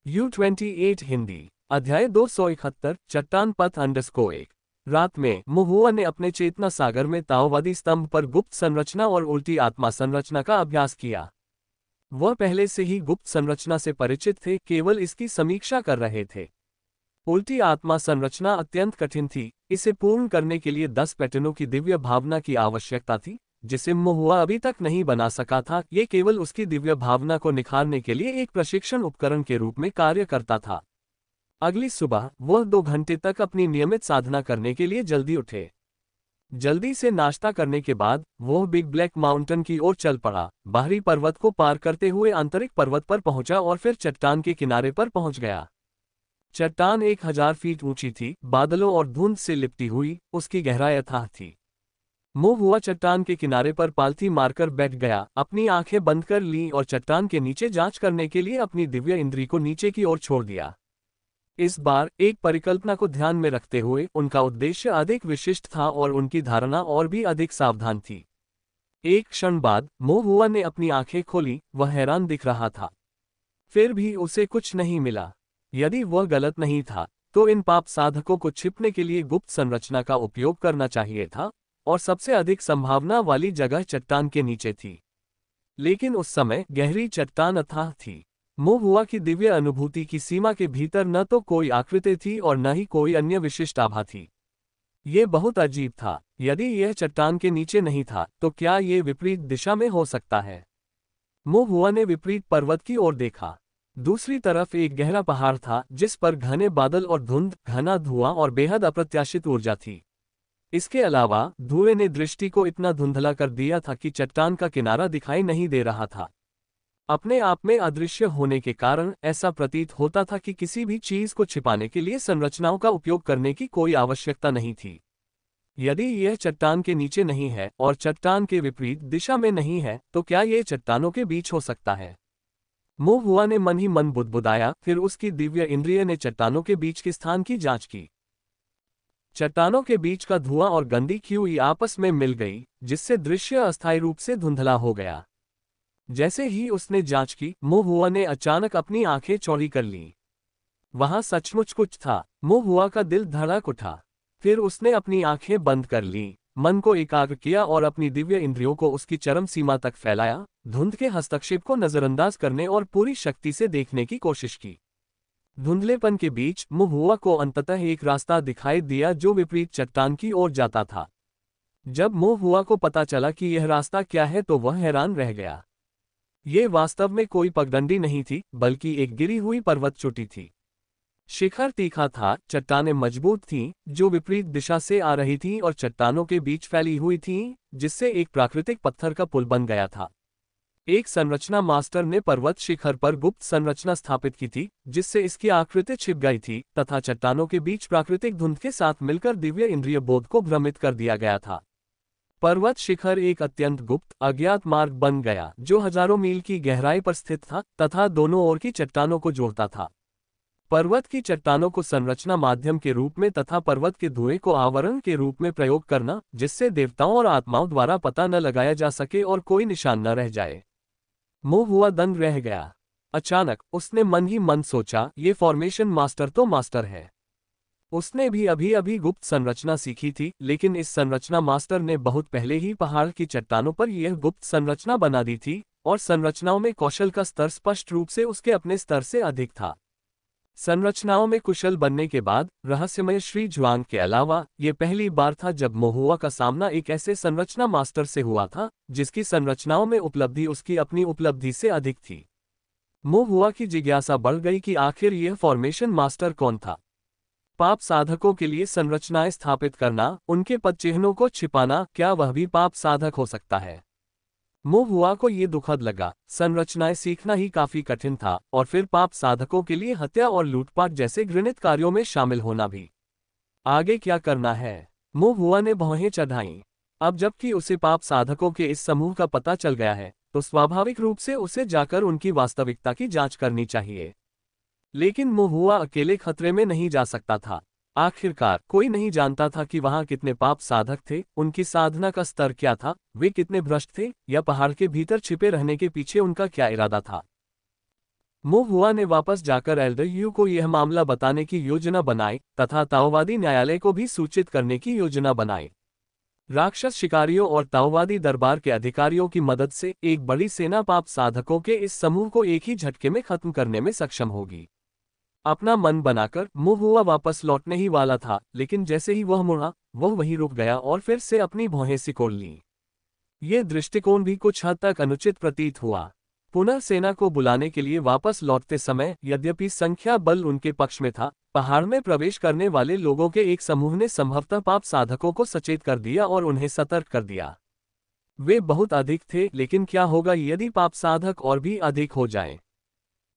U28 Hindi अध्याय 271 चट्टान पथ _1। रात में महुआ ने अपने चेतना सागर में ताओवादी स्तंभ पर गुप्त संरचना और उल्टी आत्मा संरचना का अभ्यास किया। वह पहले से ही गुप्त संरचना से परिचित थे, केवल इसकी समीक्षा कर रहे थे। उल्टी आत्मा संरचना अत्यंत कठिन थी। इसे पूर्ण करने के लिए 10 पैटर्नों की दिव्य भावना की आवश्यकता थी, जिसे महुआ अभी तक नहीं बना सका था। ये केवल उसकी दिव्य भावना को निखारने के लिए एक प्रशिक्षण उपकरण के रूप में कार्य करता था। अगली सुबह वह 2 घंटे तक अपनी नियमित साधना करने के लिए जल्दी उठे। जल्दी से नाश्ता करने के बाद वह बिग ब्लैक माउंटेन की ओर चल पड़ा। बाहरी पर्वत को पार करते हुए आंतरिक पर्वत पर पहुंचा और फिर चट्टान के किनारे पर पहुंच गया। चट्टान 1000 फीट ऊंची थी, बादलों और धुंध से लिपटी हुई, उसकी गहराई अथाह थी। महुआ चट्टान के किनारे पर पालथी मारकर बैठ गया, अपनी आंखें बंद कर लीं और चट्टान के नीचे जांच करने के लिए अपनी दिव्य इंद्री को नीचे की ओर छोड़ दिया। इस बार एक परिकल्पना को ध्यान में रखते हुए उनका उद्देश्य अधिक विशिष्ट था और उनकी धारणा और भी अधिक सावधान थी। एक क्षण बाद महुआ ने अपनी आंखें खोली। वह हैरान दिख रहा था, फिर भी उसे कुछ नहीं मिला। यदि वह गलत नहीं था, तो इन पाप साधकों को छिपने के लिए गुप्त संरचना का उपयोग करना चाहिए था, और सबसे अधिक संभावना वाली जगह चट्टान के नीचे थी। लेकिन उस समय गहरी चट्टान अथाह थी। महुआ की दिव्य अनुभूति की सीमा के भीतर न तो कोई आकृति थी और न ही कोई अन्य विशिष्ट आभा थी। ये बहुत अजीब था। यदि यह चट्टान के नीचे नहीं था, तो क्या ये विपरीत दिशा में हो सकता है? महुआ ने विपरीत पर्वत की ओर देखा। दूसरी तरफ एक गहरा पहाड़ था, जिस पर घने बादल और धुंध, घना धुआं और बेहद अप्रत्याशित ऊर्जा थी। इसके अलावा धुएं ने दृष्टि को इतना धुंधला कर दिया था कि चट्टान का किनारा दिखाई नहीं दे रहा था। अपने आप में अदृश्य होने के कारण ऐसा प्रतीत होता था कि किसी भी चीज को छिपाने के लिए संरचनाओं का उपयोग करने की कोई आवश्यकता नहीं थी। यदि यह चट्टान के नीचे नहीं है और चट्टान के विपरीत दिशा में नहीं है, तो क्या यह चट्टानों के बीच हो सकता है? महुआ ने मन ही मन बुदबुदाया। फिर उसकी दिव्य इंद्रिय ने चट्टानों के बीच के स्थान की जांच की। चट्टानों के बीच का धुआं और गंदी ख्यूई आपस में मिल गई, जिससे दृश्य अस्थायी रूप से धुंधला हो गया। जैसे ही उसने जांच की, महुआ ने अचानक अपनी आंखें चौड़ी कर लीं। वहां सचमुच कुछ था। महुआ का दिल धड़क उठा। फिर उसने अपनी आंखें बंद कर लीं, मन को एकाग्र किया और अपनी दिव्य इंद्रियों को उसकी चरम सीमा तक फैलाया, धुंध के हस्तक्षेप को नजरअंदाज करने और पूरी शक्ति से देखने की कोशिश की। धुंधलेपन के बीच महुआ को अंततः एक रास्ता दिखाई दिया जो विपरीत चट्टान की ओर जाता था। जब महुआ को पता चला कि यह रास्ता क्या है, तो वह हैरान रह गया। ये वास्तव में कोई पगडंडी नहीं थी, बल्कि एक गिरी हुई पर्वत चोटी थी। शिखर तीखा था, चट्टानें मजबूत थीं, जो विपरीत दिशा से आ रही थीं और चट्टानों के बीच फैली हुई थीं, जिससे एक प्राकृतिक पत्थर का पुल बन गया था। एक संरचना मास्टर ने पर्वत शिखर पर गुप्त संरचना स्थापित की थी, जिससे इसकी आकृति छिप गई थी, तथा चट्टानों के बीच प्राकृतिक धुंध के साथ मिलकर दिव्य इंद्रिय बोध को भ्रमित कर दिया गया था। पर्वत शिखर एक अत्यंत गुप्त, अज्ञात मार्ग बन गया, जो हजारों मील की गहराई पर स्थित था तथा दोनों ओर की चट्टानों को जोड़ता था। पर्वत की चट्टानों को संरचना माध्यम के रूप में तथा पर्वत के धुएं को आवरण के रूप में प्रयोग करना, जिससे देवताओं और आत्माओं द्वारा पता न लगाया जा सके और कोई निशान न रह जाए। महुआ दंग रह गया। अचानक उसने मन ही मन सोचा, ये फॉर्मेशन मास्टर तो मास्टर है। उसने भी अभी अभी गुप्त संरचना सीखी थी, लेकिन इस संरचना मास्टर ने बहुत पहले ही पहाड़ की चट्टानों पर यह गुप्त संरचना बना दी थी, और संरचनाओं में कौशल का स्तर स्पष्ट रूप से उसके अपने स्तर से अधिक था। संरचनाओं में कुशल बनने के बाद रहस्यमय श्री जुआंग के अलावा ये पहली बार था जब महुआ का सामना एक ऐसे संरचना मास्टर से हुआ था, जिसकी संरचनाओं में उपलब्धि उसकी अपनी उपलब्धि से अधिक थी। महुआ की जिज्ञासा बढ़ गई कि आखिर यह फॉर्मेशन मास्टर कौन था। पाप साधकों के लिए संरचनाएं स्थापित करना, उनके पदचिह्नों को छिपाना, क्या वह भी पाप साधक हो सकता है? महुआ को ये दुखद लगा। संरचनाएं सीखना ही काफी कठिन था, और फिर पाप साधकों के लिए हत्या और लूटपाट जैसे घृणित कार्यों में शामिल होना भी। आगे क्या करना है? महुआ ने भौहें चढ़ाईं। अब जबकि उसे पाप साधकों के इस समूह का पता चल गया है, तो स्वाभाविक रूप से उसे जाकर उनकी वास्तविकता की जांच करनी चाहिए। लेकिन महुआ अकेले खतरे में नहीं जा सकता था। आखिरकार कोई नहीं जानता था कि वहां कितने पाप साधक थे, उनकी साधना का स्तर क्या था, वे कितने भ्रष्ट थे, या पहाड़ के भीतर छिपे रहने के पीछे उनका क्या इरादा था। मुह हुआ ने वापस जाकर एल्डर यू को यह मामला बताने की योजना बनाई तथा ताओवादी न्यायालय को भी सूचित करने की योजना बनाई। राक्षस शिकारियों और ताओवादी दरबार के अधिकारियों की मदद से एक बड़ी सेना पाप साधकों के इस समूह को एक ही झटके में खत्म करने में सक्षम होगी। अपना मन बनाकर मुह हुआ वापस लौटने ही वाला था, लेकिन जैसे ही वह मुड़ा, वह वहीं रुक गया और फिर से अपनी भौहें सिकोड़ लीं। ये दृष्टिकोण भी कुछ हद तक अनुचित प्रतीत हुआ। पुनः सेना को बुलाने के लिए वापस लौटते समय, यद्यपि संख्या बल उनके पक्ष में था, पहाड़ में प्रवेश करने वाले लोगों के एक समूह ने संभवतः पाप साधकों को सचेत कर दिया और उन्हें सतर्क कर दिया। वे बहुत अधिक थे, लेकिन क्या होगा यदि पाप साधक और भी अधिक हो जाएं?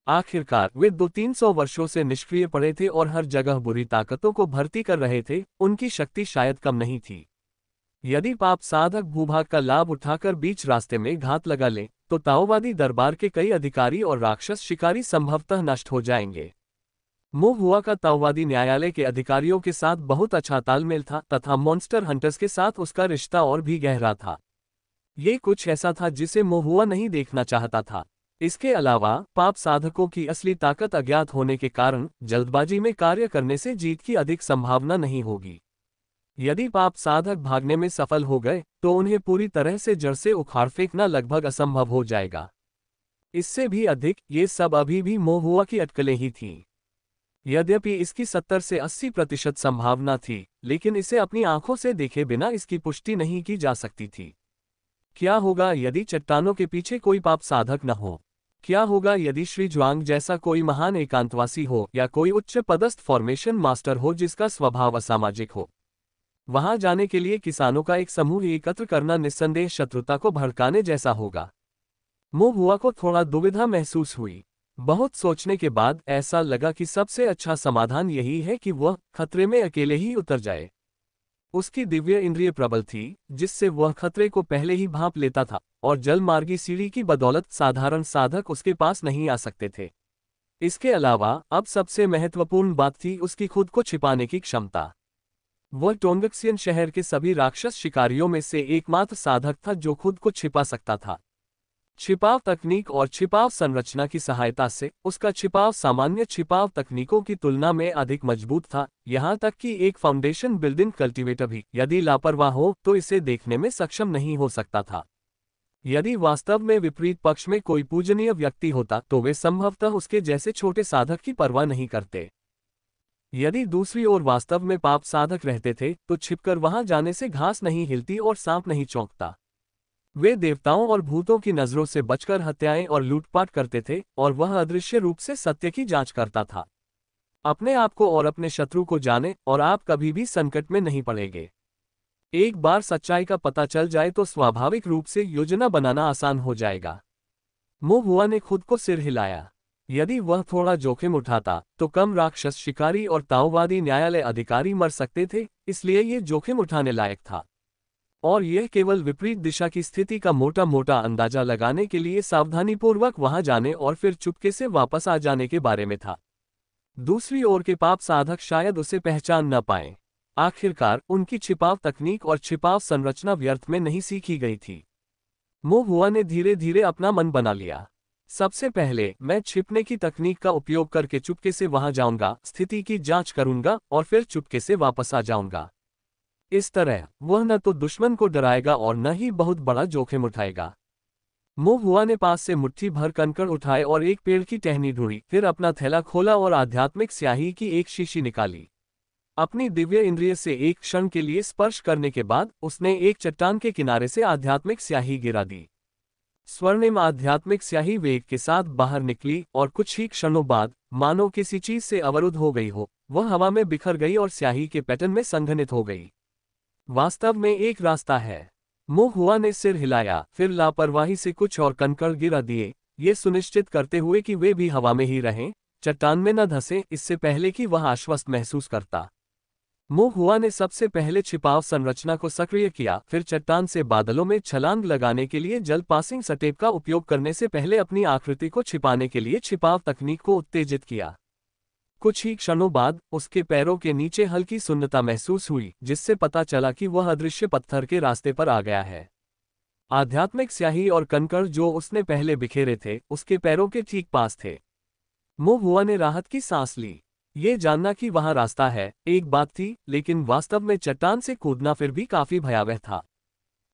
आखिरकार वे 200-300 वर्षों से निष्क्रिय पड़े थे और हर जगह बुरी ताकतों को भर्ती कर रहे थे, उनकी शक्ति शायद कम नहीं थी। यदि पाप साधक भूभाग का लाभ उठाकर बीच रास्ते में घात लगा लें, तो ताओवादी दरबार के कई अधिकारी और राक्षस शिकारी संभवतः नष्ट हो जाएंगे। मुह हुआ का ताओवादी न्यायालय के अधिकारियों के साथ बहुत अच्छा तालमेल था तथा मॉन्स्टर हंटर्स के साथ उसका रिश्ता और भी गहरा था। ये कुछ ऐसा था जिसे मुह हुआ नहीं देखना चाहता था। इसके अलावा पाप साधकों की असली ताकत अज्ञात होने के कारण जल्दबाजी में कार्य करने से जीत की अधिक संभावना नहीं होगी। यदि पाप साधक भागने में सफल हो गए, तो उन्हें पूरी तरह से जड़ से उखाड़ फेंकना लगभग असंभव हो जाएगा। इससे भी अधिक, ये सब अभी भी मुह हुआ की अटकलें ही थीं। यद्यपि इसकी 70 से 80% संभावना थी, लेकिन इसे अपनी आंखों से देखे बिना इसकी पुष्टि नहीं की जा सकती थी। क्या होगा यदि चट्टानों के पीछे कोई पाप साधक न हो? क्या होगा यदि श्री ज्वांग जैसा कोई महान एकांतवासी हो या कोई उच्च पदस्थ फॉर्मेशन मास्टर हो जिसका स्वभाव असामाजिक हो? वहां जाने के लिए किसानों का एक समूह एकत्र करना निस्संदेह शत्रुता को भड़काने जैसा होगा। मुह हुआ को थोड़ा दुविधा महसूस हुई। बहुत सोचने के बाद ऐसा लगा कि सबसे अच्छा समाधान यही है कि वह खतरे में अकेले ही उतर जाए। उसकी दिव्य इंद्रिय प्रबल थी, जिससे वह खतरे को पहले ही भांप लेता था, और जलमार्गी सीढ़ी की बदौलत साधारण साधक उसके पास नहीं आ सकते थे। इसके अलावा अब सबसे महत्वपूर्ण बात थी उसकी खुद को छिपाने की क्षमता। वह टोंगक्सियन शहर के सभी राक्षस शिकारियों में से एकमात्र साधक था जो खुद को छिपा सकता था। छिपाव तकनीक और छिपाव संरचना की सहायता से उसका छिपाव सामान्य छिपाव तकनीकों की तुलना में अधिक मजबूत था, यहाँ तक कि एक फाउंडेशन बिल्डिंग कल्टीवेटर भी यदि लापरवाह हो तो इसे देखने में सक्षम नहीं हो सकता था। यदि वास्तव में विपरीत पक्ष में कोई पूजनीय व्यक्ति होता तो वे संभवतः उसके जैसे छोटे साधक की परवाह नहीं करते। यदि दूसरी ओर वास्तव में पाप साधक रहते थे तो छिपकर वहां जाने से घास नहीं हिलती और सांप नहीं चौंकता। वे देवताओं और भूतों की नजरों से बचकर हत्याएं और लूटपाट करते थे, और वह अदृश्य रूप से सत्य की जांच करता था। अपने आप को और अपने शत्रु को जाने और आप कभी भी संकट में नहीं पड़ेंगे। एक बार सच्चाई का पता चल जाए तो स्वाभाविक रूप से योजना बनाना आसान हो जाएगा। मुह हुआ ने खुद को सिर हिलाया। यदि वह थोड़ा जोखिम उठाता तो कम राक्षस शिकारी और ताओवादी न्यायालय अधिकारी मर सकते थे, इसलिए ये जोखिम उठाने लायक था। और यह केवल विपरीत दिशा की स्थिति का मोटा मोटा अंदाजा लगाने के लिए सावधानीपूर्वक वहां जाने और फिर चुपके से वापस आ जाने के बारे में था। दूसरी ओर के पाप साधक शायद उसे पहचान न पाएं। आखिरकार उनकी छिपाव तकनीक और छिपाव संरचना व्यर्थ में नहीं सीखी गई थी। मुह हुआ ने धीरे धीरे अपना मन बना लिया। सबसे पहले मैं छिपने की तकनीक का उपयोग करके चुपके से वहां जाऊंगा, स्थिति की जांच करूंगा और फिर चुपके से वापस आ जाऊंगा। इस तरह वह न तो दुश्मन को डराएगा और न ही बहुत बड़ा जोखिम उठाएगा। मुह हुआ ने पास से मुट्ठी भर कंकड़ उठाए और एक पेड़ की टहनी ढूंढी, फिर अपना थैला खोला और आध्यात्मिक स्याही की एक शीशी निकाली। अपनी दिव्य इंद्रिय से एक क्षण के लिए स्पर्श करने के बाद उसने एक चट्टान के किनारे से आध्यात्मिक स्याही गिरा दी। स्वर्णिम आध्यात्मिक स्याही वेग के साथ बाहर निकली और कुछ ही क्षणों बाद, मानो किसी चीज से अवरुद्ध हो गई हो, वह हवा में बिखर गई और स्याही के पैटर्न में संघनित हो गई। वास्तव में एक रास्ता है। मुह हुआ ने सिर हिलाया, फिर लापरवाही से कुछ और कंकड़ गिरा दिए, ये सुनिश्चित करते हुए कि वे भी हवा में ही रहें, चट्टान में न धंसे, इससे पहले कि वह आश्वस्त महसूस करता। मुह हुआ ने सबसे पहले छिपाव संरचना को सक्रिय किया, फिर चट्टान से बादलों में छलांग लगाने के लिए जल पासिंग स्टेप का उपयोग करने से पहले अपनी आकृति को छिपाने के लिए छिपाव तकनीक को उत्तेजित किया। कुछ ही क्षणों बाद उसके पैरों के नीचे हल्की सुन्नता महसूस हुई, जिससे पता चला कि वह अदृश्य पत्थर के रास्ते पर आ गया है। आध्यात्मिक स्याही और कंकड़ जो उसने पहले बिखेरे थे, उसके पैरों के ठीक पास थे। मोहुआ ने राहत की सांस ली। ये जानना कि वहां रास्ता है एक बात थी, लेकिन वास्तव में चट्टान से कूदना फिर भी काफी भयावह था।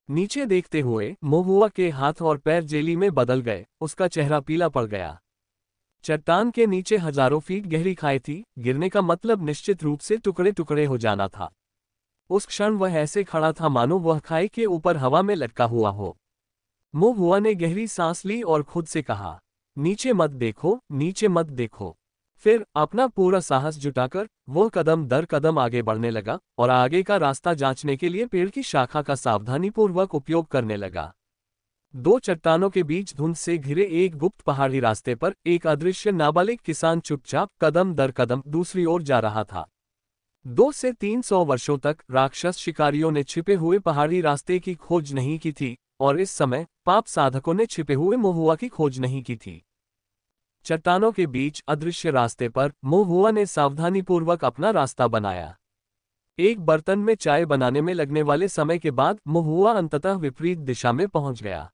नीचे देखते हुए मोहुआ के हाथ और पैर जेली में बदल गए, उसका चेहरा पीला पड़ गया। चट्टान के नीचे हजारों फीट गहरी खाई थी, गिरने का मतलब निश्चित रूप से टुकड़े टुकड़े हो जाना था। उस क्षण वह ऐसे खड़ा था मानो वह खाई के ऊपर हवा में लटका हुआ हो। मोहुआ ने गहरी सांस ली और खुद से कहा, नीचे मत देखो, नीचे मत देखो। फिर अपना पूरा साहस जुटाकर वो कदम दर कदम आगे बढ़ने लगा और आगे का रास्ता जांचने के लिए पेड़ की शाखा का सावधानीपूर्वक उपयोग करने लगा। दो चट्टानों के बीच धुंध से घिरे एक गुप्त पहाड़ी रास्ते पर एक अदृश्य नाबालिग किसान चुपचाप कदम दर कदम दूसरी ओर जा रहा था। 200 से 300 वर्षों तक राक्षस शिकारियों ने छिपे हुए पहाड़ी रास्ते की खोज नहीं की थी, और इस समय पाप साधकों ने छिपे हुए मोहुआ की खोज नहीं की थी। चट्टानों के बीच अदृश्य रास्ते पर मोहुआ ने सावधानीपूर्वक अपना रास्ता बनाया। एक बर्तन में चाय बनाने में लगने वाले समय के बाद मोहुआ अंततः विपरीत दिशा में पहुंच गया।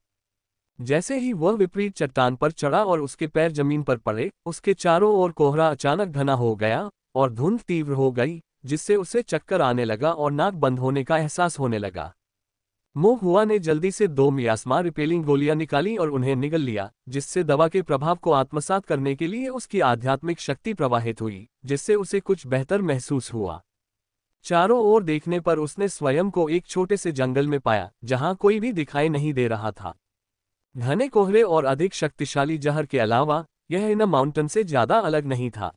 जैसे ही वह विपरीत चट्टान पर चढ़ा और उसके पैर जमीन पर पड़े, उसके चारों ओर कोहरा अचानक घना हो गया और धुंध तीव्र हो गई, जिससे उसे चक्कर आने लगा और नाक बंद होने का एहसास होने लगा। मोहुआ ने जल्दी से 2 मियास्मा रिपेलिंग गोलियां निकाली और उन्हें निगल लिया, जिससे दवा के प्रभाव को आत्मसात करने के लिए उसकी आध्यात्मिक शक्ति प्रवाहित हुई, जिससे उसे कुछ बेहतर महसूस हुआ। चारों ओर देखने पर उसने स्वयं को एक छोटे से जंगल में पाया, जहां कोई भी दिखाई नहीं दे रहा था। घने कोहरे और अधिक शक्तिशाली जहर के अलावा यह इन माउंटेन से ज्यादा अलग नहीं था।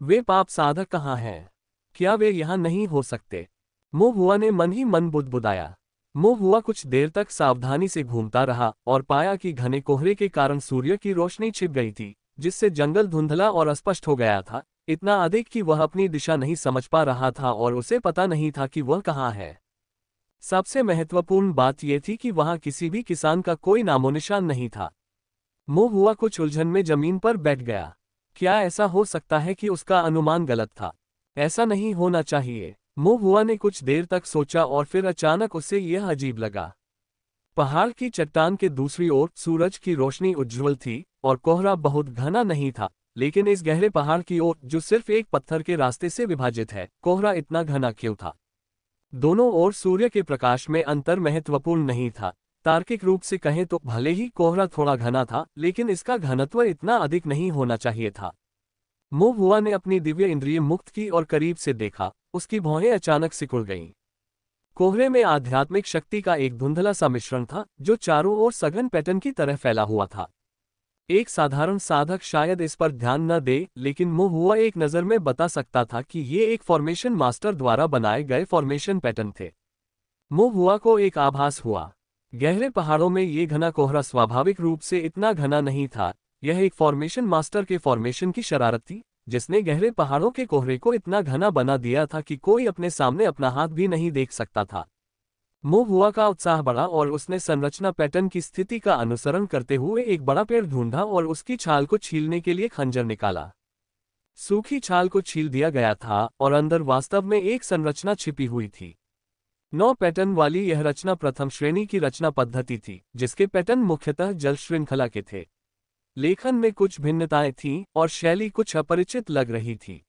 वे पाप साधक कहाँ हैं? क्या वे यहाँ नहीं हो सकते? मोहुआ ने मन ही मन बुदबुदाया। मोहुआ कुछ देर तक सावधानी से घूमता रहा और पाया कि घने कोहरे के कारण सूर्य की रोशनी छिप गई थी, जिससे जंगल धुंधला और अस्पष्ट हो गया था, इतना अधिक कि वह अपनी दिशा नहीं समझ पा रहा था और उसे पता नहीं था कि वह कहाँ है। सबसे महत्वपूर्ण बात यह थी कि वहां किसी भी किसान का कोई नामोनिशान नहीं था। मोहुआ कुछ उलझन में जमीन पर बैठ गया। क्या ऐसा हो सकता है कि उसका अनुमान गलत था? ऐसा नहीं होना चाहिए। मोहुआ ने कुछ देर तक सोचा और फिर अचानक उसे यह अजीब लगा। पहाड़ की चट्टान के दूसरी ओर सूरज की रोशनी उज्ज्वल थी और कोहरा बहुत घना नहीं था, लेकिन इस गहरे पहाड़ की ओर जो सिर्फ एक पत्थर के रास्ते से विभाजित है, कोहरा इतना घना क्यों था? दोनों ओर सूर्य के प्रकाश में अंतर महत्वपूर्ण नहीं था। तार्किक रूप से कहें तो भले ही कोहरा थोड़ा घना था, लेकिन इसका घनत्व इतना अधिक नहीं होना चाहिए था। मोहुआ ने अपनी दिव्य इंद्रिय मुक्त की और करीब से देखा। उसकी भौहें अचानक सिकुड़ गईं। कोहरे में आध्यात्मिक शक्ति का एक धुंधला सा मिश्रण था, जो चारों ओर सघन पैटर्न की तरह फैला हुआ था। एक साधारण साधक शायद इस पर ध्यान न दे, लेकिन मोहुआ एक नज़र में बता सकता था कि ये एक फॉर्मेशन मास्टर द्वारा बनाए गए फॉर्मेशन पैटर्न थे। मोहुआ को एक आभास हुआ। गहरे पहाड़ों में ये घना कोहरा स्वाभाविक रूप से इतना घना नहीं था। यह एक फॉर्मेशन मास्टर के फॉर्मेशन की शरारत थी, जिसने गहरे पहाड़ों के कोहरे को इतना घना बना दिया था कि कोई अपने सामने अपना हाथ भी नहीं देख सकता था। मोहुआ का उत्साह बढ़ा और उसने संरचना पैटर्न की स्थिति का अनुसरण करते हुए एक बड़ा पेड़ ढूंढा और उसकी छाल को छीलने के लिए खंजर निकाला। सूखी छाल को छील दिया गया था और अंदर वास्तव में एक संरचना छिपी हुई थी। 9 पैटर्न वाली यह रचना प्रथम श्रेणी की रचना पद्धति थी, जिसके पैटर्न मुख्यतः जल श्रृंखला के थे। लेखन में कुछ भिन्नताएं थीं और शैली कुछ अपरिचित लग रही थी।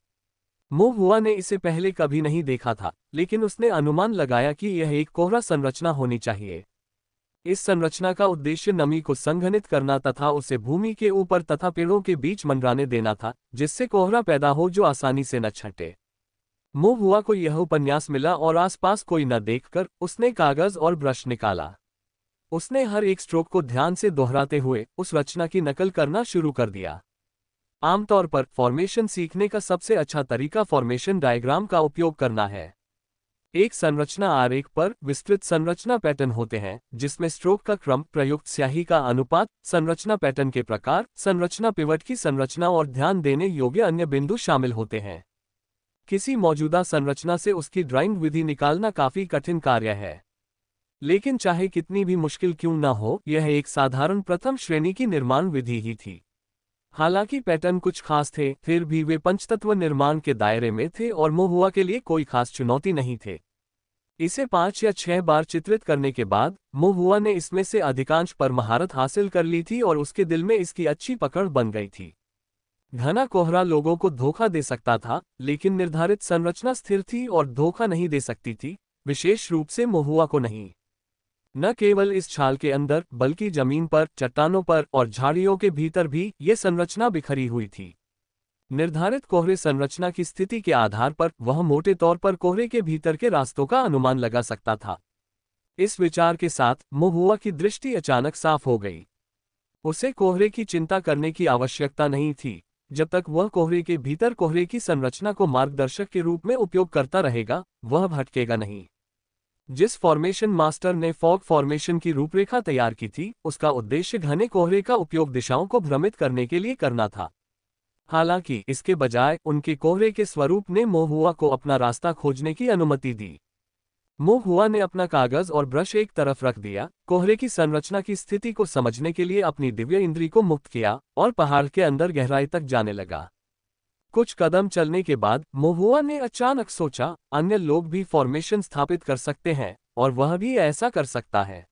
मोहुआ ने इसे पहले कभी नहीं देखा था, लेकिन उसने अनुमान लगाया कि यह एक कोहरा संरचना होनी चाहिए। इस संरचना का उद्देश्य नमी को संघनित करना तथा उसे भूमि के ऊपर तथा पेड़ों के बीच मंडराने देना था, जिससे कोहरा पैदा हो जो आसानी से न छंटे। मोहुआ को यह उपन्यास मिला और आसपास कोई न देखकर उसने कागज और ब्रश निकाला। उसने हर एक स्ट्रोक को ध्यान से दोहराते हुए उस रचना की नकल करना शुरू कर दिया। आमतौर पर फॉर्मेशन सीखने का सबसे अच्छा तरीका फॉर्मेशन डायग्राम का उपयोग करना है। एक संरचना आरेख पर विस्तृत संरचना पैटर्न होते हैं, जिसमें स्ट्रोक का क्रम, प्रयुक्त स्याही का अनुपात, संरचना पैटर्न के प्रकार, संरचना पिवट की संरचना और ध्यान देने योग्य अन्य बिंदु शामिल होते हैं। किसी मौजूदा संरचना से उसकी ड्राइंग विधि निकालना काफी कठिन कार्य है, लेकिन चाहे कितनी भी मुश्किल क्यों न हो, यह एक साधारण प्रथम श्रेणी की निर्माण विधि ही थी। हालांकि पैटर्न कुछ खास थे, फिर भी वे पंचतत्व निर्माण के दायरे में थे और मोहुआ के लिए कोई खास चुनौती नहीं थे। इसे 5 या 6 बार चित्रित करने के बाद मोहुआ ने इसमें से अधिकांश पर महारत हासिल कर ली थी और उसके दिल में इसकी अच्छी पकड़ बन गई थी। घना कोहरा लोगों को धोखा दे सकता था, लेकिन निर्धारित संरचना स्थिर थी और धोखा नहीं दे सकती थी, विशेष रूप से महुआ को नहीं। न केवल इस छाल के अंदर, बल्कि जमीन पर, चट्टानों पर और झाड़ियों के भीतर भी ये संरचना बिखरी हुई थी। निर्धारित कोहरे संरचना की स्थिति के आधार पर वह मोटे तौर पर कोहरे के भीतर के रास्तों का अनुमान लगा सकता था। इस विचार के साथ महुआ की दृष्टि अचानक साफ हो गई। उसे कोहरे की चिंता करने की आवश्यकता नहीं थी। जब तक वह कोहरे के भीतर कोहरे की संरचना को मार्गदर्शक के रूप में उपयोग करता रहेगा, वह भटकेगा नहीं। जिस फॉर्मेशन मास्टर ने फॉग फॉर्मेशन की रूपरेखा तैयार की थी, उसका उद्देश्य घने कोहरे का उपयोग दिशाओं को भ्रमित करने के लिए करना था। हालांकि इसके बजाय उनके कोहरे के स्वरूप ने महुआ को अपना रास्ता खोजने की अनुमति दी। महुआ ने अपना कागज और ब्रश एक तरफ रख दिया, कोहरे की संरचना की स्थिति को समझने के लिए अपनी दिव्य इंद्री को मुक्त किया और पहाड़ के अंदर गहराई तक जाने लगा। कुछ कदम चलने के बाद महुआ ने अचानक सोचा, अन्य लोग भी फॉर्मेशन स्थापित कर सकते हैं और वह भी ऐसा कर सकता है।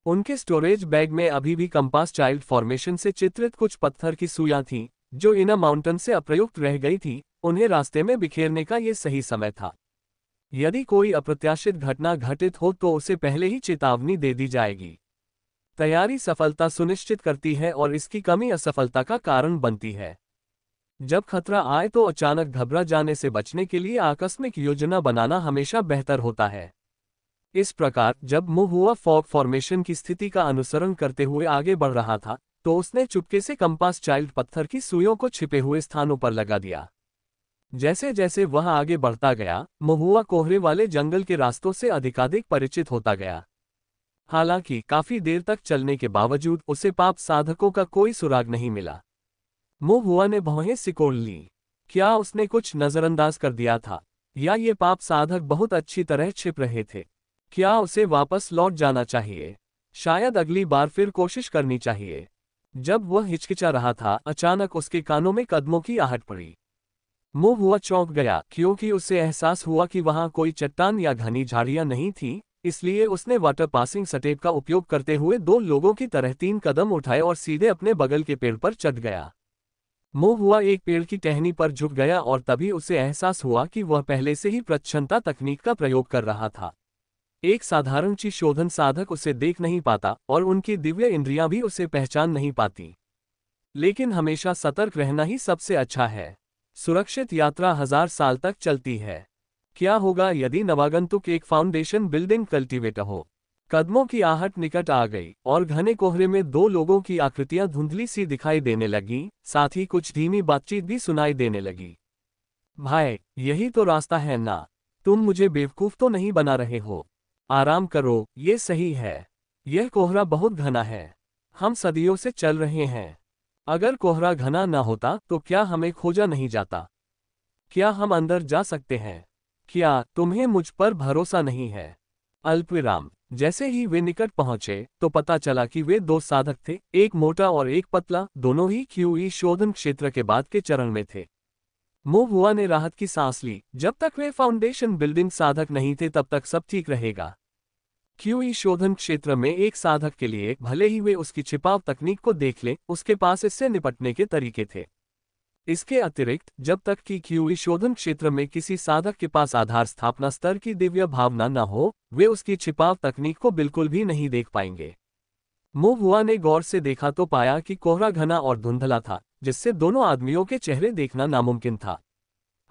उनके स्टोरेज बैग में अभी भी कंपास चाइल्ड फॉर्मेशन से चित्रित कुछ पत्थर की सुइयां थीं, जो इना माउंटेन से अप्रयुक्त रह गई थी। उन्हें रास्ते में बिखेरने का ये सही समय था। यदि कोई अप्रत्याशित घटना घटित हो तो उसे पहले ही चेतावनी दे दी जाएगी। तैयारी सफलता सुनिश्चित करती है और इसकी कमी असफलता का कारण बनती है। जब खतरा आए तो अचानक घबरा जाने से बचने के लिए आकस्मिक योजना बनाना हमेशा बेहतर होता है। इस प्रकार जब महुआ फॉग फॉर्मेशन की स्थिति का अनुसरण करते हुए आगे बढ़ रहा था, तो उसने चुपके से कंपास चाइल्ड पत्थर की सुइयों को छिपे हुए स्थानों पर लगा दिया। जैसे जैसे वह आगे बढ़ता गया, महुआ कोहरे वाले जंगल के रास्तों से अधिकाधिक परिचित होता गया। हालांकि काफी देर तक चलने के बावजूद उसे पाप साधकों का कोई सुराग नहीं मिला। महुआ ने भौहें सिकोड़ ली। क्या उसने कुछ नजरअंदाज कर दिया था, या ये पाप साधक बहुत अच्छी तरह छिप रहे थे? क्या उसे वापस लौट जाना चाहिए? शायद अगली बार फिर कोशिश करनी चाहिए। जब वह हिचकिचा रहा था, अचानक उसके कानों में कदमों की आहट पड़ी। महुआ चौंक गया, क्योंकि उसे एहसास हुआ कि वहां कोई चट्टान या घनी झाड़ियां नहीं थी। इसलिए उसने वाटर पासिंग स्टेप का उपयोग करते हुए 2 लोगों की तरह 3 कदम उठाए और सीधे अपने बगल के पेड़ पर चढ़ गया। महुआ एक पेड़ की टहनी पर झुक गया और तभी उसे एहसास हुआ कि वह पहले से ही प्रच्छन्नता तकनीक का प्रयोग कर रहा था। एक साधारण ची शोधन साधक उसे देख नहीं पाता और उनकी दिव्य इंद्रियां भी उसे पहचान नहीं पाती। लेकिन हमेशा सतर्क रहना ही सबसे अच्छा है। सुरक्षित यात्रा 1000 साल तक चलती है। क्या होगा यदि नवागंतुक एक फाउंडेशन बिल्डिंग कल्टीवेटर हो? कदमों की आहट निकट आ गई और घने कोहरे में 2 लोगों की आकृतियां धुंधली सी दिखाई देने लगीं, साथ ही कुछ धीमी बातचीत भी सुनाई देने लगी। भाई, यही तो रास्ता है ना? तुम मुझे बेवकूफ तो नहीं बना रहे हो? आराम करो, ये सही है। यह कोहरा बहुत घना है। हम सदियों से चल रहे हैं। अगर कोहरा घना ना होता तो क्या हमें खोजा नहीं जाता? क्या हम अंदर जा सकते हैं? क्या तुम्हें मुझ पर भरोसा नहीं है? अल्पविराम। जैसे ही वे निकट पहुंचे तो पता चला कि वे 2 साधक थे, एक मोटा और एक पतला, दोनों ही क्यूई शोधन क्षेत्र के बाद के चरण में थे। महुआ ने राहत की सांस ली। जब तक वे फाउंडेशन बिल्डिंग साधक नहीं थे तब तक सब ठीक रहेगा। क्यूई शोधन क्षेत्र में एक साधक के लिए भले ही वे उसकी छिपाव तकनीक को देख लें, उसके पास इससे निपटने के तरीके थे। इसके अतिरिक्त जब तक कि क्यूई शोधन क्षेत्र में किसी साधक के पास आधार स्थापना स्तर की दिव्य भावना न हो, वे उसकी छिपाव तकनीक को बिल्कुल भी नहीं देख पाएंगे। महुआ ने गौर से देखा तो पाया कि कोहरा घना और धुंधला था, जिससे दोनों आदमियों के चेहरे देखना नामुमकिन था।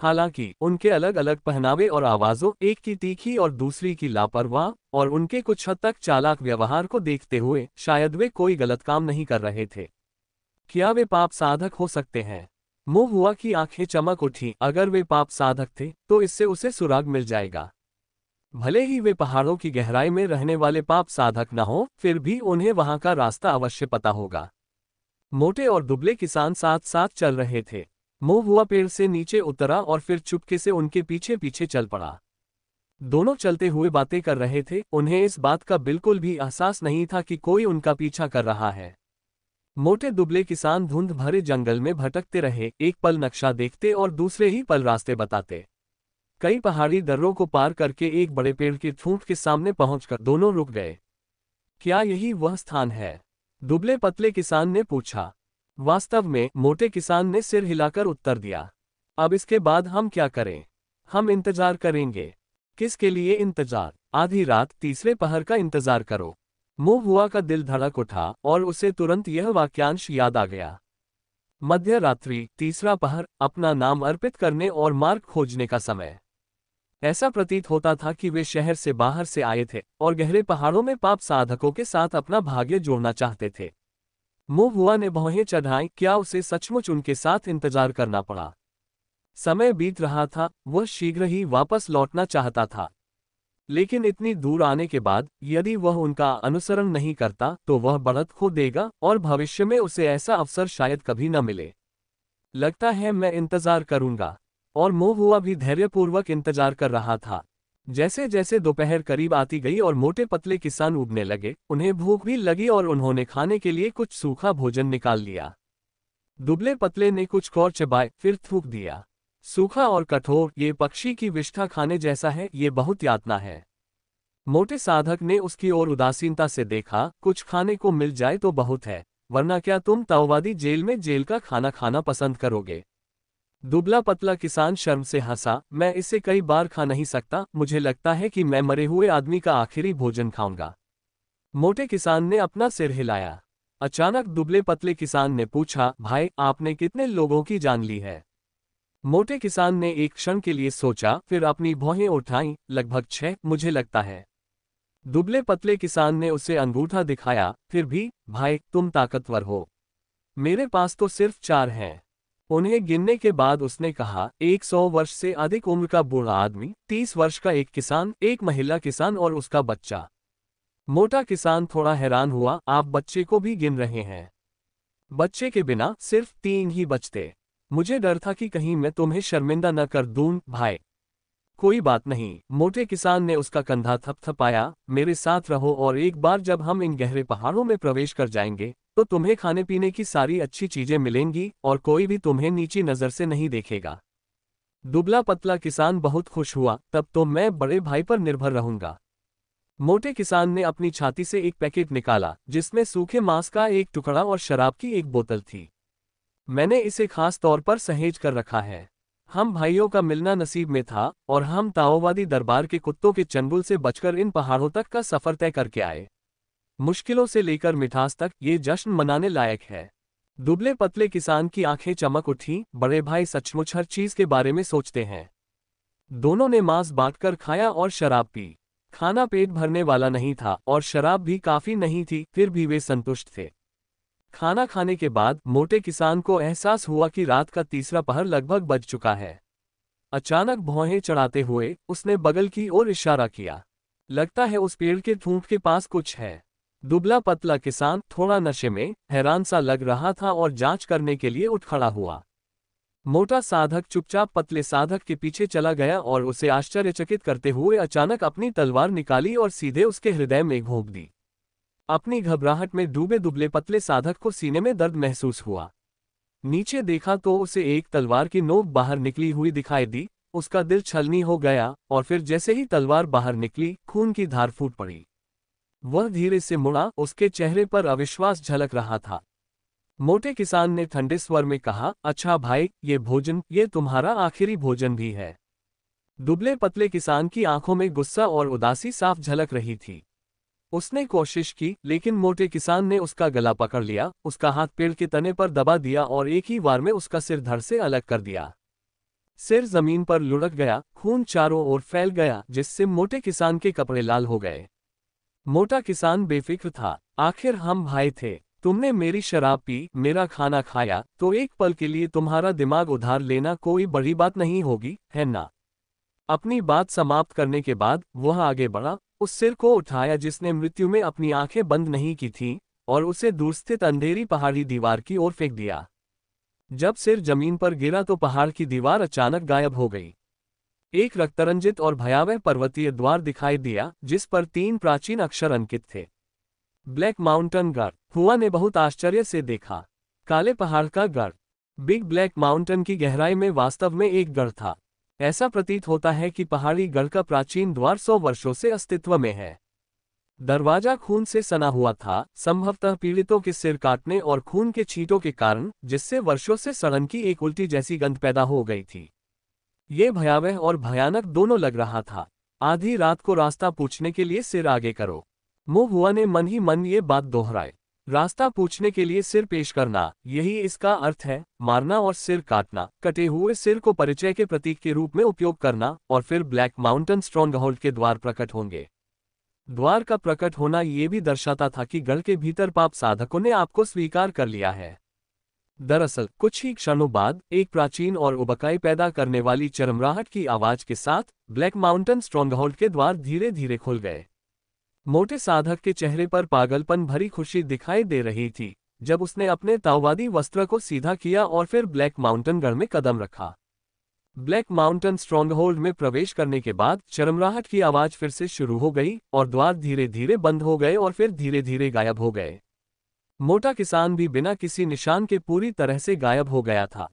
हालांकि उनके अलग अलग पहनावे और आवाजों, एक की तीखी और दूसरी की लापरवाह, और उनके कुछ हद तक चालाक व्यवहार को देखते हुए शायद वे कोई गलत काम नहीं कर रहे थे। क्या वे पाप साधक हो सकते हैं? महुआ की आंखें चमक उठी। अगर वे पाप साधक थे तो इससे उसे सुराग मिल जाएगा। भले ही वे पहाड़ों की गहराई में रहने वाले पाप साधक न हो, फिर भी उन्हें वहां का रास्ता अवश्य पता होगा। मोटे और दुबले किसान साथ साथ चल रहे थे। महुआ पेड़ से नीचे उतरा और फिर चुपके से उनके पीछे पीछे चल पड़ा। दोनों चलते हुए बातें कर रहे थे। उन्हें इस बात का बिल्कुल भी एहसास नहीं था कि कोई उनका पीछा कर रहा है। मोटे दुबले किसान धुंध भरे जंगल में भटकते रहे, एक पल नक्शा देखते और दूसरे ही पल रास्ते बताते। कई पहाड़ी दर्रों को पार करके एक बड़े पेड़ की ठूंठ के सामने पहुंचकर दोनों रुक गए। क्या यही वह स्थान है? दुबले पतले किसान ने पूछा। वास्तव में मोटे किसान ने सिर हिलाकर उत्तर दिया। अब इसके बाद हम क्या करें? हम इंतजार करेंगे। किसके लिए इंतजार? आधी रात तीसरे पहर का इंतजार करो। मुंह हुआ का दिल धड़क उठा और उसे तुरंत यह वाक्यांश याद आ गया। मध्य रात्रि, तीसरा पहर, अपना नाम अर्पित करने और मार्ग खोजने का समय। ऐसा प्रतीत होता था कि वे शहर से बाहर से आए थे और गहरे पहाड़ों में पाप साधकों के साथ अपना भाग्य जोड़ना चाहते थे। मुंह हुआ ने भौहें चढ़ाई। क्या उसे सचमुच उनके साथ इंतजार करना पड़ा? समय बीत रहा था, वह शीघ्र ही वापस लौटना चाहता था। लेकिन इतनी दूर आने के बाद यदि वह उनका अनुसरण नहीं करता तो वह बढ़त खो देगा और भविष्य में उसे ऐसा अवसर शायद कभी न मिले। लगता है मैं इंतजार करूंगा। और मुंह हुआ भी धैर्यपूर्वक इंतजार कर रहा था। जैसे जैसे दोपहर करीब आती गई और मोटे पतले किसान उगने लगे, उन्हें भूख भी लगी और उन्होंने खाने के लिए कुछ सूखा भोजन निकाल लिया। दुबले पतले ने कुछ कौर चबाए, फिर थूक दिया। सूखा और कठोर, ये पक्षी की विष्ठा खाने जैसा है, ये बहुत यातना है। मोटे साधक ने उसकी ओर उदासीनता से देखा। कुछ खाने को मिल जाए तो बहुत है, वरना क्या तुम ताओवादी जेल में जेल का खाना खाना पसंद करोगे? दुबला पतला किसान शर्म से हंसा। मैं इसे कई बार खा नहीं सकता, मुझे लगता है कि मैं मरे हुए आदमी का आखिरी भोजन खाऊंगा। मोटे किसान ने अपना सिर हिलाया। अचानक दुबले पतले किसान ने पूछा, भाई आपने कितने लोगों की जान ली है? मोटे किसान ने एक क्षण के लिए सोचा, फिर अपनी भौहें उठाईं। लगभग 6, मुझे लगता है। दुबले पतले किसान ने उसे अंगूठा दिखाया। फिर भी भाई तुम ताकतवर हो। मेरे पास तो सिर्फ 4 हैं। उन्हें गिनने के बाद उसने कहा, 100 वर्ष से अधिक उम्र का बूढ़ा आदमी, 30 वर्ष का एक किसान, एक महिला किसान और उसका बच्चा। मोटा किसान थोड़ा हैरान हुआ। आप बच्चे को भी गिन रहे हैं? बच्चे के बिना सिर्फ 3 ही बचते। मुझे डर था कि कहीं मैं तुम्हें शर्मिंदा न कर दूं भाई। कोई बात नहीं, मोटे किसान ने उसका कंधा थपथपाया। मेरे साथ रहो और एक बार जब हम इन गहरे पहाड़ों में प्रवेश कर जाएंगे तो तुम्हें खाने पीने की सारी अच्छी चीजें मिलेंगी और कोई भी तुम्हें नीची नजर से नहीं देखेगा। दुबला पतला किसान बहुत खुश हुआ। तब तो मैं बड़े भाई पर निर्भर रहूंगा। मोटे किसान ने अपनी छाती से एक पैकेट निकाला जिसमें सूखे मांस का एक टुकड़ा और शराब की एक बोतल थी। मैंने इसे खास तौर पर सहेज कर रखा है। हम भाइयों का मिलना नसीब में था और हम ताओवादी दरबार के कुत्तों के चंगुल से बचकर इन पहाड़ों तक का सफर तय करके आए। मुश्किलों से लेकर मिठास तक ये जश्न मनाने लायक है। दुबले पतले किसान की आंखें चमक उठीं। बड़े भाई सचमुच हर चीज के बारे में सोचते हैं। दोनों ने मांस बांटकर खाया और शराब पी। खाना पेट भरने वाला नहीं था और शराब भी काफी नहीं थी, फिर भी वे संतुष्ट थे। खाना खाने के बाद मोटे किसान को एहसास हुआ कि रात का तीसरा पहर लगभग बज चुका है। अचानक भौहें चढ़ाते हुए उसने बगल की ओर इशारा किया। लगता है उस पेड़ के ठूंठ के पास कुछ है। दुबला पतला किसान थोड़ा नशे में हैरान सा लग रहा था और जांच करने के लिए उठ खड़ा हुआ। मोटा साधक चुपचाप पतले साधक के पीछे चला गया और उसे आश्चर्यचकित करते हुए अचानक अपनी तलवार निकाली और सीधे उसके हृदय में घोंप दी। अपनी घबराहट में डूबे दुबले पतले साधक को सीने में दर्द महसूस हुआ। नीचे देखा तो उसे एक तलवार की नोक बाहर निकली हुई दिखाई दी। उसका दिल छलनी हो गया और फिर जैसे ही तलवार बाहर निकली, खून की धार फूट पड़ी। वह धीरे से मुड़ा, उसके चेहरे पर अविश्वास झलक रहा था। मोटे किसान ने ठंडे स्वर में कहा, अच्छा भाई, ये भोजन, ये तुम्हारा आखिरी भोजन भी है। दुबले पतले किसान की आंखों में गुस्सा और उदासी साफ झलक रही थी। उसने कोशिश की, लेकिन मोटे किसान ने उसका गला पकड़ लिया, उसका हाथ पेड़ के तने पर दबा दिया और एक ही वार में उसका सिर धड़ से अलग कर दिया। सिर जमीन पर लुढ़क गया, खून चारों ओर फैल गया, जिससे मोटे किसान के कपड़े लाल हो गए। मोटा किसान बेफिक्र था। आखिर हम भाई थे। तुमने मेरी शराब पी, मेरा खाना खाया, तो एक पल के लिए तुम्हारा दिमाग उधार लेना कोई बड़ी बात नहीं होगी, है ना? अपनी बात समाप्त करने के बाद वह आगे बढ़ा, उस सिर को उठाया जिसने मृत्यु में अपनी आंखें बंद नहीं की थीं, और उसे दूर स्थित अंधेरी पहाड़ी दीवार की ओर फेंक दिया। जब सिर जमीन पर गिरा तो पहाड़ की दीवार अचानक गायब हो गई। एक रक्तरंजित और भयावह पर्वतीय द्वार दिखाई दिया जिस पर 3 प्राचीन अक्षर अंकित थे। ब्लैक माउंटेन गढ़। हुआ ने बहुत आश्चर्य से देखा। काले पहाड़ का गढ़। बिग ब्लैक माउंटेन की गहराई में वास्तव में एक गढ़ था। ऐसा प्रतीत होता है कि पहाड़ी गढ़ का प्राचीन द्वार 100 वर्षों से अस्तित्व में है। दरवाजा खून से सना हुआ था, संभवतः पीड़ितों के सिर काटने और खून के छींटों के कारण, जिससे वर्षों से सड़न की एक उल्टी जैसी गंध पैदा हो गई थी। ये भयावह और भयानक दोनों लग रहा था। आधी रात को रास्ता पूछने के लिए सिर आगे करो। मोहुआ ने मन ही मन ये बात दोहराई। रास्ता पूछने के लिए सिर पेश करना, यही इसका अर्थ है, मारना और सिर काटना, कटे हुए सिर को परिचय के प्रतीक के रूप में उपयोग करना, और फिर ब्लैक माउंटेन स्ट्रॉन्गहोल्ड के द्वार प्रकट होंगे। द्वार का प्रकट होना ये भी दर्शाता था कि गढ़ के भीतर पाप साधकों ने आपको स्वीकार कर लिया है। दरअसल कुछ ही क्षणों बाद एक प्राचीन और उबकाई पैदा करने वाली चरमराहट की आवाज के साथ ब्लैक माउंटेन स्ट्रॉन्गहोल्ड के द्वार धीरे धीरे खुल गए। मोटे साधक के चेहरे पर पागलपन भरी खुशी दिखाई दे रही थी जब उसने अपने ताओवादी वस्त्र को सीधा किया और फिर ब्लैक माउंटेन गढ़ में कदम रखा। ब्लैक माउंटेन स्ट्रॉन्गहोल्ड में प्रवेश करने के बाद चरमराहट की आवाज फिर से शुरू हो गई और द्वार धीरे धीरे बंद हो गए और फिर धीरे धीरे गायब हो गए। मोटा किसान भी बिना किसी निशान के पूरी तरह से गायब हो गया था।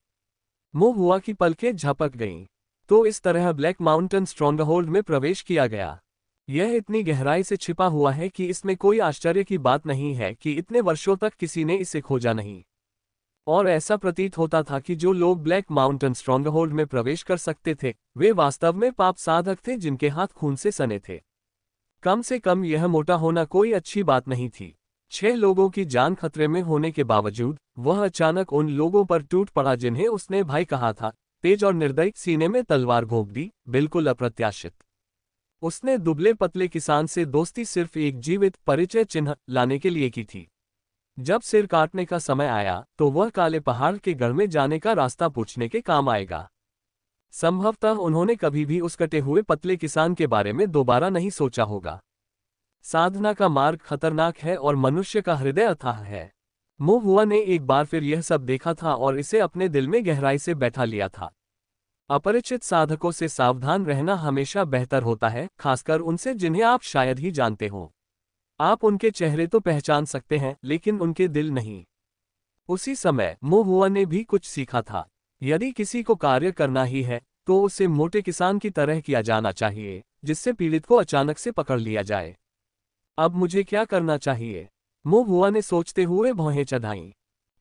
मोहुआ की पलकें झपक गईं। तो इस तरह ब्लैक माउंटेन स्ट्रॉन्गहोल्ड में प्रवेश किया गया। यह इतनी गहराई से छिपा हुआ है कि इसमें कोई आश्चर्य की बात नहीं है कि इतने वर्षों तक किसी ने इसे खोजा नहीं। और ऐसा प्रतीत होता था कि जो लोग ब्लैक माउंटेन स्ट्रॉन्गहोल्ड में प्रवेश कर सकते थे वे वास्तव में पाप साधक थे जिनके हाथ खून से सने थे। कम से कम यह मोटा होना कोई अच्छी बात नहीं थी। 6 लोगों की जान खतरे में होने के बावजूद वह अचानक उन लोगों पर टूट पड़ा जिन्हें उसने भाई कहा था, तेज और निर्दयी, सीने में तलवार घोंप दी, बिल्कुल अप्रत्याशित। उसने दुबले पतले किसान से दोस्ती सिर्फ एक जीवित परिचय चिन्ह लाने के लिए की थी। जब सिर काटने का समय आया तो वह काले पहाड़ के गढ़ में जाने का रास्ता पूछने के काम आएगा। संभवतः उन्होंने कभी भी उस कटे हुए पतले किसान के बारे में दोबारा नहीं सोचा होगा। साधना का मार्ग खतरनाक है और मनुष्य का हृदय अथाह है। मोहुआ ने एक बार फिर यह सब देखा था और इसे अपने दिल में गहराई से बैठा लिया था। अपरिचित साधकों से सावधान रहना हमेशा बेहतर होता है, खासकर उनसे जिन्हें आप शायद ही जानते हो। आप उनके चेहरे तो पहचान सकते हैं लेकिन उनके दिल नहीं। उसी समय मोहुआ ने भी कुछ सीखा था। यदि किसी को कार्य करना ही है तो उसे मोटे किसान की तरह किया जाना चाहिए, जिससे पीड़ित को अचानक से पकड़ लिया जाए। अब मुझे क्या करना चाहिए? मोहुआ ने सोचते हुए भौहें चढ़ाईं।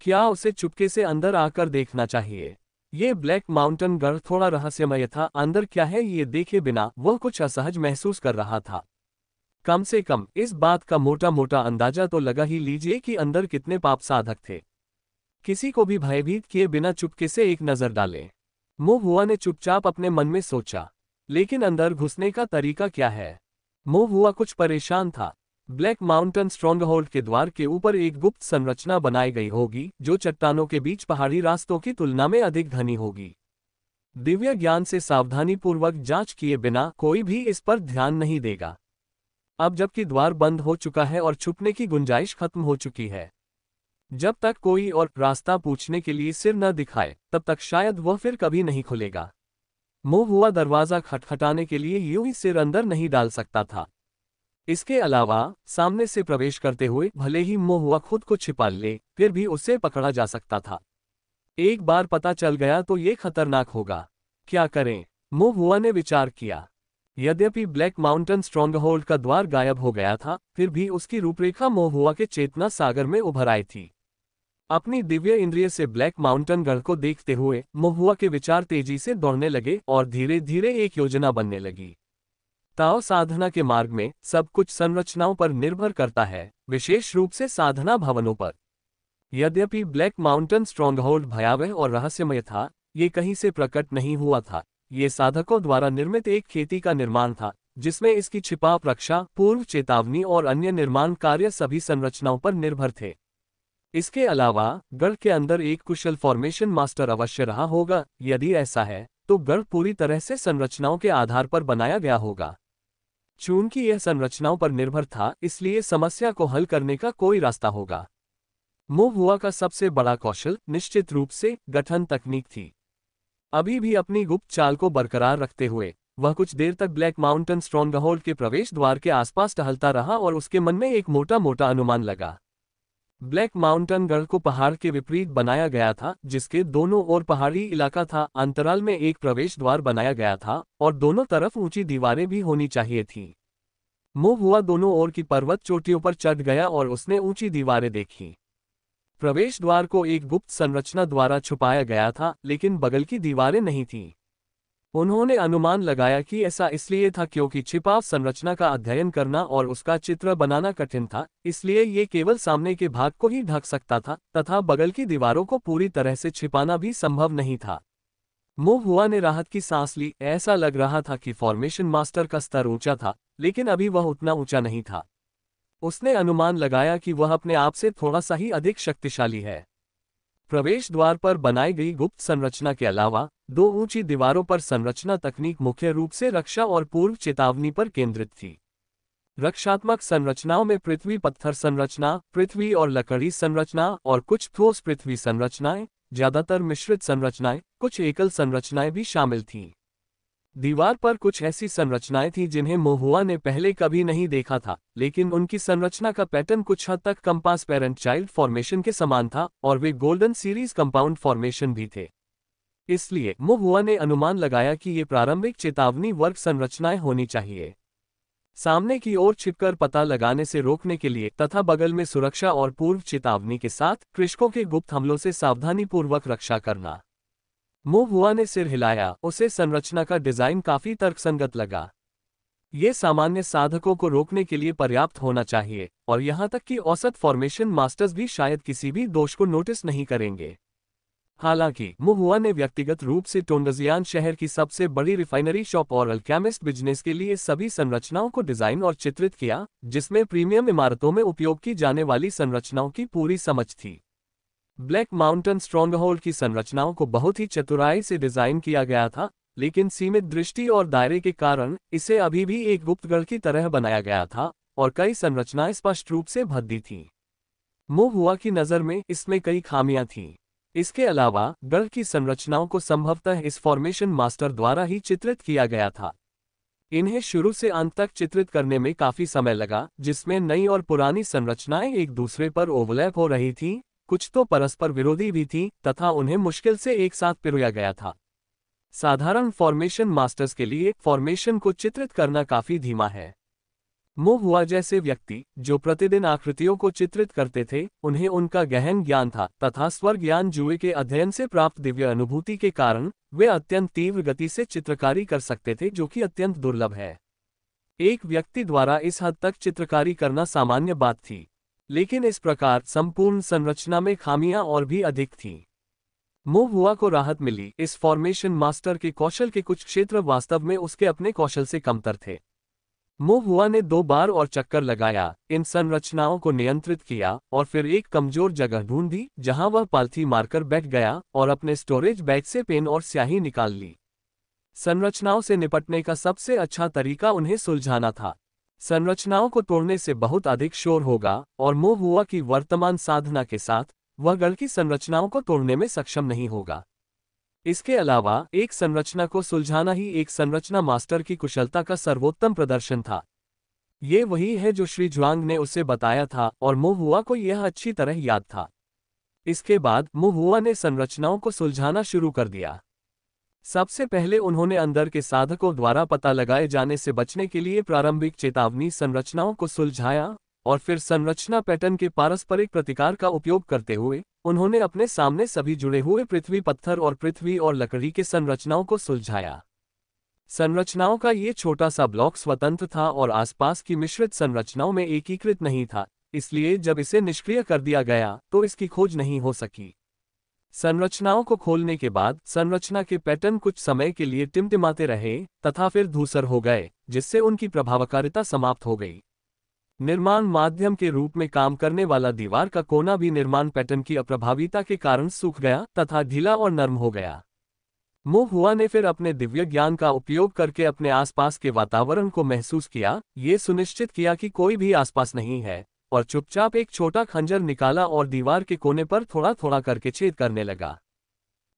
क्या उसे चुपके से अंदर आकर देखना चाहिए? ये ब्लैक माउंटेन गढ़ थोड़ा रहस्यमय था। अंदर क्या है ये देखे बिना वह कुछ असहज महसूस कर रहा था। कम से कम इस बात का मोटा मोटा अंदाजा तो लगा ही लीजिए कि अंदर कितने पाप साधक थे। किसी को भी भयभीत किए बिना चुपके से एक नजर डालें। मोहुआ ने चुपचाप अपने मन में सोचा, लेकिन अंदर घुसने का तरीका क्या है? मोहुआ कुछ परेशान था। ब्लैक माउंटेन स्ट्रॉन्गहोल्ड के द्वार के ऊपर एक गुप्त संरचना बनाई गई होगी जो चट्टानों के बीच पहाड़ी रास्तों की तुलना में अधिक घनी होगी। दिव्य ज्ञान से सावधानीपूर्वक जांच किए बिना कोई भी इस पर ध्यान नहीं देगा। अब जबकि द्वार बंद हो चुका है और छुपने की गुंजाइश खत्म हो चुकी है, जब तक कोई और रास्ता पूछने के लिए सिर न दिखाए तब तक शायद वह फिर कभी नहीं खुलेगा। मोहुआ दरवाजा खटखटाने के लिए यूं ही सिर अंदर नहीं डाल सकता था। इसके अलावा सामने से प्रवेश करते हुए भले ही मोहुआ खुद को छिपा ले फिर भी उसे पकड़ा जा सकता था। एक बार पता चल गया तो ये खतरनाक होगा। क्या करें? मोहुआ ने विचार किया। यद्यपि ब्लैक माउंटेन स्ट्रॉन्गहोल्ड का द्वार गायब हो गया था फिर भी उसकी रूपरेखा मोहुआ के चेतना सागर में उभर आई थी। अपनी दिव्य इंद्रिय से ब्लैक माउंटेन गढ़ को देखते हुए मोहुआ के विचार तेजी से दौड़ने लगे और धीरे धीरे एक योजना बनने लगी। ताओ साधना के मार्ग में सब कुछ संरचनाओं पर निर्भर करता है, विशेष रूप से साधना भवनों पर। यद्यपि ब्लैक माउंटेन स्ट्रॉन्गहोल्ड भयावह और रहस्यमय था, ये कहीं से प्रकट नहीं हुआ था। ये साधकों द्वारा निर्मित एक खेती का निर्माण था जिसमें इसकी छिपाव रक्षा, पूर्व चेतावनी और अन्य निर्माण कार्य सभी संरचनाओं पर निर्भर थे। इसके अलावा गढ़ के अंदर एक कुशल फॉर्मेशन मास्टर अवश्य रहा होगा। यदि ऐसा है तो गढ़ पूरी तरह से संरचनाओं के आधार पर बनाया गया होगा। चूंकि यह संरचनाओं पर निर्भर था इसलिए समस्या को हल करने का कोई रास्ता होगा। मोहुआ का सबसे बड़ा कौशल निश्चित रूप से गठन तकनीक थी। अभी भी अपनी गुप्त चाल को बरकरार रखते हुए वह कुछ देर तक ब्लैक माउंटेन स्ट्रॉन्गहोल्ड के प्रवेश द्वार के आसपास टहलता रहा और उसके मन में एक मोटा मोटा अनुमान लगा। ब्लैक माउंटेन गढ़ को पहाड़ के विपरीत बनाया गया था, जिसके दोनों ओर पहाड़ी इलाका था। अंतराल में एक प्रवेश द्वार बनाया गया था और दोनों तरफ ऊंची दीवारें भी होनी चाहिए थीं। मुंह हुआ दोनों ओर की पर्वत चोटियों पर चढ़ गया और उसने ऊंची दीवारें देखी। प्रवेश द्वार को एक गुप्त संरचना द्वारा छुपाया गया था, लेकिन बगल की दीवारें नहीं थीं। उन्होंने अनुमान लगाया कि ऐसा इसलिए था क्योंकि छिपाव संरचना का अध्ययन करना और उसका चित्र बनाना कठिन था, इसलिए ये केवल सामने के भाग को ही ढक सकता था तथा बगल की दीवारों को पूरी तरह से छिपाना भी संभव नहीं था। मुंह हुआ ने राहत की सांस ली। ऐसा लग रहा था कि फॉर्मेशन मास्टर का स्तर ऊंचा था, लेकिन अभी वह उतना ऊंचा नहीं था। उसने अनुमान लगाया कि वह अपने आप से थोड़ा सा ही अधिक शक्तिशाली है। प्रवेश द्वार पर बनाई गई गुप्त संरचना के अलावा दो ऊंची दीवारों पर संरचना तकनीक मुख्य रूप से रक्षा और पूर्व चेतावनी पर केंद्रित थी। रक्षात्मक संरचनाओं में पृथ्वी पत्थर संरचना, पृथ्वी और लकड़ी संरचना और कुछ ठोस पृथ्वी संरचनाएं, ज्यादातर मिश्रित संरचनाएं, कुछ एकल संरचनाएं भी शामिल थीं। दीवार पर कुछ ऐसी संरचनाएं थीं जिन्हें मोहुआ ने पहले कभी नहीं देखा था, लेकिन उनकी संरचना का पैटर्न कुछ हद तक कंपास पेरेंट चाइल्ड फॉर्मेशन के समान था और वे गोल्डन सीरीज कंपाउंड फॉर्मेशन भी थे। इसलिए मोहुआ ने अनुमान लगाया कि ये प्रारंभिक चेतावनी वर्ग संरचनाएं होनी चाहिए। सामने की ओर छिपकर पता लगाने से रोकने के लिए तथा बगल में सुरक्षा और पूर्व चेतावनी के साथ कृषकों के गुप्त हमलों से सावधानीपूर्वक रक्षा करना। मुंह हुआ ने सिर हिलाया। उसे संरचना का डिजाइन काफी तर्कसंगत लगा। ये सामान्य साधकों को रोकने के लिए पर्याप्त होना चाहिए, और यहां तक कि औसत फॉर्मेशन मास्टर्स भी शायद किसी भी दोष को नोटिस नहीं करेंगे। हालांकि मुंह हुआ ने व्यक्तिगत रूप से टोंडजियान शहर की सबसे बड़ी रिफाइनरी शॉप और अल्केमिस्ट बिजनेस के लिए सभी संरचनाओं को डिजाइन और चित्रित किया, जिसमें प्रीमियम इमारतों में उपयोग की जाने वाली संरचनाओं की पूरी समझ थी। ब्लैक माउंटेन स्ट्रॉन्गहोल्ड की संरचनाओं को बहुत ही चतुराई से डिजाइन किया गया था, लेकिन सीमित दृष्टि और दायरे के कारण इसे अभी भी एक गुप्तगढ़ की तरह बनाया गया था और कई संरचनाएं स्पष्ट रूप से भद्दी थीं। मुंह हुआ की नज़र में इसमें कई खामियां थीं। इसके अलावा गढ़ की संरचनाओं को संभवतः इस फॉर्मेशन मास्टर द्वारा ही चित्रित किया गया था। इन्हें शुरू से अंत तक चित्रित करने में काफी समय लगा, जिसमें नई और पुरानी संरचनाएं एक दूसरे पर ओवरलैप हो रही थीं, कुछ तो परस्पर विरोधी भी थीं, तथा उन्हें मुश्किल से एक साथ पिरोया गया था। साधारण फॉर्मेशन मास्टर्स के लिए फॉर्मेशन को चित्रित करना काफी धीमा है। मुंह हुआ जैसे व्यक्ति जो प्रतिदिन आकृतियों को चित्रित करते थे, उन्हें उनका गहन ज्ञान था तथा स्वर ज्ञान जुए के अध्ययन से प्राप्त दिव्य अनुभूति के कारण वे अत्यंत तीव्र गति से चित्रकारी कर सकते थे, जो कि अत्यंत दुर्लभ है। एक व्यक्ति द्वारा इस हद तक चित्रकारी करना सामान्य बात थी, लेकिन इस प्रकार संपूर्ण संरचना में खामियां और भी अधिक थीं। मुंह हुआ को राहत मिली। इस फॉर्मेशन मास्टर के कौशल के कुछ क्षेत्र वास्तव में उसके अपने कौशल से कमतर थे। मुंह हुआ ने 2 बार और चक्कर लगाया, इन संरचनाओं को नियंत्रित किया और फिर एक कमजोर जगह ढूंढी जहां वह पालथी मारकर बैठ गया और अपने स्टोरेज बैग से पेन और स्याही निकाल ली। संरचनाओं से निपटने का सबसे अच्छा तरीका उन्हें सुलझाना था। संरचनाओं को तोड़ने से बहुत अधिक शोर होगा और मुंह हुआ की वर्तमान साधना के साथ वह गढ़ की संरचनाओं को तोड़ने में सक्षम नहीं होगा। इसके अलावा एक संरचना को सुलझाना ही एक संरचना मास्टर की कुशलता का सर्वोत्तम प्रदर्शन था। ये वही है जो श्री ज्वांग ने उसे बताया था और मुंह हुआ को यह अच्छी तरह याद था। इसके बाद मुंह हुआ ने संरचनाओं को सुलझाना शुरू कर दिया। सबसे पहले उन्होंने अंदर के साधकों द्वारा पता लगाए जाने से बचने के लिए प्रारंभिक चेतावनी संरचनाओं को सुलझाया, और फिर संरचना पैटर्न के पारस्परिक प्रतिकार का उपयोग करते हुए उन्होंने अपने सामने सभी जुड़े हुए पृथ्वी पत्थर और पृथ्वी और लकड़ी के संरचनाओं को सुलझाया। संरचनाओं का ये छोटा सा ब्लॉक स्वतंत्र था और आसपास की मिश्रित संरचनाओं में एकीकृत नहीं था, इसलिए जब इसे निष्क्रिय कर दिया गया तो इसकी खोज नहीं हो सकी। संरचनाओं को खोलने के बाद संरचना के पैटर्न कुछ समय के लिए टिमटिमाते रहे तथा फिर धूसर हो गए, जिससे उनकी प्रभावकारिता समाप्त हो गई। निर्माण माध्यम के रूप में काम करने वाला दीवार का कोना भी निर्माण पैटर्न की अप्रभाविता के कारण सूख गया तथा ढीला और नर्म हो गया। मुंह हुआ ने फिर अपने दिव्य ज्ञान का उपयोग करके अपने आसपास के वातावरण को महसूस किया, ये सुनिश्चित किया कि कोई भी आसपास नहीं है, और चुपचाप एक छोटा खंजर निकाला और दीवार के कोने पर थोड़ा थोड़ा करके छेद करने लगा।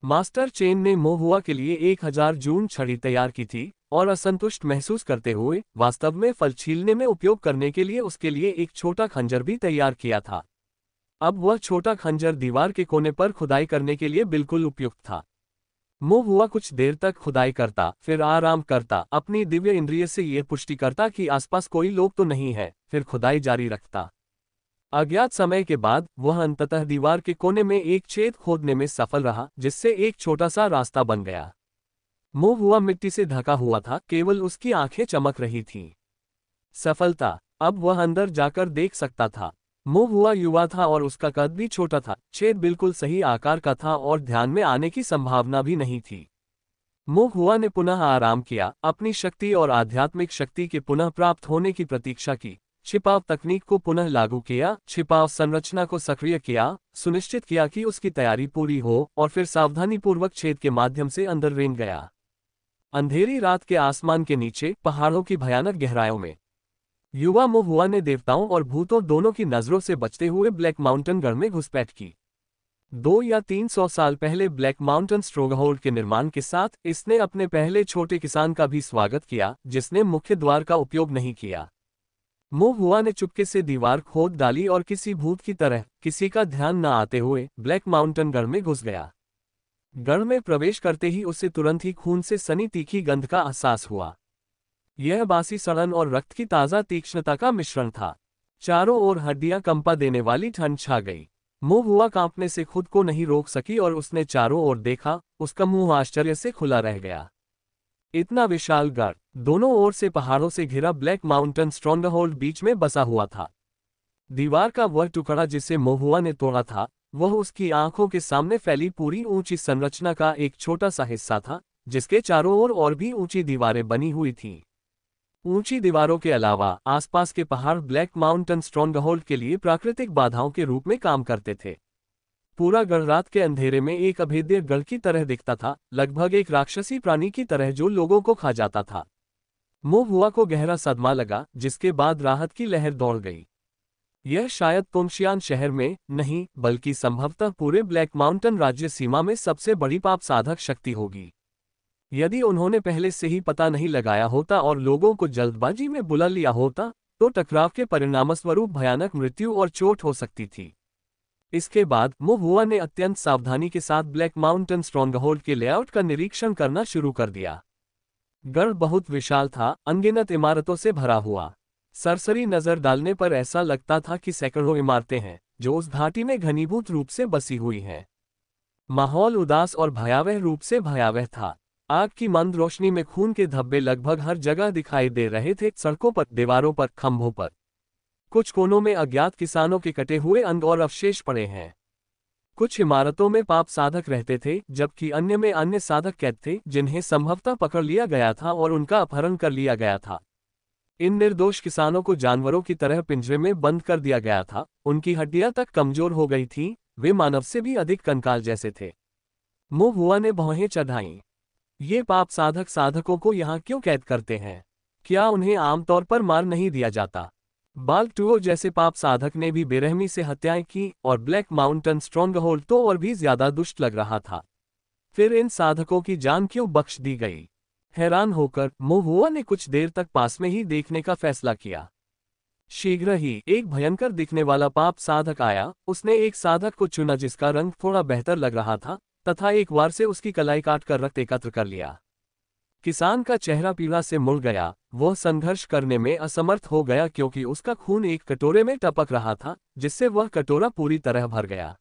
मास्टर चेन ने मुंह हुआ के लिए 1000 जून छड़ी तैयार की थी और असंतुष्ट महसूस करते हुए वास्तव में फल छीलने में उपयोग करने के लिए उसके लिए एक छोटा खंजर भी तैयार किया था। अब वह छोटा खंजर दीवार के कोने पर खुदाई करने के लिए बिल्कुल उपयुक्त था। मोह हुआ कुछ देर तक खुदाई करता, फिर आराम करता, अपनी दिव्य इंद्रिय से यह पुष्टि करता कि आसपास कोई लोग तो नहीं है, फिर खुदाई जारी रखता। अज्ञात समय के बाद वह अंततः दीवार के कोने में एक छेद खोदने में सफल रहा, जिससे एक छोटा सा रास्ता बन गया। मोह हुआ मिट्टी से ढका हुआ था, केवल उसकी आंखें चमक रही थीं। सफलता, अब वह अंदर जाकर देख सकता था। मोह हुआ युवा था और उसका कद भी छोटा था, छेद बिल्कुल सही आकार का था और ध्यान में आने की संभावना भी नहीं थी। मोह हुआ ने पुनः आराम किया, अपनी शक्ति और आध्यात्मिक शक्ति के पुनः प्राप्त होने की प्रतीक्षा की। छिपाव तकनीक को पुनः लागू किया, छिपाव संरचना को सक्रिय किया, सुनिश्चित किया कि उसकी तैयारी पूरी हो, और फिर सावधानीपूर्वक छेद के माध्यम से अंदर रेंग गया। अंधेरी रात के आसमान के नीचे, पहाड़ों की भयानक गहराइयों में, युवा मोह हुआ ने देवताओं और भूतों दोनों की नजरों से बचते हुए ब्लैक माउंटेन गढ़ में घुसपैठ की। 2 या 300 साल पहले ब्लैक माउंटेन स्ट्रोंगहोल्ड के निर्माण के साथ इसने अपने पहले छोटे किसान का भी स्वागत किया, जिसने मुख्य द्वार का उपयोग नहीं किया। मोह हुआ ने चुपके से दीवार खोद डाली और किसी भूत की तरह, किसी का ध्यान न आते हुए, ब्लैक माउंटेन गढ़ में घुस गया। गढ़ में प्रवेश करते ही उसे तुरंत ही खून से सनी तीखी गंध का एहसास हुआ। यह बासी सड़न और रक्त की ताज़ा तीक्ष्णता का मिश्रण था। चारों ओर हड्डियां कंपा देने वाली ठंड छा गई। मोह हुआ कांपने से खुद को नहीं रोक सकी और उसने चारों ओर देखा, उसका मुंह आश्चर्य से खुला रह गया। इतना विशाल गढ़, दोनों ओर से पहाड़ों से घिरा ब्लैक माउंटेन स्ट्रॉन्गहोल्ड बीच में बसा हुआ था। दीवार का वह टुकड़ा जिसे मोह हुआ ने तोड़ा था, वह उसकी आंखों के सामने फैली पूरी ऊंची संरचना का एक छोटा सा हिस्सा था, जिसके चारों ओर और भी ऊंची दीवारें बनी हुई थीं। ऊंची दीवारों के अलावा आसपास के पहाड़ ब्लैक माउंटेन स्ट्रॉन्गहोल्ड के लिए प्राकृतिक बाधाओं के रूप में काम करते थे। पूरा गढ़ रात के अंधेरे में एक अभेद्य गढ़ की तरह दिखता था, लगभग एक राक्षसी प्राणी की तरह जो लोगों को खा जाता था। मोह हुआ को गहरा सदमा लगा, जिसके बाद राहत की लहर दौड़ गई। यह शायद तोंगशियान शहर में नहीं, बल्कि संभवतः पूरे ब्लैक माउंटेन राज्य सीमा में सबसे बड़ी पाप साधक शक्ति होगी। यदि उन्होंने पहले से ही पता नहीं लगाया होता और लोगों को जल्दबाजी में बुला लिया होता, तो टकराव के परिणामस्वरूप भयानक मृत्यु और चोट हो सकती थी। इसके बाद मोह हुआ ने अत्यंत सावधानी के साथ ब्लैक माउंटेन स्ट्रॉन्गहोल्ड के लेआउट का निरीक्षण करना शुरू कर दिया। गढ़ बहुत विशाल था, अनगिनत इमारतों से भरा हुआ। सरसरी नजर डालने पर ऐसा लगता था कि सैकड़ों इमारतें हैं, जो उस घाटी में घनीभूत रूप से बसी हुई हैं। माहौल उदास और भयावह रूप से भयावह था। आग की मंद रोशनी में खून के धब्बे लगभग हर जगह दिखाई दे रहे थे, सड़कों पर, दीवारों पर, खंभों पर। कुछ कोनों में अज्ञात किसानों के कटे हुए अंग और अवशेष पड़े हैं। कुछ इमारतों में पाप साधक रहते थे, जबकि अन्य में अन्य साधक कैद थे, जिन्हें संभवतः पकड़ लिया गया था और उनका अपहरण कर लिया गया था। इन निर्दोष किसानों को जानवरों की तरह पिंजरे में बंद कर दिया गया था, उनकी हड्डियां तक कमजोर हो गई थीं, वे मानव से भी अधिक कंकाल जैसे थे। मोह हुआ ने भौहें चढ़ाईं। ये पाप साधक साधकों को यहाँ क्यों कैद करते हैं? क्या उन्हें आमतौर पर मार नहीं दिया जाता? बाल्टुओ जैसे पाप साधक ने भी बेरहमी से हत्याएं की, और ब्लैक माउंटेन स्ट्रॉन्गहोल्ड तो और भी ज्यादा दुष्ट लग रहा था। फिर इन साधकों की जान क्यों बख्श दी गई? हैरान होकर मोह हुआ ने कुछ देर तक पास में ही देखने का फैसला किया। शीघ्र ही एक भयंकर दिखने वाला पाप साधक आया। उसने एक साधक को चुना जिसका रंग थोड़ा बेहतर लग रहा था, तथा एक बार से उसकी कलाई काटकर रक्त एकत्र कर लिया। किसान का चेहरा पीड़ा से मुड़ गया। वह संघर्ष करने में असमर्थ हो गया क्योंकि उसका खून एक कटोरे में टपक रहा था, जिससे वह कटोरा पूरी तरह भर गया।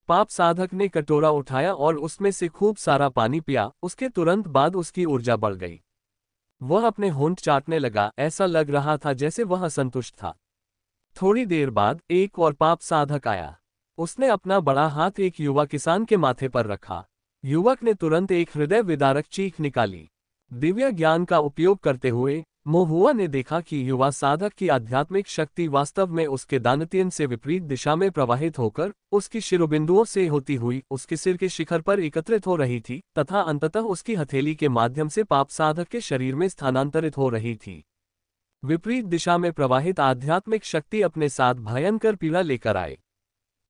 पाप साधक ने कटोरा उठाया और उसमें से खूब सारा पानी पिया। उसके तुरंत बाद उसकी ऊर्जा बढ़ गई। वह अपने होंठ चाटने लगा, ऐसा लग रहा था जैसे वह असंतुष्ट था। थोड़ी देर बाद एक और पाप साधक आया। उसने अपना बड़ा हाथ एक युवा किसान के माथे पर रखा। युवक ने तुरंत एक हृदय विदारक चीख निकाली। दिव्य ज्ञान का उपयोग करते हुए मोह हुआ ने देखा कि युवा साधक की आध्यात्मिक शक्ति वास्तव में उसके दानतीयन से विपरीत दिशा में प्रवाहित होकर उसकी शिरोबिंदुओं से होती हुई उसके सिर के शिखर पर एकत्रित हो रही थी, तथा अंततः उसकी हथेली के माध्यम से पाप साधक के शरीर में स्थानांतरित हो रही थी। विपरीत दिशा में प्रवाहित आध्यात्मिक शक्ति अपने साथ भयंकर पीड़ा लेकर आए।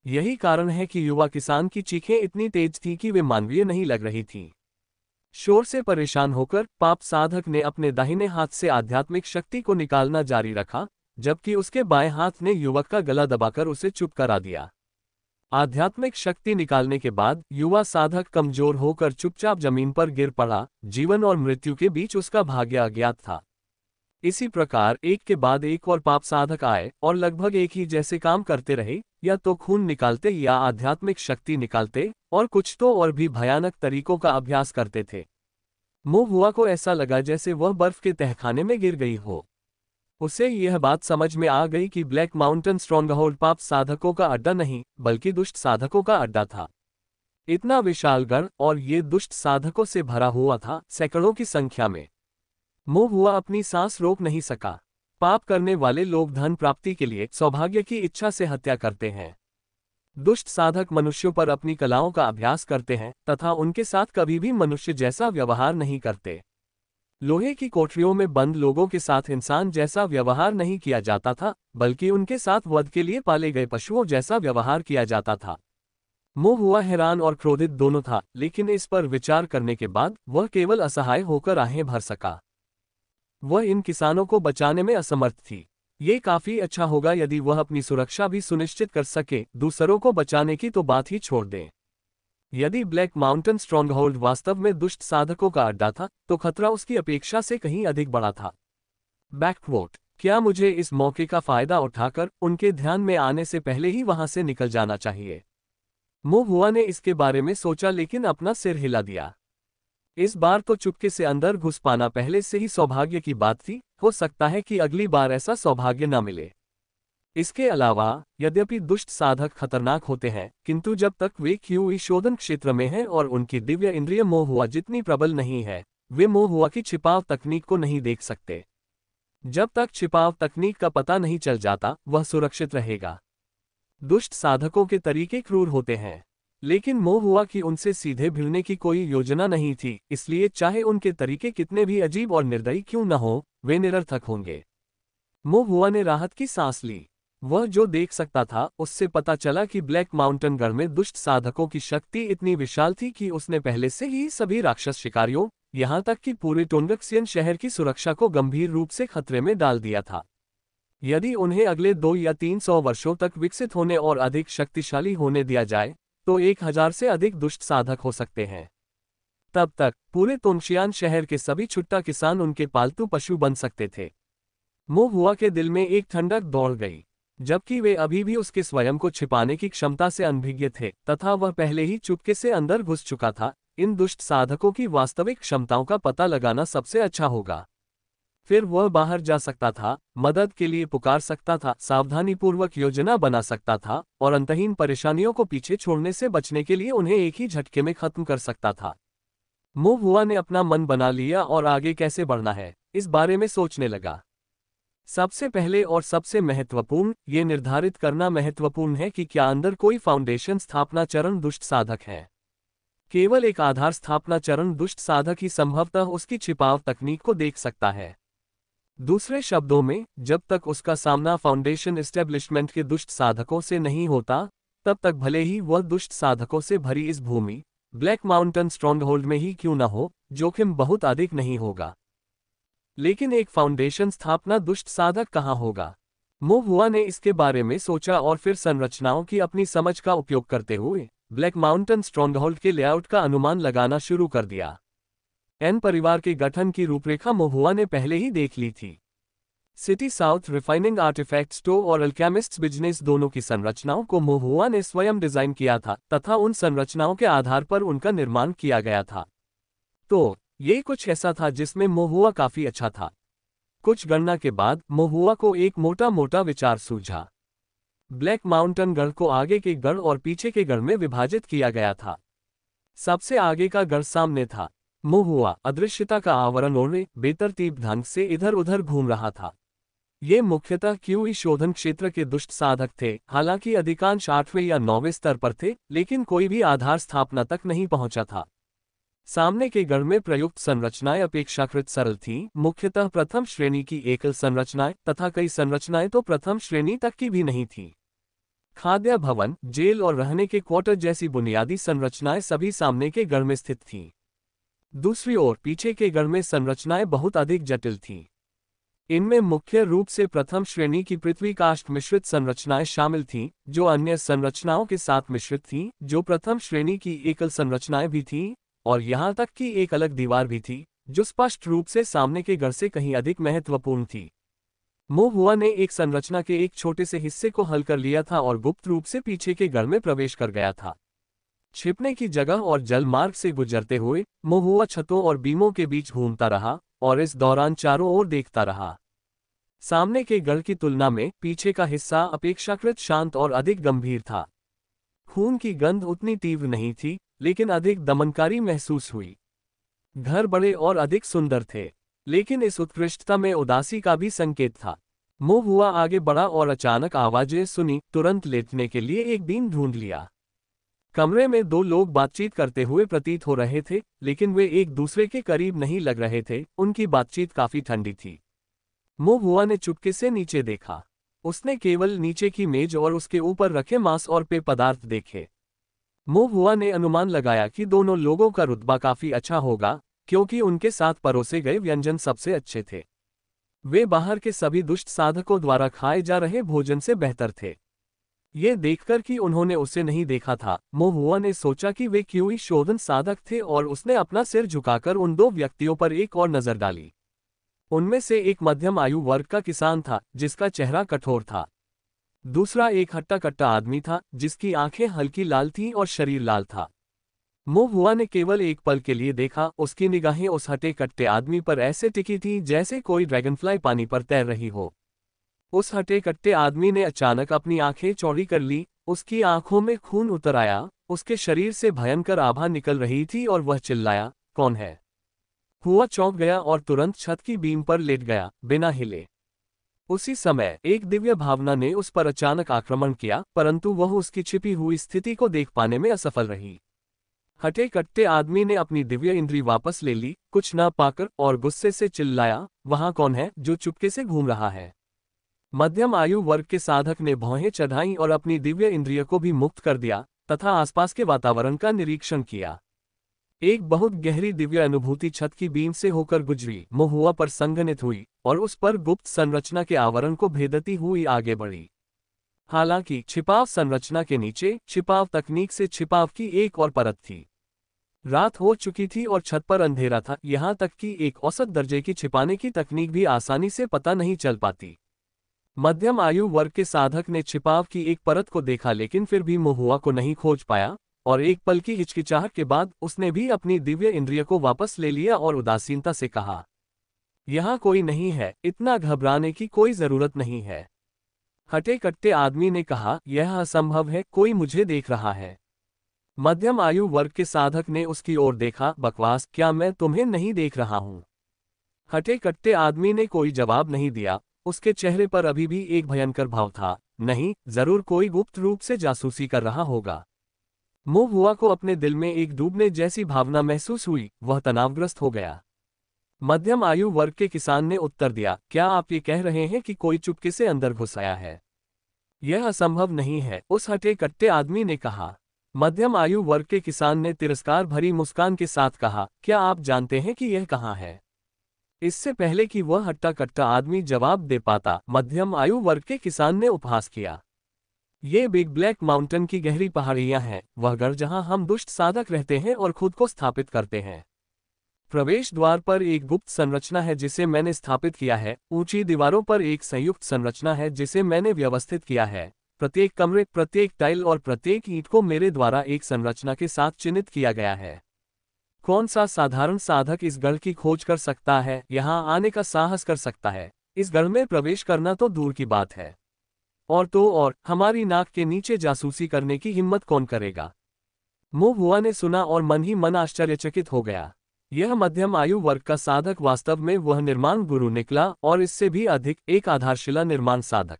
यही कारण है कि युवा किसान की चीखें इतनी तेज थीं कि वे मानवीय नहीं लग रही थीं। शोर से परेशान होकर पाप साधक ने अपने दाहिने हाथ से आध्यात्मिक शक्ति को निकालना जारी रखा, जबकि उसके बाएं हाथ ने युवक का गला दबाकर उसे चुप करा दिया। आध्यात्मिक शक्ति निकालने के बाद युवा साधक कमजोर होकर चुपचाप जमीन पर गिर पड़ा। जीवन और मृत्यु के बीच उसका भाग्य अज्ञात था। इसी प्रकार एक के बाद एक और पाप साधक आए और लगभग एक ही जैसे काम करते रहे, या तो खून निकालते या आध्यात्मिक शक्ति निकालते, और कुछ तो और भी भयानक तरीकों का अभ्यास करते थे। मोहुआ को ऐसा लगा जैसे वह बर्फ के तहखाने में गिर गई हो। उसे यह बात समझ में आ गई कि ब्लैक माउंटेन स्ट्रॉन्गहोल्ड पाप साधकों का अड्डा नहीं, बल्कि दुष्ट साधकों का अड्डा था। इतना विशाल गढ़, और ये दुष्ट साधकों से भरा हुआ था, सैकड़ों की संख्या में। मोहुआ अपनी सांस रोक नहीं सका। पाप करने वाले लोग धन प्राप्ति के लिए सौभाग्य की इच्छा से हत्या करते हैं। दुष्ट साधक मनुष्यों पर अपनी कलाओं का अभ्यास करते हैं तथा उनके साथ कभी भी मनुष्य जैसा व्यवहार नहीं करते। लोहे की कोठरियों में बंद लोगों के साथ इंसान जैसा व्यवहार नहीं किया जाता था, बल्कि उनके साथ वध के लिए पाले गए पशुओं जैसा व्यवहार किया जाता था। मोहुआ हैरान और क्रोधित दोनों था, लेकिन इस पर विचार करने के बाद वह केवल असहाय होकर आहें भर सका। वह इन किसानों को बचाने में असमर्थ थी। ये काफी अच्छा होगा यदि वह अपनी सुरक्षा भी सुनिश्चित कर सके, दूसरों को बचाने की तो बात ही छोड़ दें। यदि ब्लैक माउंटेन स्ट्रॉन्गहोल्ड वास्तव में दुष्ट साधकों का अड्डा था, तो खतरा उसकी अपेक्षा से कहीं अधिक बड़ा था। बैकवोट, क्या मुझे इस मौके का फायदा उठाकर उनके ध्यान में आने से पहले ही वहां से निकल जाना चाहिए? मोहुआ ने इसके बारे में सोचा, लेकिन अपना सिर हिला दिया। इस बार तो चुपके से अंदर घुस पाना पहले से ही सौभाग्य की बात थी। हो सकता है कि अगली बार ऐसा सौभाग्य न मिले। इसके अलावा यद्यपि दुष्ट साधक खतरनाक होते हैं, किंतु जब तक वे क्यूई शोधन क्षेत्र में हैं और उनकी दिव्य इंद्रिय मोहुआ जितनी प्रबल नहीं है, वे मोहुआ की छिपाव तकनीक को नहीं देख सकते। जब तक छिपाव तकनीक का पता नहीं चल जाता, वह सुरक्षित रहेगा। दुष्ट साधकों के तरीके क्रूर होते हैं, लेकिन मोहुआ की उनसे सीधे भिड़ने की कोई योजना नहीं थी, इसलिए चाहे उनके तरीके कितने भी अजीब और निर्दयी क्यों न हो, वे निरर्थक होंगे। मोहुआ ने राहत की सांस ली। वह जो देख सकता था उससे पता चला कि ब्लैक माउंटेन गढ़ में दुष्ट साधकों की शक्ति इतनी विशाल थी कि उसने पहले से ही सभी राक्षस शिकारियों, यहां तक कि पूरे टोंगक्सियन शहर की सुरक्षा को गंभीर रूप से खतरे में डाल दिया था। यदि उन्हें अगले 2 या 300 वर्षों तक विकसित होने और अधिक शक्तिशाली होने दिया जाए, तो 1000 से अधिक दुष्ट साधक हो सकते हैं। तब तक पूरे तोंगशियान शहर के सभी छुट्टा किसान उनके पालतू पशु बन सकते थे। मोहुआ के दिल में एक ठंडक दौड़ गई, जबकि वे अभी भी उसके स्वयं को छिपाने की क्षमता से अनभिज्ञ थे तथा वह पहले ही चुपके से अंदर घुस चुका था। इन दुष्ट साधकों की वास्तविक क्षमताओं का पता लगाना सबसे अच्छा होगा। फिर वह बाहर जा सकता था, मदद के लिए पुकार सकता था, सावधानीपूर्वक योजना बना सकता था और अंतहीन परेशानियों को पीछे छोड़ने से बचने के लिए उन्हें एक ही झटके में खत्म कर सकता था। मोहुआ ने अपना मन बना लिया और आगे कैसे बढ़ना है, इस बारे में सोचने लगा। सबसे पहले और सबसे महत्वपूर्ण, ये निर्धारित करना महत्वपूर्ण है कि क्या अंदर कोई फाउंडेशन स्थापना चरण दुष्ट साधक है। केवल एक आधार स्थापना चरण दुष्ट साधक ही संभवतः उसकी छिपाव तकनीक को देख सकता है। दूसरे शब्दों में, जब तक उसका सामना फाउंडेशन एस्टेब्लिशमेंट के दुष्ट साधकों से नहीं होता, तब तक भले ही वह दुष्ट साधकों से भरी इस भूमि, ब्लैक माउंटेन स्ट्रॉन्गहोल्ड में ही क्यों न हो, जोखिम बहुत अधिक नहीं होगा। लेकिन एक फाउंडेशन स्थापना दुष्ट साधक कहाँ होगा? मोहुआ ने इसके बारे में सोचा और फिर संरचनाओं की अपनी समझ का उपयोग करते हुए ब्लैक माउंटेन स्ट्रॉन्गहोल्ड के लेआउट का अनुमान लगाना शुरू कर दिया। एन परिवार के गठन की रूपरेखा मोहुआ ने पहले ही देख ली थी। City south refining artifact store और अल्केमिस्ट्स बिजनेस दोनों की संरचनाओं को मोहुआ ने स्वयं डिजाइन किया था तथा उन संरचनाओं के आधार पर उनका निर्माण किया गया था। तो ये कुछ ऐसा था जिसमें मोहुआ काफी अच्छा था। कुछ गणना के बाद मोहुआ को एक मोटा मोटा विचार सूझा। ब्लैक माउंटेन गढ़ को आगे के गढ़ और पीछे के गढ़ में विभाजित किया गया था। सबसे आगे का गढ़ सामने था। मोहुआ अदृश्यता का आवरण ओढ़े बेतरतीब ढंग से इधर उधर घूम रहा था। ये मुख्यतः क्यूई शोधन क्षेत्र के दुष्ट साधक थे, हालांकि अधिकांश 8वें या 9वें स्तर पर थे, लेकिन कोई भी आधार स्थापना तक नहीं पहुंचा था। सामने के गढ़ में प्रयुक्त संरचनाएं अपेक्षाकृत सरल थीं, मुख्यतः प्रथम श्रेणी की एकल संरचनाएं तथा कई संरचनाएं तो प्रथम श्रेणी तक की भी नहीं थीं। खाद्य भवन, जेल और रहने के क्वार्टर जैसी बुनियादी संरचनाएं सभी सामने के गढ़ में स्थित थीं। दूसरी ओर पीछे के गढ़ में संरचनाएं बहुत अधिक जटिल थीं। इनमें मुख्य रूप से प्रथम श्रेणी की पृथ्वी काष्ठ मिश्रित संरचनाएं शामिल थीं, जो अन्य संरचनाओं के साथ मिश्रित थीं, जो प्रथम श्रेणी की एकल संरचनाएं भी थीं, और यहां तक कि एक अलग दीवार भी थी, जो स्पष्ट रूप से सामने के घर से कहीं अधिक महत्वपूर्ण थी। मोहुआ ने एक संरचना के एक छोटे से हिस्से को हल कर लिया था और गुप्त रूप से पीछे के घर में प्रवेश कर गया था। छिपने की जगह और जल मार्ग से गुजरते हुए मोहुआ छतों और बीमों के बीच घूमता रहा और इस दौरान चारों ओर देखता रहा। सामने के गढ़ की तुलना में पीछे का हिस्सा अपेक्षाकृत शांत और अधिक गंभीर था। खून की गंध उतनी तीव्र नहीं थी, लेकिन अधिक दमनकारी महसूस हुई। घर बड़े और अधिक सुंदर थे, लेकिन इस उत्कृष्टता में उदासी का भी संकेत था। मोहुआ आगे बढ़ा और अचानक आवाजें सुनी। तुरंत लेटने के लिए एक बीन ढूंढ लिया। कमरे में दो लोग बातचीत करते हुए प्रतीत हो रहे थे, लेकिन वे एक दूसरे के करीब नहीं लग रहे थे। उनकी बातचीत काफी ठंडी थी। मोहुआ ने चुपके से नीचे देखा। उसने केवल नीचे की मेज और उसके ऊपर रखे मांस और पेय पदार्थ देखे। मोहुआ ने अनुमान लगाया कि दोनों लोगों का रुतबा काफी अच्छा होगा, क्योंकि उनके साथ परोसे गए व्यंजन सबसे अच्छे थे। वे बाहर के सभी दुष्ट साधकों द्वारा खाए जा रहे भोजन से बेहतर थे। ये देखकर कि उन्होंने उसे नहीं देखा था, मोहुआ ने सोचा कि वे क्यूई शोधन साधक थे और उसने अपना सिर झुकाकर उन दो व्यक्तियों पर एक और नजर डाली। उनमें से एक मध्यम आयु वर्ग का किसान था, जिसका चेहरा कठोर था। दूसरा एक हट्टा कट्टा आदमी था, जिसकी आंखें हल्की लाल थीं और शरीर लाल था। मोहुआ ने केवल एक पल के लिए देखा। उसकी निगाहें उस हटे कट्टे आदमी पर ऐसे टिकी थीं जैसे कोई ड्रैगनफ्लाई पानी पर तैर रही हो। उस हटे कट्टे आदमी ने अचानक अपनी आंखें चौड़ी कर ली। उसकी आंखों में खून उतर आया, उसके शरीर से भयंकर आभा निकल रही थी और वह चिल्लाया, कौन है? हुआ चौंक गया और तुरंत छत की बीम पर लेट गया, बिना हिले। उसी समय एक दिव्य भावना ने उस पर अचानक आक्रमण किया, परंतु वह उसकी छिपी हुई स्थिति को देख पाने में असफल रही। हटे कट्टे आदमी ने अपनी दिव्य इंद्री वापस ले ली, कुछ न पाकर, और गुस्से से चिल्लाया, वहां कौन है जो चुपके से घूम रहा है? मध्यम आयु वर्ग के साधक ने भौहें चढ़ाई और अपनी दिव्य इंद्रिय को भी मुक्त कर दिया तथा आसपास के वातावरण का निरीक्षण किया। एक बहुत गहरी दिव्य अनुभूति छत की बीम से होकर गुजरी, मोहुआ पर संघनित हुई और उस पर गुप्त संरचना के आवरण को भेदती हुई आगे बढ़ी। हालांकि छिपाव संरचना के नीचे छिपाव तकनीक से छिपाव की एक और परत थी। रात हो चुकी थी और छत पर अंधेरा था, यहाँ तक कि एक औसत दर्जे की छिपाने की तकनीक भी आसानी से पता नहीं चल पाती। मध्यम आयु वर्ग के साधक ने छिपाव की एक परत को देखा, लेकिन फिर भी मोहुआ को नहीं खोज पाया, और एक पल की हिचकिचाहट के बाद उसने भी अपनी दिव्य इंद्रिय को वापस ले लिया और उदासीनता से कहा, यहाँ कोई नहीं है, इतना घबराने की कोई जरूरत नहीं है। हटे कट्टे आदमी ने कहा, यह असंभव है, कोई मुझे देख रहा है। मध्यम आयु वर्ग के साधक ने उसकी ओर देखा, बकवास, क्या मैं तुम्हें नहीं देख रहा हूं? हटे कट्टे आदमी ने कोई जवाब नहीं दिया। उसके चेहरे पर अभी भी एक भयंकर भाव था। नहीं, जरूर कोई गुप्त रूप से जासूसी कर रहा होगा। मोहुआ को अपने दिल में एक डूबने जैसी भावना महसूस हुई, वह तनावग्रस्त हो गया। मध्यम आयु वर्ग के किसान ने उत्तर दिया, क्या आप ये कह रहे हैं कि कोई चुपके से अंदर घुस आया है? यह असंभव नहीं है, उस हटे कट्टे आदमी ने कहा। मध्यम आयु वर्ग के किसान ने तिरस्कार भरी मुस्कान के साथ कहा, क्या आप जानते हैं कि यह कहाँ है? इससे पहले कि वह हट्टा कट्टा आदमी जवाब दे पाता, मध्यम आयु वर्ग के किसान ने उपहास किया। ये बिग ब्लैक माउंटेन की गहरी पहाड़ियां हैं, वह घर जहां हम दुष्ट साधक रहते हैं और खुद को स्थापित करते हैं। प्रवेश द्वार पर एक गुप्त संरचना है जिसे मैंने स्थापित किया है। ऊंची दीवारों पर एक संयुक्त संरचना है जिसे मैंने व्यवस्थित किया है। प्रत्येक कमरे, प्रत्येक टाइल और प्रत्येक ईंट को मेरे द्वारा एक संरचना के साथ चिन्हित किया गया है। कौन सा साधारण साधक इस गढ़ की खोज कर सकता है, यहाँ आने का साहस कर सकता है? इस गढ़ में प्रवेश करना तो दूर की बात है, और तो और हमारी नाक के नीचे जासूसी करने की हिम्मत कौन करेगा? मोहुआ ने सुना और मन ही मन आश्चर्यचकित हो गया। यह मध्यम आयु वर्ग का साधक वास्तव में वह निर्माण गुरु निकला, और इससे भी अधिक, एक आधारशिला निर्माण साधक।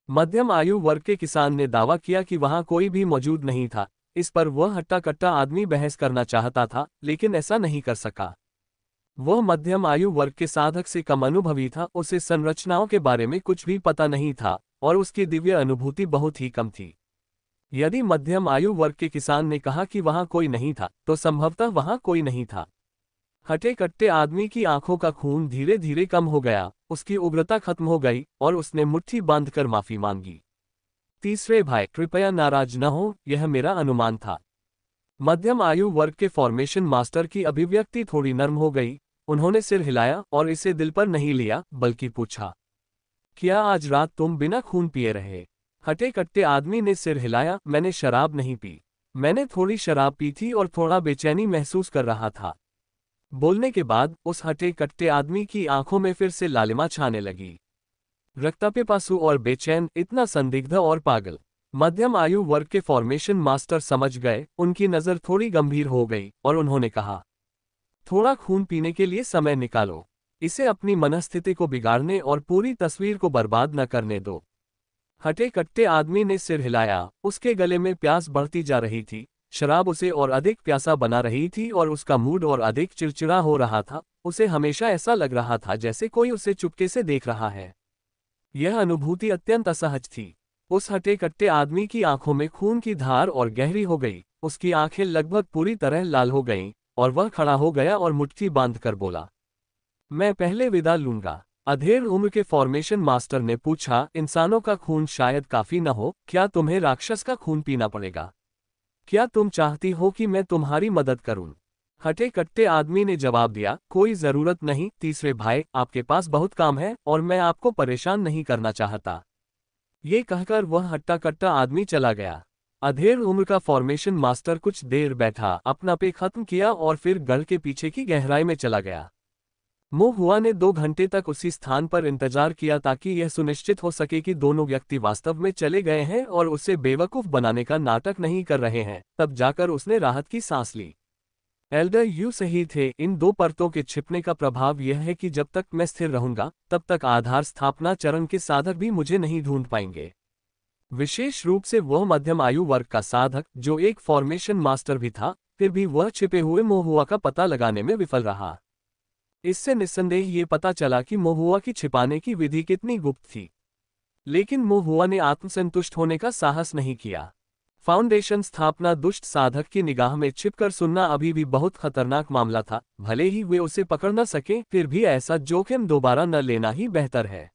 मध्यम आयु वर्ग के किसान ने दावा किया कि वहां कोई भी मौजूद नहीं था। इस पर वह हट्टा कट्टा आदमी बहस करना चाहता था, लेकिन ऐसा नहीं कर सका। वह मध्यम आयु वर्ग के साधक से कम अनुभवी था, उसे संरचनाओं के बारे में कुछ भी पता नहीं था, और उसकी दिव्य अनुभूति बहुत ही कम थी। यदि मध्यम आयु वर्ग के किसान ने कहा कि वहां कोई नहीं था, तो संभवतः वहां कोई नहीं था। हटे कट्टे आदमी की आंखों का खून धीरे धीरे कम हो गया, उसकी उग्रता खत्म हो गई और उसने मुट्ठी बांधकर माफी मांगी। तीसरे भाई, कृपया नाराज न हो, यह मेरा अनुमान था। मध्यम आयु वर्ग के फॉर्मेशन मास्टर की अभिव्यक्ति थोड़ी नर्म हो गई। उन्होंने सिर हिलाया और इसे दिल पर नहीं लिया, बल्कि पूछा, क्या आज रात तुम बिना खून पिए रहे? हटे कट्टे आदमी ने सिर हिलाया, मैंने शराब नहीं पी। मैंने थोड़ी शराब पी थी और थोड़ा बेचैनी महसूस कर रहा था। बोलने के बाद उस हटे कट्टे आदमी की आंखों में फिर से लालिमा छाने लगी। रक्तपिपासु और बेचैन, इतना संदिग्ध और पागल। मध्यम आयु वर्ग के फॉर्मेशन मास्टर समझ गए, उनकी नज़र थोड़ी गंभीर हो गई और उन्होंने कहा, थोड़ा खून पीने के लिए समय निकालो। इसे अपनी मनस्थिति को बिगाड़ने और पूरी तस्वीर को बर्बाद न करने दो। हटे कट्टे आदमी ने सिर हिलाया, उसके गले में प्यास बढ़ती जा रही थी। शराब उसे और अधिक प्यासा बना रही थी और उसका मूड और अधिक चिड़चिड़ा हो रहा था। उसे हमेशा ऐसा लग रहा था जैसे कोई उसे चुपके से देख रहा है। यह अनुभूति अत्यंत असहज थी। उस हटे कट्टे आदमी की आंखों में खून की धार और गहरी हो गई। उसकी आंखें लगभग पूरी तरह लाल हो गईं और वह खड़ा हो गया और मुट्ठी बांधकर बोला, मैं पहले विदा लूंगा। अधेड़ उम्र के फॉर्मेशन मास्टर ने पूछा, इंसानों का खून शायद काफी न हो, क्या तुम्हें राक्षस का खून पीना पड़ेगा? क्या तुम चाहती हो कि मैं तुम्हारी मदद करूं? हटे कट्टे आदमी ने जवाब दिया, कोई जरूरत नहीं तीसरे भाई, आपके पास बहुत काम है और मैं आपको परेशान नहीं करना चाहता। ये कहकर वह हट्टा कट्टा आदमी चला गया। अधेड़ उम्र का फॉर्मेशन मास्टर कुछ देर बैठा, अपना पे खत्म किया और फिर गढ़ के पीछे की गहराई में चला गया। मो हुआ ने 2 घंटे तक उसी स्थान पर इंतजार किया ताकि यह सुनिश्चित हो सके कि दोनों व्यक्ति वास्तव में चले गए हैं और उसे बेवकूफ बनाने का नाटक नहीं कर रहे हैं। तब जाकर उसने राहत की सांस ली। एल्डर यू सही थे, इन 2 परतों के छिपने का प्रभाव यह है कि जब तक मैं स्थिर रहूंगा तब तक आधार स्थापना चरण के साधक भी मुझे नहीं ढूंढ पाएंगे। विशेष रूप से वह मध्यम आयु वर्ग का साधक जो एक फॉर्मेशन मास्टर भी था, फिर भी वह छिपे हुए मोहुआ का पता लगाने में विफल रहा। इससे निस्संदेह ये पता चला कि मोहुआ की छिपाने की विधि कितनी गुप्त थी। लेकिन मोहुआ ने आत्मसंतुष्ट होने का साहस नहीं किया। फाउंडेशन स्थापना दुष्ट साधक की निगाह में छिपकर सुनना अभी भी बहुत खतरनाक मामला था। भले ही वे उसे पकड़ न सके, फिर भी ऐसा जोखिम दोबारा न लेना ही बेहतर है।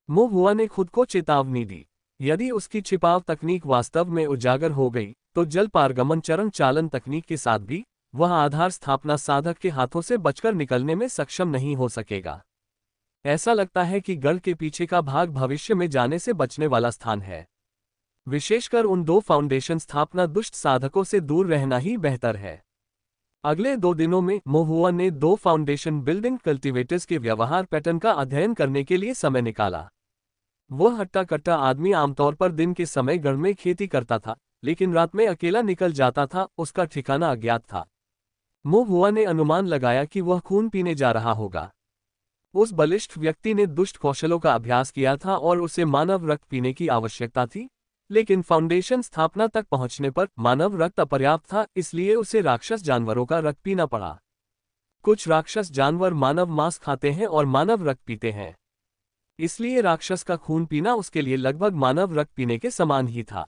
मोहुआ ने खुद को चेतावनी दी, यदि उसकी छिपाव तकनीक वास्तव में उजागर हो गई तो जल पारगमन चरण चालन तकनीक के साथ भी वह आधार स्थापना साधक के हाथों से बचकर निकलने में सक्षम नहीं हो सकेगा। ऐसा लगता है कि गढ़ के पीछे का भाग भविष्य में जाने से बचने वाला स्थान है। विशेषकर उन 2 फाउंडेशन स्थापना दुष्ट साधकों से दूर रहना ही बेहतर है। अगले 2 दिनों में मोहुआ ने 2 फाउंडेशन बिल्डिंग कल्टीवेटर्स के व्यवहार पैटर्न का अध्ययन करने के लिए समय निकाला। वह हट्टा कट्टा आदमी आमतौर पर दिन के समय गढ़ में खेती करता था, लेकिन रात में अकेला निकल जाता था। उसका ठिकाना अज्ञात था। मोहुआ ने अनुमान लगाया कि वह खून पीने जा रहा होगा। उस बलिष्ठ व्यक्ति ने दुष्ट कौशलों का अभ्यास किया था और उसे मानव रक्त पीने की आवश्यकता थी, लेकिन फाउंडेशन स्थापना तक पहुंचने पर मानव रक्त अपर्याप्त था, इसलिए उसे राक्षस जानवरों का रक्त पीना पड़ा। कुछ राक्षस जानवर मानव मांस खाते हैं और मानव रक्त पीते हैं, इसलिए राक्षस का खून पीना उसके लिए लगभग मानव रक्त पीने के समान ही था।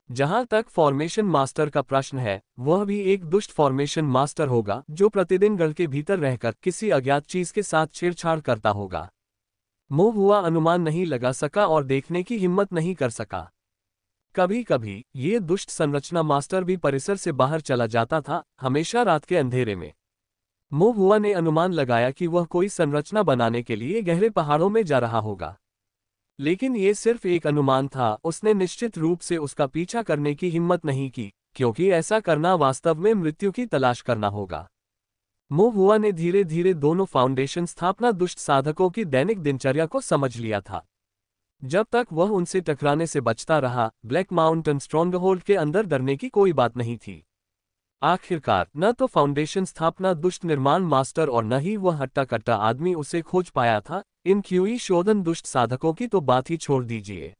जहां तक फॉर्मेशन मास्टर का प्रश्न है, वह भी एक दुष्ट फॉर्मेशन मास्टर होगा जो प्रतिदिन गढ़ के भीतर रहकर किसी अज्ञात चीज के साथ छेड़छाड़ करता होगा। मोहुआ अनुमान नहीं लगा सका और देखने की हिम्मत नहीं कर सका। कभी कभी ये दुष्ट संरचना मास्टर भी परिसर से बाहर चला जाता था, हमेशा रात के अंधेरे में। मोहुआ ने अनुमान लगाया कि वह कोई संरचना बनाने के लिए गहरे पहाड़ों में जा रहा होगा, लेकिन ये सिर्फ एक अनुमान था। उसने निश्चित रूप से उसका पीछा करने की हिम्मत नहीं की, क्योंकि ऐसा करना वास्तव में मृत्यु की तलाश करना होगा। मोहुआ ने धीरे धीरे दोनों फाउंडेशन स्थापना दुष्ट साधकों की दैनिक दिनचर्या को समझ लिया था। जब तक वह उनसे टकराने से बचता रहा, ब्लैक माउंटेन स्ट्रॉन्गहोल्ड के अंदर डरने की कोई बात नहीं थी। आखिरकार न तो फाउंडेशन स्थापना दुष्ट निर्माण मास्टर और न ही वह हट्टा कट्टा आदमी उसे खोज पाया था। इन क्यूई शोधन दुष्ट साधकों की तो बात ही छोड़ दीजिए।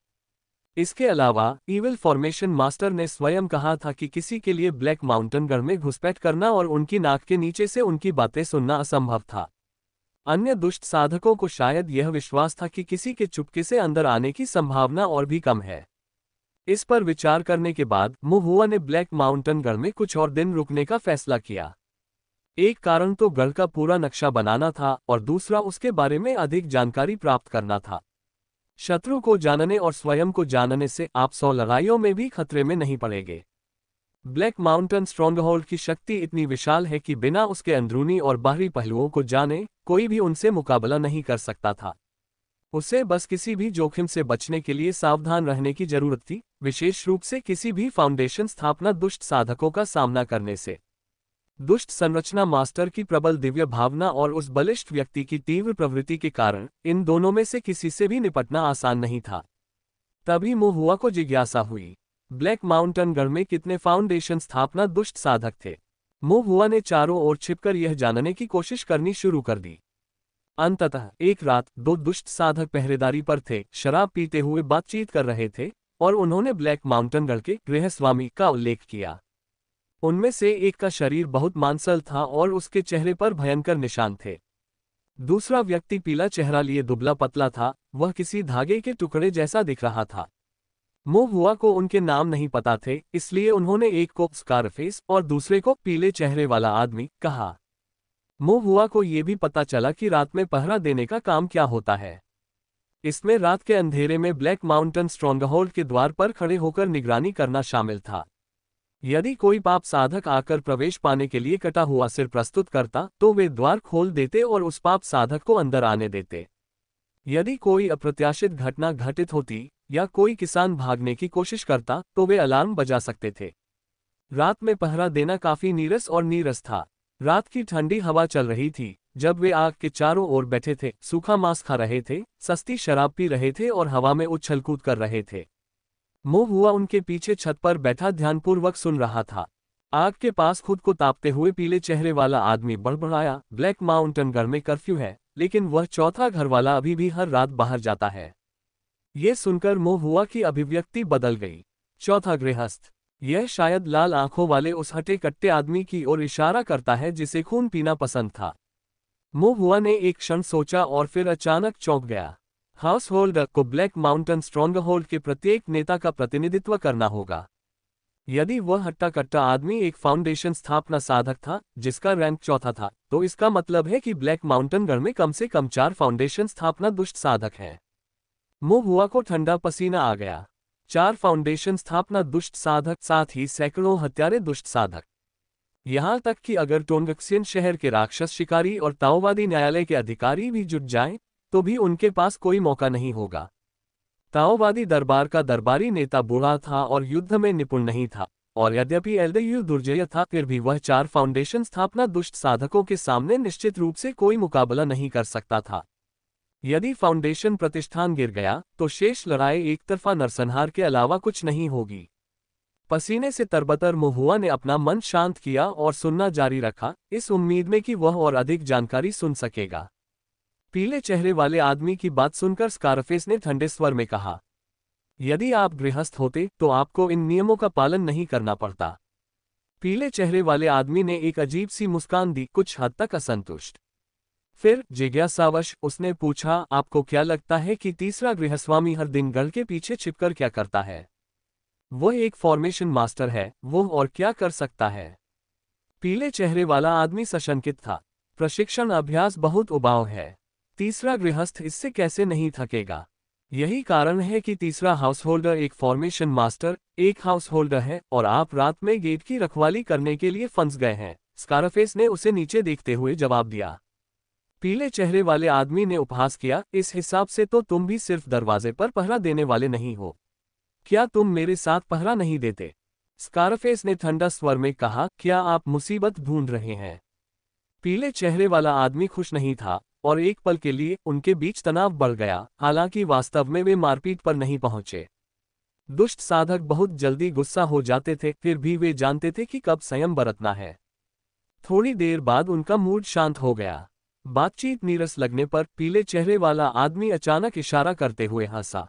इसके अलावा ईविल फॉर्मेशन मास्टर ने स्वयं कहा था कि किसी के लिए ब्लैक माउंटेन गढ़ में घुसपैठ करना और उनकी नाक के नीचे से उनकी बातें सुनना असंभव था। अन्य दुष्ट साधकों को शायद यह विश्वास था कि किसी के चुपके से अंदर आने की संभावना और भी कम है। इस पर विचार करने के बाद मोहुआ ने ब्लैक माउंटेन गढ़ में कुछ और दिन रुकने का फैसला किया। एक कारण तो गढ़ का पूरा नक्शा बनाना था और दूसरा उसके बारे में अधिक जानकारी प्राप्त करना था। शत्रु को जानने और स्वयं को जानने से आप 100 लड़ाइयों में भी खतरे में नहीं पड़ेंगे। ब्लैक माउंटेन स्ट्रॉन्गहोल्ड की शक्ति इतनी विशाल है कि बिना उसके अंदरूनी और बाहरी पहलुओं को जाने कोई भी उनसे मुकाबला नहीं कर सकता था। उसे बस किसी भी जोखिम से बचने के लिए सावधान रहने की जरूरत थी, विशेष रूप से किसी भी फाउंडेशन स्थापना दुष्ट साधकों का सामना करने से। दुष्ट संरचना मास्टर की प्रबल दिव्य भावना और उस बलिष्ठ व्यक्ति की तीव्र प्रवृत्ति के कारण इन दोनों में से किसी से भी निपटना आसान नहीं था। तभी मुहुआ को जिज्ञासा हुई, ब्लैक माउंटेन गढ़ में कितने फाउंडेशन स्थापना दुष्ट साधक थे। मुहुआ ने चारों ओर छिपकर यह जानने की कोशिश करनी शुरू कर दी। अंततः एक रात 2 दुष्ट साधक पहरेदारी पर थे, शराब पीते हुए बातचीत कर रहे थे और उन्होंने ब्लैक माउंटेन गढ़ के गृहस्वामी का उल्लेख किया। उनमें से एक का शरीर बहुत मांसल था और उसके चेहरे पर भयंकर निशान थे। दूसरा व्यक्ति पीला चेहरा लिए दुबला पतला था, वह किसी धागे के टुकड़े जैसा दिख रहा था। मुहुआ को उनके नाम नहीं पता थे, इसलिए उन्होंने एक को स्कारफेस और दूसरे को पीले चेहरे वाला आदमी कहा। मुहुआ को ये भी पता चला कि रात में पहरा देने का काम क्या होता है। इसमें रात के अंधेरे में ब्लैक माउंटेन स्ट्रॉन्गहोल्ड के द्वार पर खड़े होकर निगरानी करना शामिल था। यदि कोई पाप साधक आकर प्रवेश पाने के लिए कटा हुआ सिर प्रस्तुत करता तो वे द्वार खोल देते और उस पाप साधक को अंदर आने देते। यदि कोई अप्रत्याशित घटना घटित होती या कोई किसान भागने की कोशिश करता तो वे अलार्म बजा सकते थे। रात में पहरा देना काफी नीरस और नीरस था। रात की ठंडी हवा चल रही थी। जब वे आग के चारों ओर बैठे थे, सूखा मांस खा रहे थे, सस्ती शराब पी रहे थे और हवा में उछल कूद कर रहे थे। मुहुआ उनके पीछे छत पर बैठा ध्यानपूर्वक सुन रहा था। आग के पास खुद को तापते हुए पीले चेहरे वाला आदमी बड़बड़ाया, ब्लैक माउंटेन गढ़ में कर्फ्यू है, लेकिन वह चौथा घर वाला अभी भी हर रात बाहर जाता है। ये सुनकर मुहुआ की अभिव्यक्ति बदल गई। चौथा गृहस्थ, यह शायद लाल आंखों वाले उस हटे कट्टे आदमी की ओर इशारा करता है जिसे खून पीना पसंद था। मुहुआ ने एक क्षण सोचा और फिर अचानक चौंक गया। हाउस होल्डर को ब्लैक माउंटेन स्ट्रॉन्गहोल्ड के प्रत्येक नेता का प्रतिनिधित्व करना होगा। यदि वह हट्टा कट्टा आदमी एक फाउंडेशन स्थापना साधक था जिसका रैंक चौथा था, तो इसका मतलब है कि ब्लैक माउंटेन गढ़ में कम से कम 4 फाउंडेशन स्थापना दुष्ट साधक हैं। मुहुआ को ठंडा पसीना आ गया। 4 फाउंडेशन स्थापना दुष्ट साधक, साथ ही सैकड़ों हत्यारे दुष्ट साधक। यहां तक कि अगर टोंगक्सियन शहर के राक्षस शिकारी और ताओवादी न्यायालय के अधिकारी भी जुट जाएं, तो भी उनके पास कोई मौका नहीं होगा। ताओवादी दरबार का दरबारी नेता बूढ़ा था और युद्ध में निपुण नहीं था, और यद्यपि एल्डेयू दुर्जय था, फिर भी वह 4 फाउंडेशन स्थापना दुष्ट साधकों के सामने निश्चित रूप से कोई मुकाबला नहीं कर सकता था। यदि फाउंडेशन प्रतिष्ठान गिर गया तो शेष लड़ाई एक तरफा नरसंहार के अलावा कुछ नहीं होगी। पसीने से तरबतर मुहुआ ने अपना मन शांत किया और सुनना जारी रखा, इस उम्मीद में कि वह और अधिक जानकारी सुन सकेगा। पीले चेहरे वाले आदमी की बात सुनकर स्कारफेस ने ठंडे स्वर में कहा, यदि आप गृहस्थ होते तो आपको इन नियमों का पालन नहीं करना पड़ता। पीले चेहरे वाले आदमी ने एक अजीब सी मुस्कान दी, कुछ हद तक असंतुष्ट। फिर जिज्ञासावश उसने पूछा, आपको क्या लगता है कि तीसरा गृहस्वामी हर दिन गढ़ के पीछे छिपकर क्या करता है? वह एक फॉर्मेशन मास्टर है, वो और क्या कर सकता है? पीले चेहरे वाला आदमी सशंकित था। प्रशिक्षण अभ्यास बहुत उबाऊ है। तीसरा गृहस्थ इससे कैसे नहीं थकेगा? यही कारण है कि तीसरा हाउस होल्डर एक फॉर्मेशन मास्टर, एक हाउस होल्डर है और आप रात में गेट की रखवाली करने के लिए फंस गए हैं। स्कारफेस ने उसे नीचे देखते हुए जवाब दिया। पीले चेहरे वाले आदमी ने उपहास किया, इस हिसाब से तो तुम भी सिर्फ दरवाजे पर पहरा देने वाले नहीं हो। क्या तुम मेरे साथ पहरा नहीं देते? स्कारफेस ने ठंडा स्वर में कहा, क्या आप मुसीबत ढूंढ रहे हैं? पीले चेहरे वाला आदमी खुश नहीं था और एक पल के लिए उनके बीच तनाव बढ़ गया, हालांकि वास्तव में वे मारपीट पर नहीं पहुंचे। दुष्ट साधक बहुत जल्दी गुस्सा हो जाते थे, फिर भी वे जानते थे कि कब संयम बरतना है। थोड़ी देर बाद उनका मूड शांत हो गया। बातचीत नीरस लगने पर पीले चेहरे वाला आदमी अचानक इशारा करते हुए हंसा।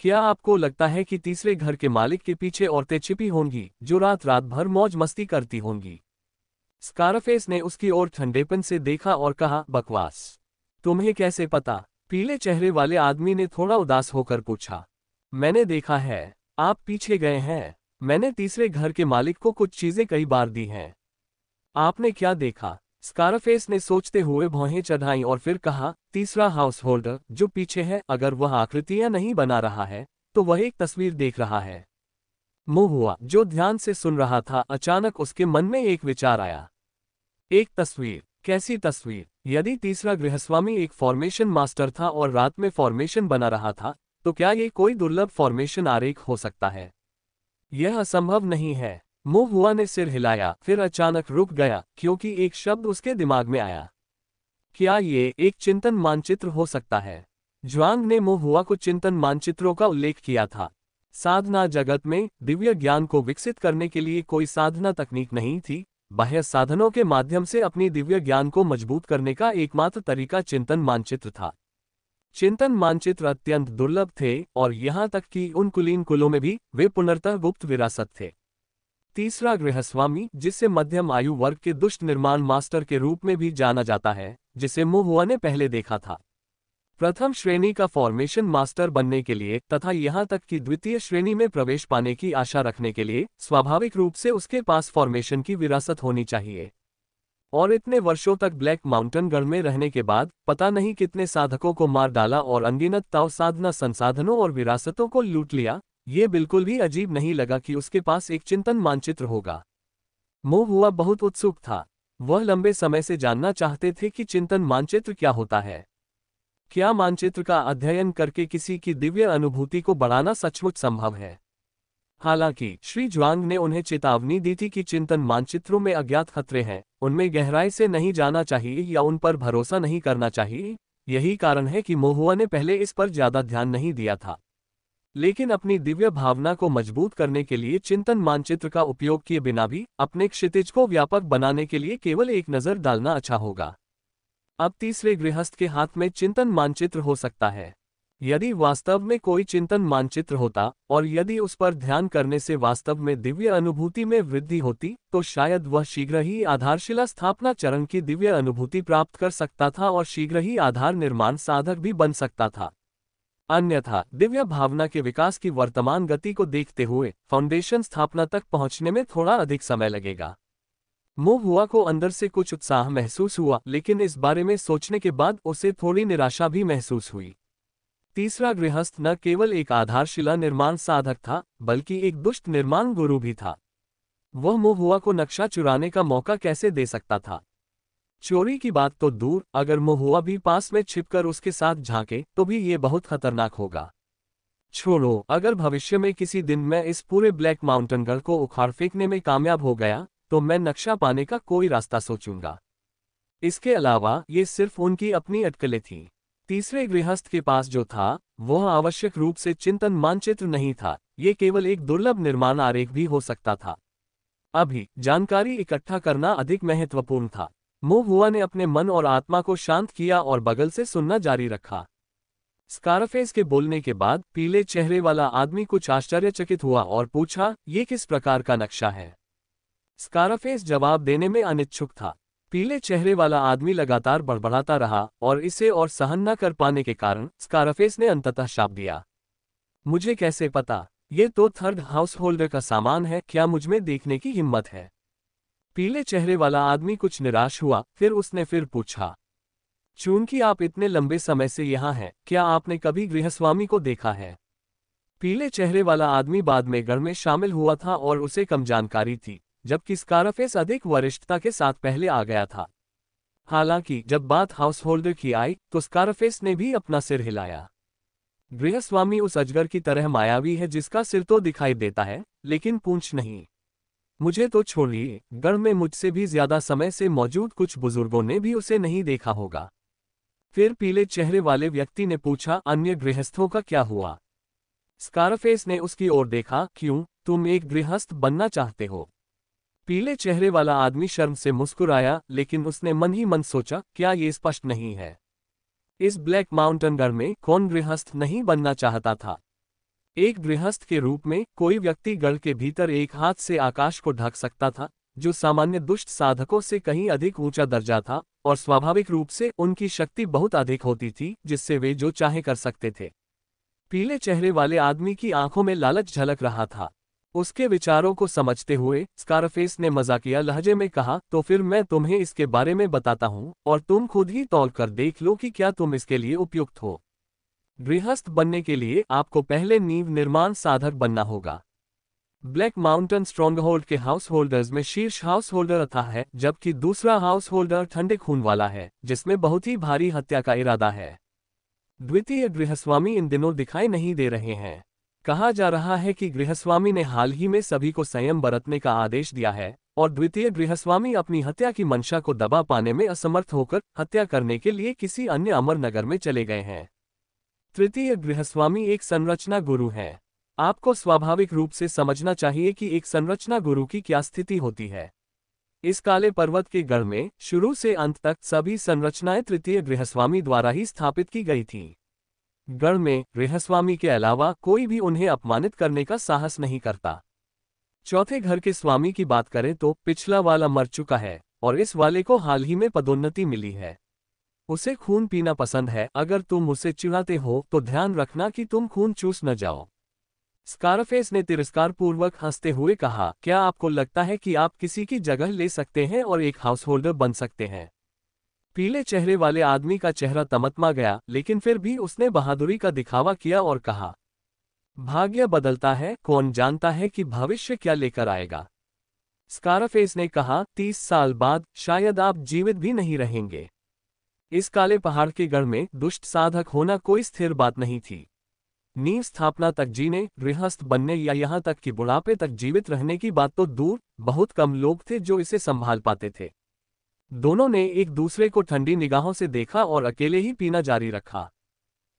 क्या आपको लगता है कि तीसरे घर के मालिक के पीछे औरतें छिपी होंगी जो रात रात भर मौज मस्ती करती होंगी? स्कारफेस ने उसकी ओर ठंडेपन से देखा और कहा, बकवास। तुम्हें कैसे पता? पीले चेहरे वाले आदमी ने थोड़ा उदास होकर पूछा। मैंने देखा है, आप पीछे गए हैं। मैंने तीसरे घर के मालिक को कुछ चीजें कई बार दी हैं। आपने क्या देखा? स्कारफेस ने सोचते हुए भौहें चढ़ाई और फिर कहा, तीसरा हाउस होल्डर जो पीछे है, अगर वह आकृतियां नहीं बना रहा है तो वह एक तस्वीर देख रहा है। महुआ जो ध्यान से सुन रहा था, अचानक उसके मन में एक विचार आया। एक तस्वीर? कैसी तस्वीर? यदि तीसरा गृहस्वामी एक फॉर्मेशन मास्टर था और रात में फॉर्मेशन बना रहा था, तो क्या ये कोई दुर्लभ फॉर्मेशन आरेख हो सकता है? यह असंभव नहीं है। महुआ ने सिर हिलाया, फिर अचानक रुक गया क्योंकि एक शब्द उसके दिमाग में आया। क्या ये एक चिंतन मानचित्र हो सकता है? ज्वांग ने महुआ को चिंतन मानचित्रों का उल्लेख किया था। साधना जगत में दिव्य ज्ञान को विकसित करने के लिए कोई साधना तकनीक नहीं थी। बाह्य साधनों के माध्यम से अपनी दिव्य ज्ञान को मजबूत करने का एकमात्र तरीका चिंतन मानचित्र था। चिंतन मानचित्र अत्यंत दुर्लभ थे और यहाँ तक कि उन कुलीन कुलों में भी वे पूर्णतः गुप्त विरासत थे। तीसरा गृहस्वामी, जिसे मध्यम आयु वर्ग के दुष्ट निर्माण मास्टर के रूप में भी जाना जाता है, जिसे महुआ ने पहले देखा था, प्रथम श्रेणी का फॉर्मेशन मास्टर बनने के लिए तथा यहाँ तक कि द्वितीय श्रेणी में प्रवेश पाने की आशा रखने के लिए स्वाभाविक रूप से उसके पास फॉर्मेशन की विरासत होनी चाहिए। और इतने वर्षों तक ब्लैक माउंटेन गढ़ में रहने के बाद पता नहीं कितने साधकों को मार डाला और अनगिनत ताव साधना संसाधनों और विरासतों को लूट लिया, ये बिल्कुल भी अजीब नहीं लगा कि उसके पास एक चिंतन मानचित्र होगा। महुआ बहुत उत्सुक था। वह लंबे समय से जानना चाहते थे कि चिंतन मानचित्र क्या होता है। क्या मानचित्र का अध्ययन करके किसी की दिव्य अनुभूति को बढ़ाना सचमुच संभव है? हालांकि श्री ज्वांग ने उन्हें चेतावनी दी थी कि चिंतन मानचित्रों में अज्ञात खतरे हैं, उनमें गहराई से नहीं जाना चाहिए या उन पर भरोसा नहीं करना चाहिए। यही कारण है कि महुआ ने पहले इस पर ज्यादा ध्यान नहीं दिया था। लेकिन अपनी दिव्य भावना को मजबूत करने के लिए चिंतन मानचित्र का उपयोग किए बिना भी अपने क्षितिज को व्यापक बनाने के लिए केवल एक नजर डालना अच्छा होगा। अब तीसरे गृहस्थ के हाथ में चिंतन मानचित्र हो सकता है। यदि वास्तव में कोई चिंतन मानचित्र होता और यदि उस पर ध्यान करने से वास्तव में दिव्य अनुभूति में वृद्धि होती, तो शायद वह शीघ्र ही आधारशिला स्थापना चरण की दिव्य अनुभूति प्राप्त कर सकता था और शीघ्र ही आधार निर्माण साधक भी बन सकता था। अन्यथा दिव्य भावना के विकास की वर्तमान गति को देखते हुए फाउंडेशन स्थापना तक पहुंचने में थोड़ा अधिक समय लगेगा। महुआ को अंदर से कुछ उत्साह महसूस हुआ, लेकिन इस बारे में सोचने के बाद उसे थोड़ी निराशा भी महसूस हुई। तीसरा गृहस्थ न केवल एक आधारशिला निर्माण साधक था, बल्कि एक दुष्ट निर्माण गुरु भी था। वह महुआ को नक्शा चुराने का मौका कैसे दे सकता था? चोरी की बात तो दूर, अगर महुआ भी पास में छिपकर उसके साथ झांके तो भी ये बहुत खतरनाक होगा। छोड़ो, अगर भविष्य में किसी दिन मैं इस पूरे ब्लैक माउंटेन गढ़ को उखाड़ फेंकने में कामयाब हो गया तो मैं नक्शा पाने का कोई रास्ता सोचूंगा। इसके अलावा ये सिर्फ उनकी अपनी अटकलें थीं। तीसरे गृहस्थ के पास जो था वह आवश्यक रूप से चिंतन मानचित्र नहीं था, ये केवल एक दुर्लभ निर्माण आरेख भी हो सकता था। अभी जानकारी इकट्ठा करना अधिक महत्वपूर्ण था। महुआ ने अपने मन और आत्मा को शांत किया और बगल से सुनना जारी रखा। स्कारफेस के बोलने के बाद पीले चेहरे वाला आदमी कुछ आश्चर्यचकित हुआ और पूछा, ये किस प्रकार का नक्शा है? स्कारफेस जवाब देने में अनिच्छुक था। पीले चेहरे वाला आदमी लगातार बड़बड़ाता रहा और इसे और सहन न कर पाने के कारण स्कारफेस ने अंततः शाप दिया, मुझे कैसे पता? ये तो थर्ड हाउस होल्डर का सामान है, क्या मुझमें देखने की हिम्मत है? पीले चेहरे वाला आदमी कुछ निराश हुआ, फिर उसने फिर पूछा, चूंकि आप इतने लंबे समय से यहाँ हैं, क्या आपने कभी गृहस्वामी को देखा है? पीले चेहरे वाला आदमी बाद में गढ़ में शामिल हुआ था और उसे कम जानकारी थी, जबकि स्कारफेस अधिक वरिष्ठता के साथ पहले आ गया था। हालांकि जब बात हाउस होल्डर की आई तो स्कारफेस ने भी अपना सिर हिलाया। गृहस्वामी उस अजगर की तरह मायावी है जिसका सिर तो दिखाई देता है लेकिन पूंछ नहीं। मुझे तो छोड़िए, गढ़ में मुझसे भी ज्यादा समय से मौजूद कुछ बुजुर्गों ने भी उसे नहीं देखा होगा। फिर पीले चेहरे वाले व्यक्ति ने पूछा, अन्य गृहस्थों का क्या हुआ? स्कारफेस ने उसकी ओर देखा, क्यों, तुम एक गृहस्थ बनना चाहते हो? पीले चेहरे वाला आदमी शर्म से मुस्कुराया, लेकिन उसने मन ही मन सोचा, क्या ये स्पष्ट नहीं है? इस ब्लैक माउंटेन गढ़ में कौन गृहस्थ नहीं बनना चाहता था? एक गृहस्थ के रूप में कोई व्यक्ति गढ़ के भीतर एक हाथ से आकाश को ढक सकता था, जो सामान्य दुष्ट साधकों से कहीं अधिक ऊंचा दर्जा था, और स्वाभाविक रूप से उनकी शक्ति बहुत अधिक होती थी जिससे वे जो चाहे कर सकते थे। पीले चेहरे वाले आदमी की आंखों में लालच झलक रहा था। उसके विचारों को समझते हुए स्कारफेस ने मजाकिया लहजे में कहा, तो फिर मैं तुम्हें इसके बारे में बताता हूँ और तुम खुद ही तौल कर देख लो कि क्या तुम इसके लिए उपयुक्त हो। गृहस्थ बनने के लिए आपको पहले नींव निर्माण साधक बनना होगा। ब्लैक माउंटेन स्ट्रॉन्गहोल्ड के हाउस होल्डर्स में शीर्ष हाउस होल्डर अथाह है, जबकि दूसरा हाउस होल्डर ठंडे खून वाला है, जिसमें बहुत ही भारी हत्या का इरादा है। द्वितीय गृहस्वामी इन दिनों दिखाई नहीं दे रहे हैं। कहा जा रहा है कि गृहस्वामी ने हाल ही में सभी को संयम बरतने का आदेश दिया है और द्वितीय गृहस्वामी अपनी हत्या की मंशा को दबा पाने में असमर्थ होकर हत्या करने के लिए किसी अन्य अमर नगर में चले गए हैं। तृतीय गृहस्वामी एक संरचना गुरु है। आपको स्वाभाविक रूप से समझना चाहिए कि एक संरचना गुरु की क्या स्थिति होती है। इस काले पर्वत के गढ़ में शुरू से अंत तक सभी संरचनाएं तृतीय गृहस्वामी द्वारा ही स्थापित की गई थीं। गढ़ में गृहस्वामी के अलावा कोई भी उन्हें अपमानित करने का साहस नहीं करता। चौथे घर के स्वामी की बात करें तो पिछला वाला मर चुका है और इस वाले को हाल ही में पदोन्नति मिली है। उसे खून पीना पसंद है। अगर तुम उसे चिढ़ाते हो तो ध्यान रखना कि तुम खून चूस न जाओ। स्कारफेस ने तिरस्कारपूर्वक हंसते हुए कहा, क्या आपको लगता है कि आप किसी की जगह ले सकते हैं और एक हाउस होल्डर बन सकते हैं? पीले चेहरे वाले आदमी का चेहरा तमतमा गया, लेकिन फिर भी उसने बहादुरी का दिखावा किया और कहा, भाग्य बदलता है, कौन जानता है कि भविष्य क्या लेकर आएगा। स्कारफेस ने कहा, 30 साल बाद शायद आप जीवित भी नहीं रहेंगे। इस काले पहाड़ के गढ़ में दुष्ट साधक होना कोई स्थिर बात नहीं थी। नींव स्थापना तक जीने, गृहस्थ बनने या यहाँ तक कि बुढ़ापे तक जीवित रहने की बात तो दूर, बहुत कम लोग थे जो इसे संभाल पाते थे। दोनों ने एक दूसरे को ठंडी निगाहों से देखा और अकेले ही पीना जारी रखा।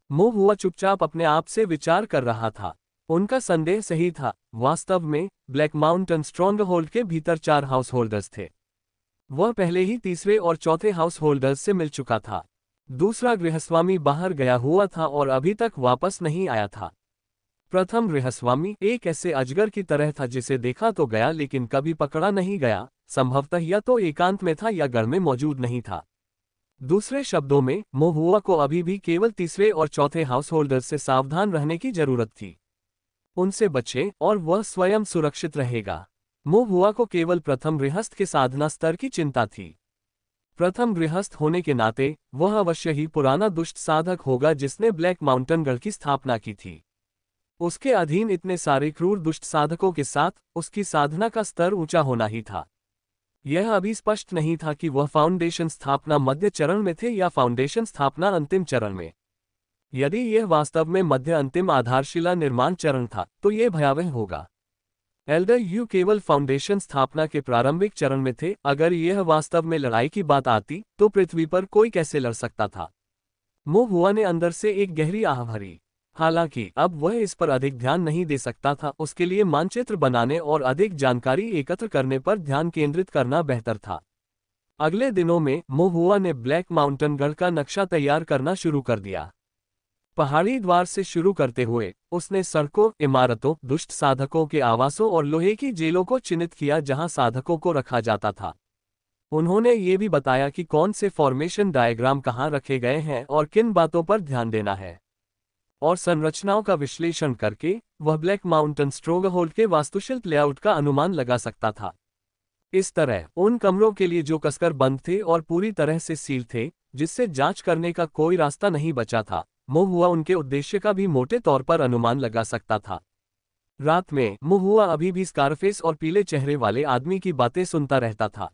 मुहुआ चुपचाप अपने आप से विचार कर रहा था। उनका संदेह सही था। वास्तव में ब्लैक माउंटेन स्ट्रॉन्गहोल्ड के भीतर 4 हाउस होल्डर्स थे। वह पहले ही तीसरे और चौथे हाउस होल्डर्स से मिल चुका था। दूसरा गृहस्वामी बाहर गया हुआ था और अभी तक वापस नहीं आया था। प्रथम गृहस्वामी एक ऐसे अजगर की तरह था जिसे देखा तो गया लेकिन कभी पकड़ा नहीं गया, संभवतः या तो एकांत में था या गढ़ में मौजूद नहीं था। दूसरे शब्दों में, मोहुआ को अभी भी केवल तीसरे और चौथे हाउस होल्डर्स से सावधान रहने की जरूरत थी। उनसे बचे और वह स्वयं सुरक्षित रहेगा। मोहुआ को केवल प्रथम गृहस्थ के साधना स्तर की चिंता थी। प्रथम गृहस्थ होने के नाते वह अवश्य ही पुराना दुष्ट साधक होगा जिसने ब्लैक माउंटेन गढ़ की स्थापना की थी। उसके अधीन इतने सारे क्रूर दुष्ट साधकों के साथ उसकी साधना का स्तर ऊंचा होना ही था। यह अभी स्पष्ट नहीं था कि वह फाउंडेशन स्थापना मध्य चरण में थे या फाउंडेशन स्थापना अंतिम चरण में। यदि यह वास्तव में मध्य अंतिम आधारशिला निर्माण चरण था तो यह भयावह होगा। एल्डर यू केवल फाउंडेशन स्थापना के प्रारंभिक चरण में थे। अगर यह वास्तव में लड़ाई की बात आती तो पृथ्वी पर कोई कैसे लड़ सकता था। मोहुआ ने अंदर से एक गहरी आह भरी। हालांकि अब वह इस पर अधिक ध्यान नहीं दे सकता था। उसके लिए मानचित्र बनाने और अधिक जानकारी एकत्र करने पर ध्यान केंद्रित करना बेहतर था। अगले दिनों में मोहुआ ने ब्लैक माउंटेन गढ़ का नक्शा तैयार करना शुरू कर दिया। पहाड़ी द्वार से शुरू करते हुए उसने सड़कों, इमारतों, दुष्ट साधकों के आवासों और लोहे की जेलों को चिन्हित किया जहां साधकों को रखा जाता था। उन्होंने ये भी बताया कि कौन से फॉर्मेशन डायग्राम कहां रखे गए हैं और किन बातों पर ध्यान देना है। और संरचनाओं का विश्लेषण करके वह ब्लैक माउंटेन स्ट्रॉन्गहोल्ड के वास्तुशिल्प लेआउट का अनुमान लगा सकता था। इस तरह उन कमरों के लिए जो कसकर बंद थे और पूरी तरह से सील थे, जिससे जांच करने का कोई रास्ता नहीं बचा था, मोहुआ उनके उद्देश्य का भी मोटे तौर पर अनुमान लगा सकता था। रात में मोहुआ अभी भी स्कारफेस और पीले चेहरे वाले आदमी की बातें सुनता रहता था।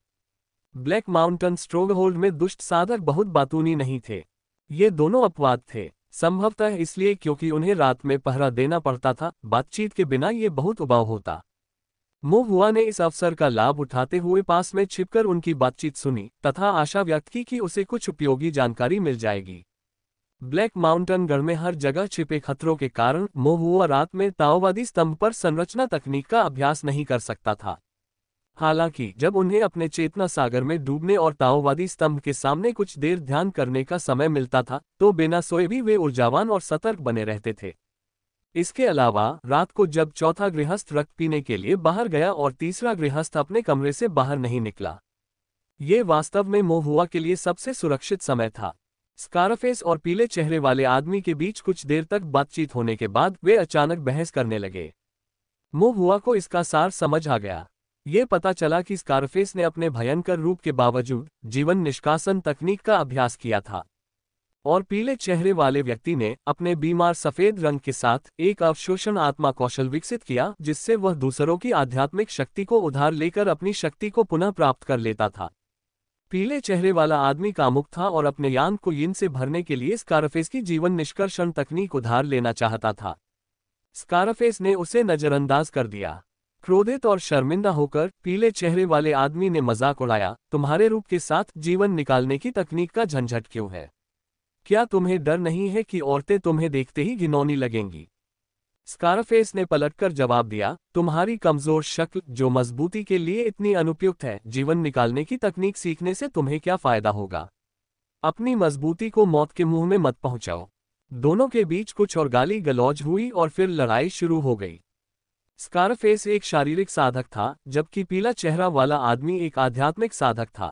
ब्लैक माउंटेन स्ट्रॉन्गहोल्ड में दुष्ट साधक बहुत बातूनी नहीं थे। ये दोनों अपवाद थे, संभवतः इसलिए क्योंकि उन्हें रात में पहरा देना पड़ता था। बातचीत के बिना ये बहुत उबाऊ होता। मोहुआ ने इस अवसर का लाभ उठाते हुए पास में छिपकर उनकी बातचीत सुनी तथा आशा व्यक्त की कि उसे कुछ उपयोगी जानकारी मिल जाएगी। ब्लैक माउंटेन गढ़ में हर जगह छिपे खतरों के कारण मोहुआ रात में ताओवादी स्तंभ पर संरचना तकनीक का अभ्यास नहीं कर सकता था। हालांकि जब उन्हें अपने चेतना सागर में डूबने और ताओवादी स्तंभ के सामने कुछ देर ध्यान करने का समय मिलता था तो बिना सोए भी वे ऊर्जावान और सतर्क बने रहते थे। इसके अलावा रात को जब चौथा गृहस्थ रक्त पीने के लिए बाहर गया और तीसरा गृहस्थ अपने कमरे से बाहर नहीं निकला, ये वास्तव में मोहुआ के लिए सबसे सुरक्षित समय था। स्कारफेस और पीले चेहरे वाले आदमी के बीच कुछ देर तक बातचीत होने के बाद वे अचानक बहस करने लगे। मुहुआ को इसका सार समझ आ गया। ये पता चला कि स्कारफेस ने अपने भयंकर रूप के बावजूद जीवन निष्कासन तकनीक का अभ्यास किया था, और पीले चेहरे वाले व्यक्ति ने अपने बीमार सफेद रंग के साथ एक अवशोषण आत्मा कौशल विकसित किया, जिससे वह दूसरों की आध्यात्मिक शक्ति को उधार लेकर अपनी शक्ति को पुनः प्राप्त कर लेता था। पीले चेहरे वाला आदमी कामुक था और अपने यान को यिन से भरने के लिए स्कारफेस की जीवन निष्कर्षण तकनीक उधार लेना चाहता था। स्कारफेस ने उसे नजरअंदाज कर दिया। क्रोधित और शर्मिंदा होकर पीले चेहरे वाले आदमी ने मजाक उड़ाया, तुम्हारे रूप के साथ जीवन निकालने की तकनीक का झंझट क्यों है? क्या तुम्हें डर नहीं है कि औरतें तुम्हें देखते ही घिनौनी लगेंगी? स्कारफेस ने पलटकर जवाब दिया, तुम्हारी कमजोर शक्ल जो मजबूती के लिए इतनी अनुपयुक्त है, जीवन निकालने की तकनीक सीखने से तुम्हें क्या फायदा होगा? अपनी मजबूती को मौत के मुंह में मत पहुंचाओ। दोनों के बीच कुछ और गाली गलौज हुई और फिर लड़ाई शुरू हो गई। स्कारफेस एक शारीरिक साधक था, जबकि पीला चेहरा वाला आदमी एक आध्यात्मिक साधक था।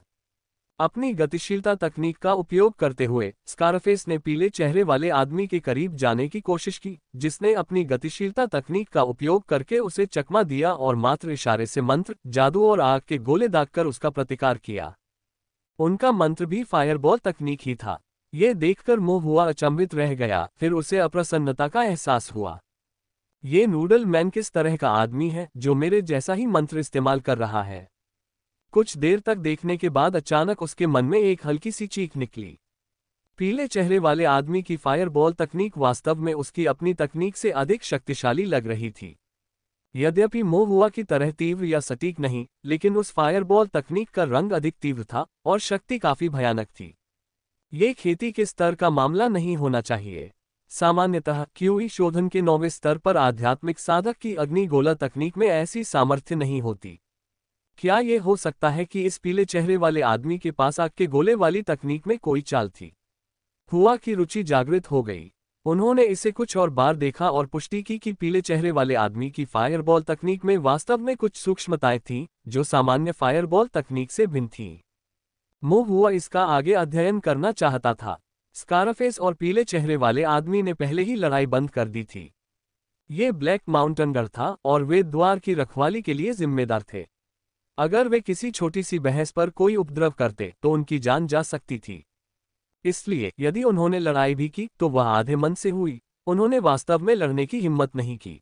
अपनी गतिशीलता तकनीक का उपयोग करते हुए स्कारफेस ने पीले चेहरे वाले आदमी के करीब जाने की कोशिश की, जिसने अपनी गतिशीलता तकनीक का उपयोग करके उसे चकमा दिया और मात्र इशारे से मंत्र, जादू और आग के गोले दागकर उसका प्रतिकार किया। उनका मंत्र भी फायरबॉल तकनीक ही था। ये देखकर मुहुआ अचंभित रह गया, फिर उसे अप्रसन्नता का एहसास हुआ। ये नूडल मैन किस तरह का आदमी है जो मेरे जैसा ही मंत्र इस्तेमाल कर रहा है? कुछ देर तक देखने के बाद अचानक उसके मन में एक हल्की सी चीख निकली। पीले चेहरे वाले आदमी की फायरबॉल तकनीक वास्तव में उसकी अपनी तकनीक से अधिक शक्तिशाली लग रही थी। यद्यपि मुहुआ की तरह तीव्र या सटीक नहीं, लेकिन उस फायरबॉल तकनीक का रंग अधिक तीव्र था और शक्ति काफी भयानक थी। ये खेती के स्तर का मामला नहीं होना चाहिए। सामान्यतः क्यूई शोधन के 9वें स्तर पर आध्यात्मिक साधक की अग्निगोला तकनीक में ऐसी सामर्थ्य नहीं होती। क्या यह हो सकता है कि इस पीले चेहरे वाले आदमी के पास आग के गोले वाली तकनीक में कोई चाल थी? हुआ की रुचि जागृत हो गई। उन्होंने इसे कुछ और बार देखा और पुष्टि की कि पीले चेहरे वाले आदमी की फायरबॉल तकनीक में वास्तव में कुछ सूक्ष्मताएं थीं, जो सामान्य फायरबॉल तकनीक से भिन्न थीं। मुहुआ इसका आगे अध्ययन करना चाहता था। स्कारफेस और पीले चेहरे वाले आदमी ने पहले ही लड़ाई बंद कर दी थी। ये ब्लैक माउंटेनर था और वे द्वार की रखवाली के लिए जिम्मेदार थे। अगर वे किसी छोटी सी बहस पर कोई उपद्रव करते तो उनकी जान जा सकती थी। इसलिए यदि उन्होंने लड़ाई भी की तो वह आधे मन से हुई। उन्होंने वास्तव में लड़ने की हिम्मत नहीं की।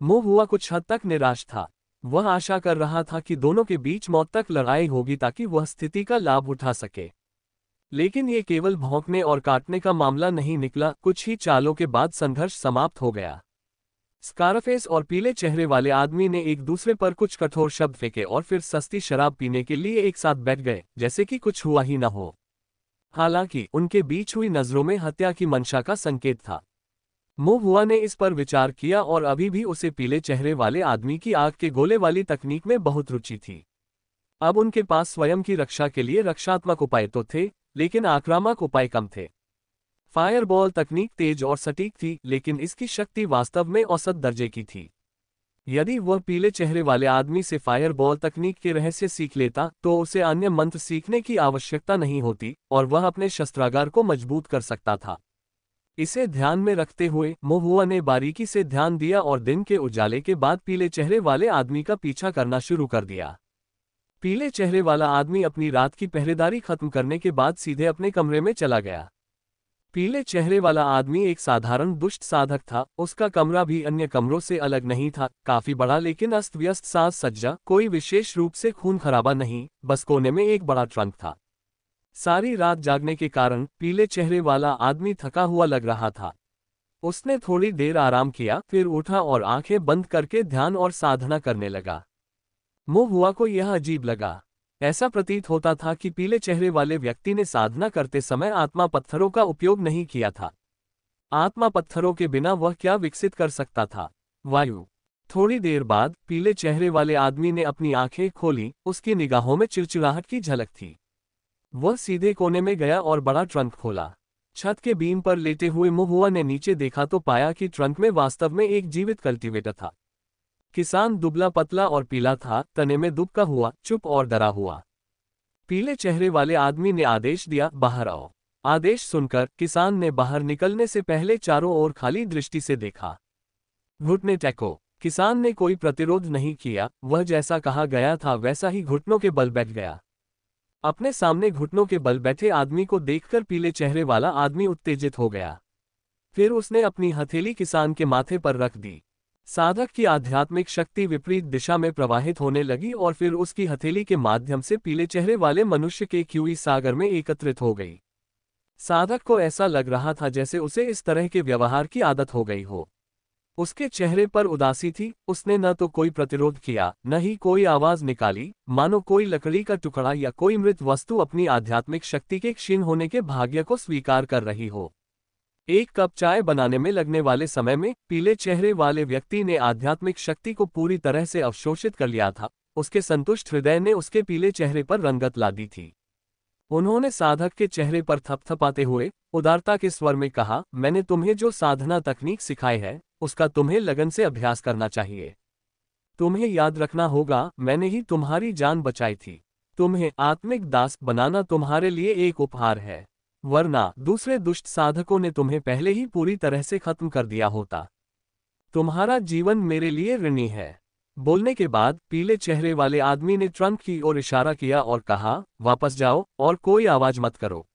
मुहुआ कुछ हद तक निराश था। वह आशा कर रहा था कि दोनों के बीच मौत तक लड़ाई होगी ताकि वह स्थिति का लाभ उठा सके। लेकिन ये केवल भौंकने और काटने का मामला नहीं निकला। कुछ ही चालों के बाद संघर्ष समाप्त हो गया। स्कारफेस और पीले चेहरे वाले आदमी ने एक दूसरे पर कुछ कठोर शब्द फेंके और फिर सस्ती शराब पीने के लिए एक साथ बैठ गए, जैसे कि कुछ हुआ ही न हो। हालांकि उनके बीच हुई नजरों में हत्या की मंशा का संकेत था। मुहुआ ने इस पर विचार किया और अभी भी उसे पीले चेहरे वाले आदमी की आग के गोले वाली तकनीक में बहुत रुचि थी। अब उनके पास स्वयं की रक्षा के लिए रक्षात्मक उपाय तो थे, लेकिन आक्रामक उपाय कम थे। फायरबॉल तकनीक तेज और सटीक थी, लेकिन इसकी शक्ति वास्तव में औसत दर्जे की थी। यदि वह पीले चेहरे वाले आदमी से फायरबॉल तकनीक के रहस्य सीख लेता तो उसे अन्य मंत्र सीखने की आवश्यकता नहीं होती और वह अपने शस्त्रागार को मजबूत कर सकता था। इसे ध्यान में रखते हुए मुहुआ ने बारीकी से ध्यान दिया और दिन के उजाले के बाद पीले चेहरे वाले आदमी का पीछा करना शुरू कर दिया। पीले चेहरे वाला आदमी अपनी रात की पहरेदारी खत्म करने के बाद सीधे अपने कमरे में चला गया। पीले चेहरे वाला आदमी एक साधारण दुष्ट साधक था। उसका कमरा भी अन्य कमरों से अलग नहीं था, काफी बड़ा लेकिन अस्त व्यस्त साज सज्जा, कोई विशेष रूप से खून खराबा नहीं, बस कोने में एक बड़ा ट्रंक था। सारी रात जागने के कारण पीले चेहरे वाला आदमी थका हुआ लग रहा था। उसने थोड़ी देर आराम किया, फिर उठा और आंखें बंद करके ध्यान और साधना करने लगा। मुहुआ को यह अजीब लगा। ऐसा प्रतीत होता था कि पीले चेहरे वाले व्यक्ति ने साधना करते समय आत्मा पत्थरों का उपयोग नहीं किया था। आत्मा पत्थरों के बिना वह क्या विकसित कर सकता था? वायु। थोड़ी देर बाद पीले चेहरे वाले आदमी ने अपनी आंखें खोली। उसकी निगाहों में चिड़चिड़ाहट की झलक थी। वह सीधे कोने में गया और बड़ा ट्रंक खोला। छत के बीम पर लेटे हुए मुहुआ ने नीचे देखा तो पाया कि ट्रंक में वास्तव में एक जीवित कल्टीवेटर था। किसान दुबला पतला और पीला था, तने में दुबका हुआ, चुप और डरा हुआ। पीले चेहरे वाले आदमी ने आदेश दिया, बाहर आओ। आदेश सुनकर किसान ने बाहर निकलने से पहले चारों ओर खाली दृष्टि से देखा। घुटने टेको। किसान ने कोई प्रतिरोध नहीं किया, वह जैसा कहा गया था वैसा ही घुटनों के बल बैठ गया। अपने सामने घुटनों के बल बैठे आदमी को देखकर पीले चेहरे वाला आदमी उत्तेजित हो गया। फिर उसने अपनी हथेली किसान के माथे पर रख दी। साधक की आध्यात्मिक शक्ति विपरीत दिशा में प्रवाहित होने लगी और फिर उसकी हथेली के माध्यम से पीले चेहरे वाले मनुष्य के क्यूई सागर में एकत्रित हो गई। साधक को ऐसा लग रहा था जैसे उसे इस तरह के व्यवहार की आदत हो गई हो। उसके चेहरे पर उदासी थी, उसने न तो कोई प्रतिरोध किया, न ही कोई आवाज निकाली, मानो कोई लकड़ी का टुकड़ा या कोई मृत वस्तु अपनी आध्यात्मिक शक्ति के क्षीण होने के भाग्य को स्वीकार कर रही हो। एक कप चाय बनाने में लगने वाले समय में पीले चेहरे वाले व्यक्ति ने आध्यात्मिक शक्ति को पूरी तरह से अवशोषित कर लिया था। उसके संतुष्ट हृदय ने उसके पीले चेहरे पर रंगत ला दी थी। उन्होंने साधक के चेहरे पर थपथपाते हुए उदारता के स्वर में कहा, मैंने तुम्हें जो साधना तकनीक सिखाई है उसका तुम्हें लगन से अभ्यास करना चाहिए। तुम्हें याद रखना होगा, मैंने ही तुम्हारी जान बचाई थी। तुम्हें आत्मिक दास बनाना तुम्हारे लिए एक उपहार है, वरना दूसरे दुष्ट साधकों ने तुम्हें पहले ही पूरी तरह से खत्म कर दिया होता। तुम्हारा जीवन मेरे लिए ऋणी है। बोलने के बाद पीले चेहरे वाले आदमी ने ट्रंक की ओर इशारा किया और कहा, वापस जाओ और कोई आवाज मत करो।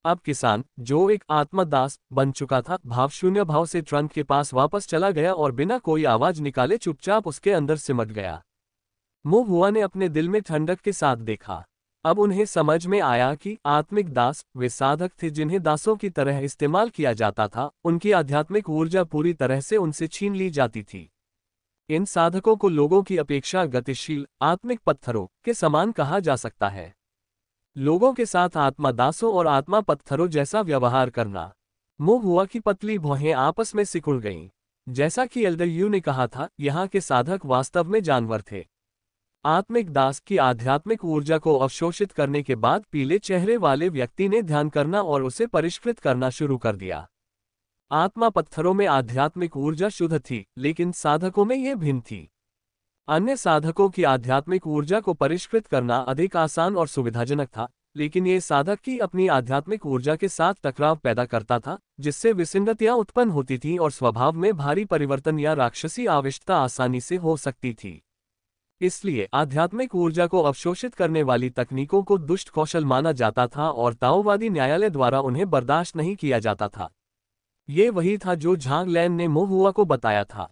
अब किसान, जो एक आत्मदास बन चुका था, भावशून्य भाव से ट्रंक के पास वापस चला गया और बिना कोई आवाज निकाले चुपचाप उसके अंदर सिमट गया। मुंह हुआ ने अपने दिल में ठंडक के साथ देखा। अब उन्हें समझ में आया कि आत्मिक दास वे साधक थे जिन्हें दासों की तरह इस्तेमाल किया जाता था। उनकी आध्यात्मिक ऊर्जा पूरी तरह से उनसे छीन ली जाती थी। इन साधकों को लोगों की अपेक्षा गतिशील आत्मिक पत्थरों के समान कहा जा सकता है। लोगों के साथ आत्मा दासों और आत्मा पत्थरों जैसा व्यवहार करना। मुंह हुआ की पतली भौहें आपस में सिकुड़ गईं। जैसा कि एल्डर यू ने कहा था, यहाँ के साधक वास्तव में जानवर थे। आत्मिक दास की आध्यात्मिक ऊर्जा को अवशोषित करने के बाद पीले चेहरे वाले व्यक्ति ने ध्यान करना और उसे परिष्कृत करना शुरू कर दिया। आत्मा पत्थरों में आध्यात्मिक ऊर्जा शुद्ध थी, लेकिन साधकों में यह भिन्न थी। अन्य साधकों की आध्यात्मिक ऊर्जा को परिष्कृत करना अधिक आसान और सुविधाजनक था, लेकिन ये साधक की अपनी आध्यात्मिक ऊर्जा के साथ टकराव पैदा करता था, जिससे विसंगतियां उत्पन्न होती थीं और स्वभाव में भारी परिवर्तन या राक्षसी आविष्टता आसानी से हो सकती थी। इसलिए आध्यात्मिक ऊर्जा को अवशोषित करने वाली तकनीकों को दुष्ट कौशल माना जाता था और ताओवादी न्यायालय द्वारा उन्हें बर्दाश्त नहीं किया जाता था। ये वही था जो झांग लैन ने मुंह हुआ को बताया था।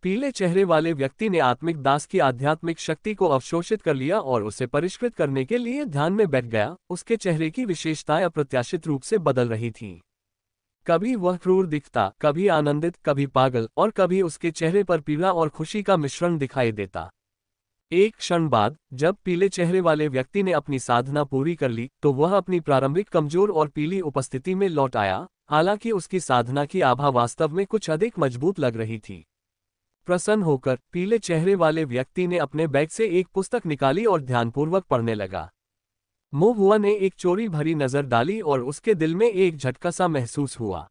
पीले चेहरे वाले व्यक्ति ने आत्मिक दास की आध्यात्मिक शक्ति को अवशोषित कर लिया और उसे परिष्कृत करने के लिए ध्यान में बैठ गया। उसके चेहरे की विशेषताएं अप्रत्याशित रूप से बदल रही थीं। कभी वह क्रूर दिखता, कभी आनंदित, कभी पागल, और कभी उसके चेहरे पर पीड़ा और खुशी का मिश्रण दिखाई देता। एक क्षण बाद, जब पीले चेहरे वाले व्यक्ति ने अपनी साधना पूरी कर ली, तो वह अपनी प्रारंभिक कमजोर और पीली उपस्थिति में लौट आया। हालांकि उसकी साधना की आभा वास्तव में कुछ अधिक मजबूत लग रही थी। प्रसन्न होकर पीले चेहरे वाले व्यक्ति ने अपने बैग से एक पुस्तक निकाली और ध्यानपूर्वक पढ़ने लगा। मुंह हुआ ने एक चोरी भरी नजर डाली और उसके दिल में एक झटका सा महसूस हुआ।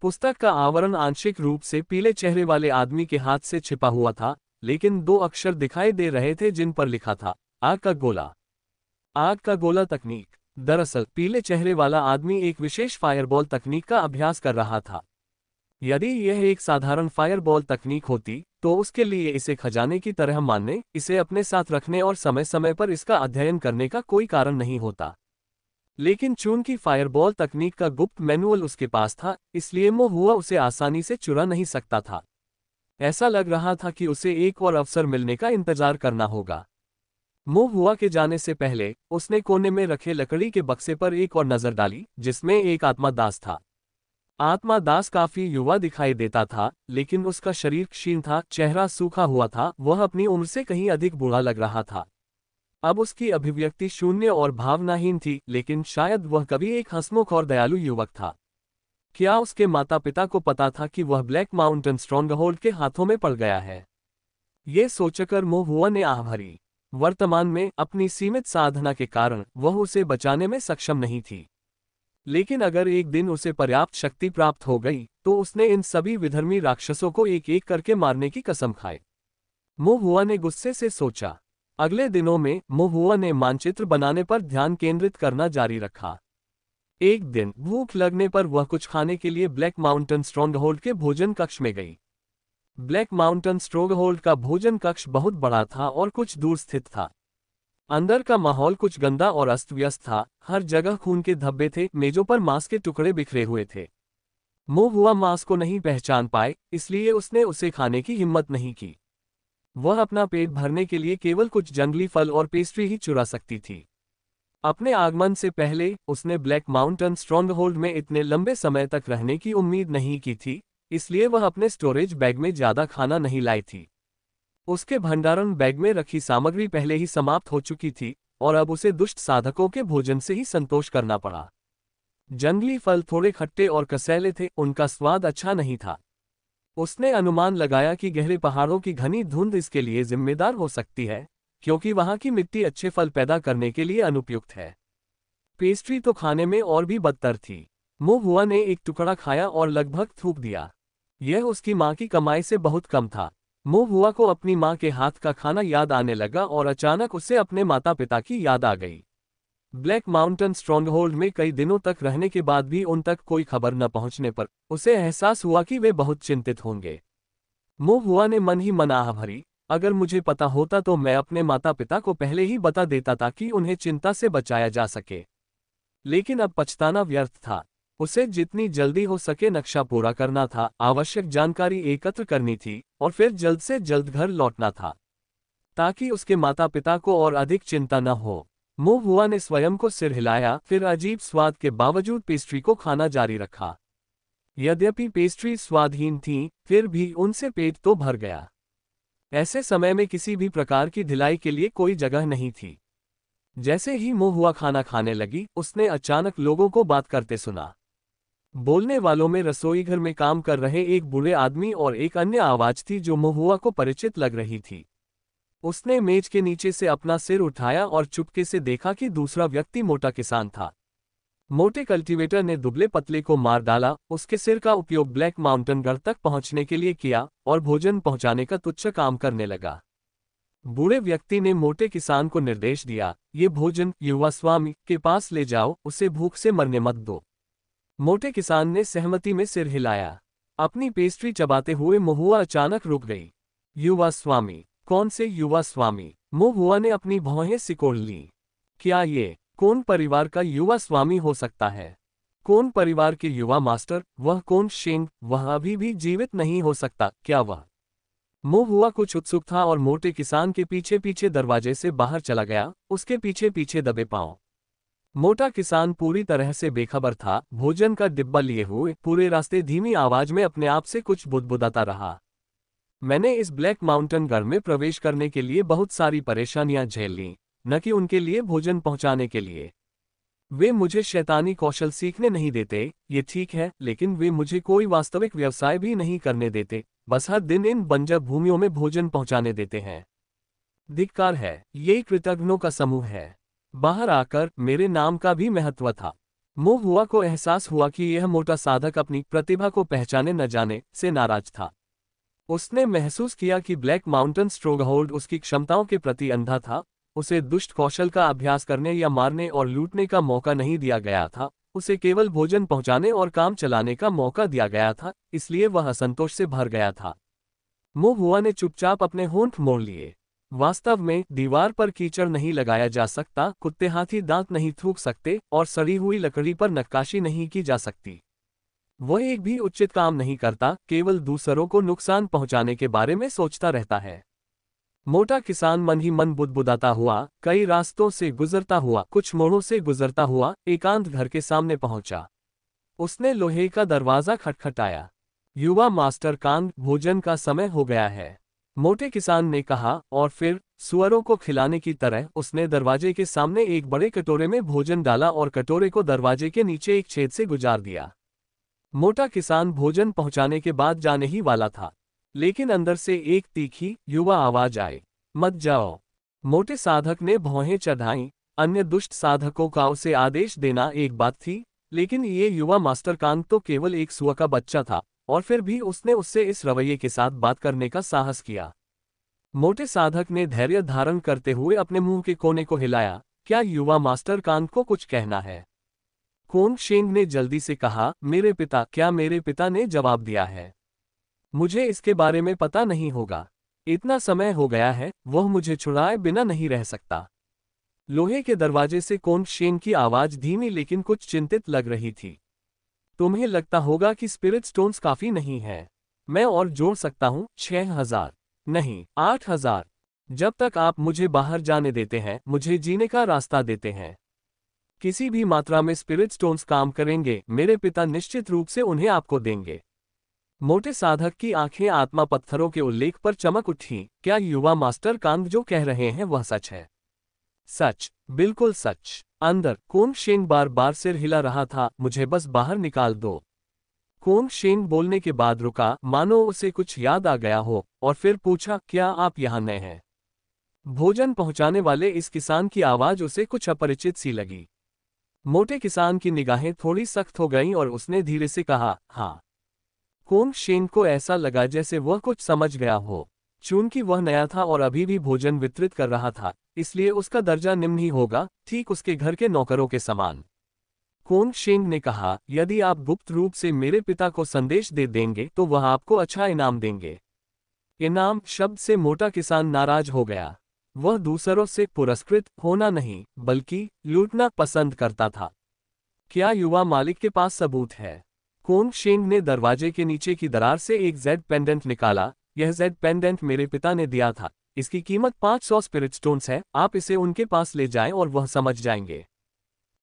पुस्तक का आवरण आंशिक रूप से पीले चेहरे वाले आदमी के हाथ से छिपा हुआ था, लेकिन दो अक्षर दिखाई दे रहे थे जिन पर लिखा था, आग का गोला। आग का गोला तकनीक। दरअसल पीले चेहरे वाला आदमी एक विशेष फायरबॉल तकनीक का अभ्यास कर रहा था। यदि यह एक साधारण फायरबॉल तकनीक होती, तो उसके लिए इसे खजाने की तरह मानने, इसे अपने साथ रखने और समय समय पर इसका अध्ययन करने का कोई कारण नहीं होता। लेकिन चूंकि फायरबॉल तकनीक का गुप्त मैनुअल उसके पास था, इसलिए मुंह हुआ उसे आसानी से चुरा नहीं सकता था। ऐसा लग रहा था कि उसे एक और अवसर मिलने का इंतजार करना होगा। मुंह हुआ के जाने से पहले उसने कोने में रखे लकड़ी के बक्से पर एक और नजर डाली, जिसमें एक आत्मा दास था। आत्मा दास काफी युवा दिखाई देता था, लेकिन उसका शरीर क्षीण था, चेहरा सूखा हुआ था, वह अपनी उम्र से कहीं अधिक बूढ़ा लग रहा था। अब उसकी अभिव्यक्ति शून्य और भावनाहीन थी, लेकिन शायद वह कभी एक हंसमुख और दयालु युवक था। क्या उसके माता पिता को पता था कि वह ब्लैक माउंटेन स्ट्रॉन्गहोल्ड के हाथों में पड़ गया है? ये सोचकर मुंह हुआ ने आह भरी। वर्तमान में अपनी सीमित साधना के कारण वह उसे बचाने में सक्षम नहीं थी, लेकिन अगर एक दिन उसे पर्याप्त शक्ति प्राप्त हो गई, तो उसने इन सभी विधर्मी राक्षसों को एक एक करके मारने की कसम खाई। मुंह हुआ ने गुस्से से सोचा। अगले दिनों में मुंह हुआ ने मानचित्र बनाने पर ध्यान केंद्रित करना जारी रखा। एक दिन भूख लगने पर वह कुछ खाने के लिए ब्लैक माउंटेन स्ट्रॉन्गहोल्ड के भोजन कक्ष में गई। ब्लैक माउंटेन स्ट्रोंगहोल्ड का भोजन कक्ष बहुत बड़ा था और कुछ दूर स्थित था। अंदर का माहौल कुछ गंदा और अस्त व्यस्त था, हर जगह खून के धब्बे थे, मेजों पर मांस के टुकड़े बिखरे हुए थे। मुंह मांस को नहीं पहचान पाए, इसलिए उसने उसे खाने की हिम्मत नहीं की। वह अपना पेट भरने के लिए केवल कुछ जंगली फल और पेस्ट्री ही चुरा सकती थी। अपने आगमन से पहले उसने ब्लैक माउंटेन स्ट्रॉन्गहोल्ड में इतने लंबे समय तक रहने की उम्मीद नहीं की थी, इसलिए वह अपने स्टोरेज बैग में ज्यादा खाना नहीं लाई थी। उसके भंडारण बैग में रखी सामग्री पहले ही समाप्त हो चुकी थी और अब उसे दुष्ट साधकों के भोजन से ही संतोष करना पड़ा। जंगली फल थोड़े खट्टे और कसैले थे, उनका स्वाद अच्छा नहीं था। उसने अनुमान लगाया कि गहरे पहाड़ों की घनी धुंध इसके लिए जिम्मेदार हो सकती है, क्योंकि वहां की मिट्टी अच्छे फल पैदा करने के लिए अनुपयुक्त है। पेस्ट्री तो खाने में और भी बदतर थी। मुहुआ ने एक टुकड़ा खाया और लगभग थूक दिया। यह उसकी माँ की कमाई से बहुत कम था। मुहुआ को अपनी माँ के हाथ का खाना याद आने लगा और अचानक उसे अपने माता पिता की याद आ गई। ब्लैक माउंटेन स्ट्रॉन्गहोल्ड में कई दिनों तक रहने के बाद भी उन तक कोई खबर न पहुंचने पर उसे एहसास हुआ कि वे बहुत चिंतित होंगे। मुहुआ ने मन ही मन आह भरी, अगर मुझे पता होता तो मैं अपने माता पिता को पहले ही बता देता ताकि उन्हें चिंता से बचाया जा सके। लेकिन अब पछताना व्यर्थ था। उसे जितनी जल्दी हो सके नक्शा पूरा करना था, आवश्यक जानकारी एकत्र करनी थी और फिर जल्द से जल्द घर लौटना था, ताकि उसके माता पिता को और अधिक चिंता न हो। मुहुआ ने स्वयं को सिर हिलाया, फिर अजीब स्वाद के बावजूद पेस्ट्री को खाना जारी रखा। यद्यपि पेस्ट्री स्वादहीन थीं, फिर भी उनसे पेट तो भर गया। ऐसे समय में किसी भी प्रकार की ढिलाई के लिए कोई जगह नहीं थी। जैसे ही मुहुआ खाना खाने लगी, उसने अचानक लोगों को बात करते सुना। बोलने वालों में रसोईघर में काम कर रहे एक बूढ़े आदमी और एक अन्य आवाज थी जो मुहुआ को परिचित लग रही थी। उसने मेज के नीचे से अपना सिर उठाया और चुपके से देखा कि दूसरा व्यक्ति मोटा किसान था। मोटे कल्टीवेटर ने दुबले पतले को मार डाला। उसके सिर का उपयोग ब्लैक माउंटेन गढ़ तक पहुंचने के लिए किया और भोजन पहुंचाने का तुच्छ काम करने लगा। बूढ़े व्यक्ति ने मोटे किसान को निर्देश दिया, ये भोजन युवा स्वामी के पास ले जाओ, उसे भूख से मरने मत दो। मोटे किसान ने सहमति में सिर हिलाया। अपनी पेस्ट्री चबाते हुए मुहुआ अचानक रुक गई। युवा स्वामी? कौन से युवा स्वामी? मुहुआ ने अपनी भौहें सिकोड़ लीं। क्या ये कौन परिवार का युवा स्वामी हो सकता है? कौन परिवार के युवा मास्टर? वह कौन शेंग? वह अभी भी जीवित नहीं हो सकता क्या? वह मुहुआ कुछ उत्सुक था और मोटे किसान के पीछे पीछे दरवाजे से बाहर चला गया, उसके पीछे पीछे दबे पांव। मोटा किसान पूरी तरह से बेखबर था। भोजन का डिब्बा लिए हुए पूरे रास्ते धीमी आवाज में अपने आप से कुछ बुदबुदाता रहा। मैंने इस ब्लैक माउंटेन गढ़ में प्रवेश करने के लिए बहुत सारी परेशानियां झेल लीं, न कि उनके लिए भोजन पहुंचाने के लिए। वे मुझे शैतानी कौशल सीखने नहीं देते, ये ठीक है, लेकिन वे मुझे कोई वास्तविक व्यवसाय भी नहीं करने देते, बस हर दिन इन बंजर भूमियों में भोजन पहुंचाने देते हैं। धिक्कार है, ये कृतघ्नों का समूह है। बाहर आकर मेरे नाम का भी महत्व था। मुहुआ को एहसास हुआ कि यह मोटा साधक अपनी प्रतिभा को पहचाने न जाने से नाराज था। उसने महसूस किया कि ब्लैक माउंटेन स्ट्रोंगहोल्ड उसकी क्षमताओं के प्रति अंधा था। उसे दुष्ट कौशल का अभ्यास करने या मारने और लूटने का मौका नहीं दिया गया था, उसे केवल भोजन पहुंचाने और काम चलाने का मौका दिया गया था, इसलिए वह असंतोष से भर गया था। मुहुआ ने चुपचाप अपने होंठ मोड़ लिए। वास्तव में दीवार पर कीचड़ नहीं लगाया जा सकता, कुत्ते हाथी दांत नहीं थूक सकते और सड़ी हुई लकड़ी पर नक्काशी नहीं की जा सकती। वह एक भी उचित काम नहीं करता, केवल दूसरों को नुकसान पहुंचाने के बारे में सोचता रहता है। मोटा किसान मन ही मन बुदबुदाता हुआ, कई रास्तों से गुजरता हुआ, कुछ मोड़ों से गुजरता हुआ, एकांत घर के सामने पहुंचा। उसने लोहे का दरवाजा खटखटाया। युवा मास्टर कांग, भोजन का समय हो गया है, मोटे किसान ने कहा, और फिर सुअरों को खिलाने की तरह उसने दरवाजे के सामने एक बड़े कटोरे में भोजन डाला और कटोरे को दरवाजे के नीचे एक छेद से गुजार दिया। मोटा किसान भोजन पहुंचाने के बाद जाने ही वाला था, लेकिन अंदर से एक तीखी युवा आवाज आई, मत जाओ। मोटे साधक ने भौहें चढ़ाईं। अन्य दुष्ट साधकों का उसे आदेश देना एक बात थी, लेकिन ये युवा मास्टर कांग तो केवल एक सुअर का बच्चा था, और फिर भी उसने उससे इस रवैये के साथ बात करने का साहस किया। मोटे साधक ने धैर्य धारण करते हुए अपने मुंह के कोने को हिलाया, क्या युवा मास्टर कांग को कुछ कहना है? कोंग शेंग ने जल्दी से कहा, मेरे पिता। क्या मेरे पिता ने जवाब दिया है? मुझे इसके बारे में पता नहीं होगा। इतना समय हो गया है, वह मुझे छुड़ाए बिना नहीं रह सकता। लोहे के दरवाजे से कोन शेन की आवाज धीमी लेकिन कुछ चिंतित लग रही थी। तुम्हें लगता होगा कि स्पिरिट स्टोन्स काफी नहीं है। मैं और जोड़ सकता हूं, 6000 नहीं, 8000। जब तक आप मुझे बाहर जाने देते हैं, मुझे जीने का रास्ता देते हैं। किसी भी मात्रा में स्पिरिट स्टोन्स काम करेंगे, मेरे पिता निश्चित रूप से उन्हें आपको देंगे। मोटे साधक की आंखें आत्मा पत्थरों के उल्लेख पर चमक उठी। क्या युवा मास्टर कांग जो कह रहे हैं वह सच है? सच, बिल्कुल सच। अंदर कोन शेन बार बार सिर हिला रहा था, मुझे बस बाहर निकाल दो। कोन शेन बोलने के बाद रुका, मानो उसे कुछ याद आ गया हो, और फिर पूछा, क्या आप यहाँ नए हैं? भोजन पहुंचाने वाले इस किसान की आवाज उसे कुछ अपरिचित सी लगी। मोटे किसान की निगाहें थोड़ी सख्त हो गईं और उसने धीरे से कहा, हाँ। कोन शेन को ऐसा लगा जैसे वह कुछ समझ गया हो। चूंकि वह नया था और अभी भी भोजन वितरित कर रहा था, इसलिए उसका दर्जा निम्न ही होगा, ठीक उसके घर के नौकरों के समान। कोन शेन ने कहा, यदि आप गुप्त रूप से मेरे पिता को संदेश दे देंगे तो वह आपको अच्छा इनाम देंगे। इनाम शब्द से मोटा किसान नाराज हो गया। वह दूसरों से पुरस्कृत होना नहीं, बल्कि लूटना पसंद करता था। क्या युवा मालिक के पास सबूत है? कोन शेन ने दरवाजे के नीचे की दरार से एक जेड पेंडेंट निकाला। यह जेड पेंडेंट मेरे पिता ने दिया था। इसकी कीमत 500 स्पिरिट स्टोन्स है। आप इसे उनके पास ले जाएं और वह समझ जाएंगे।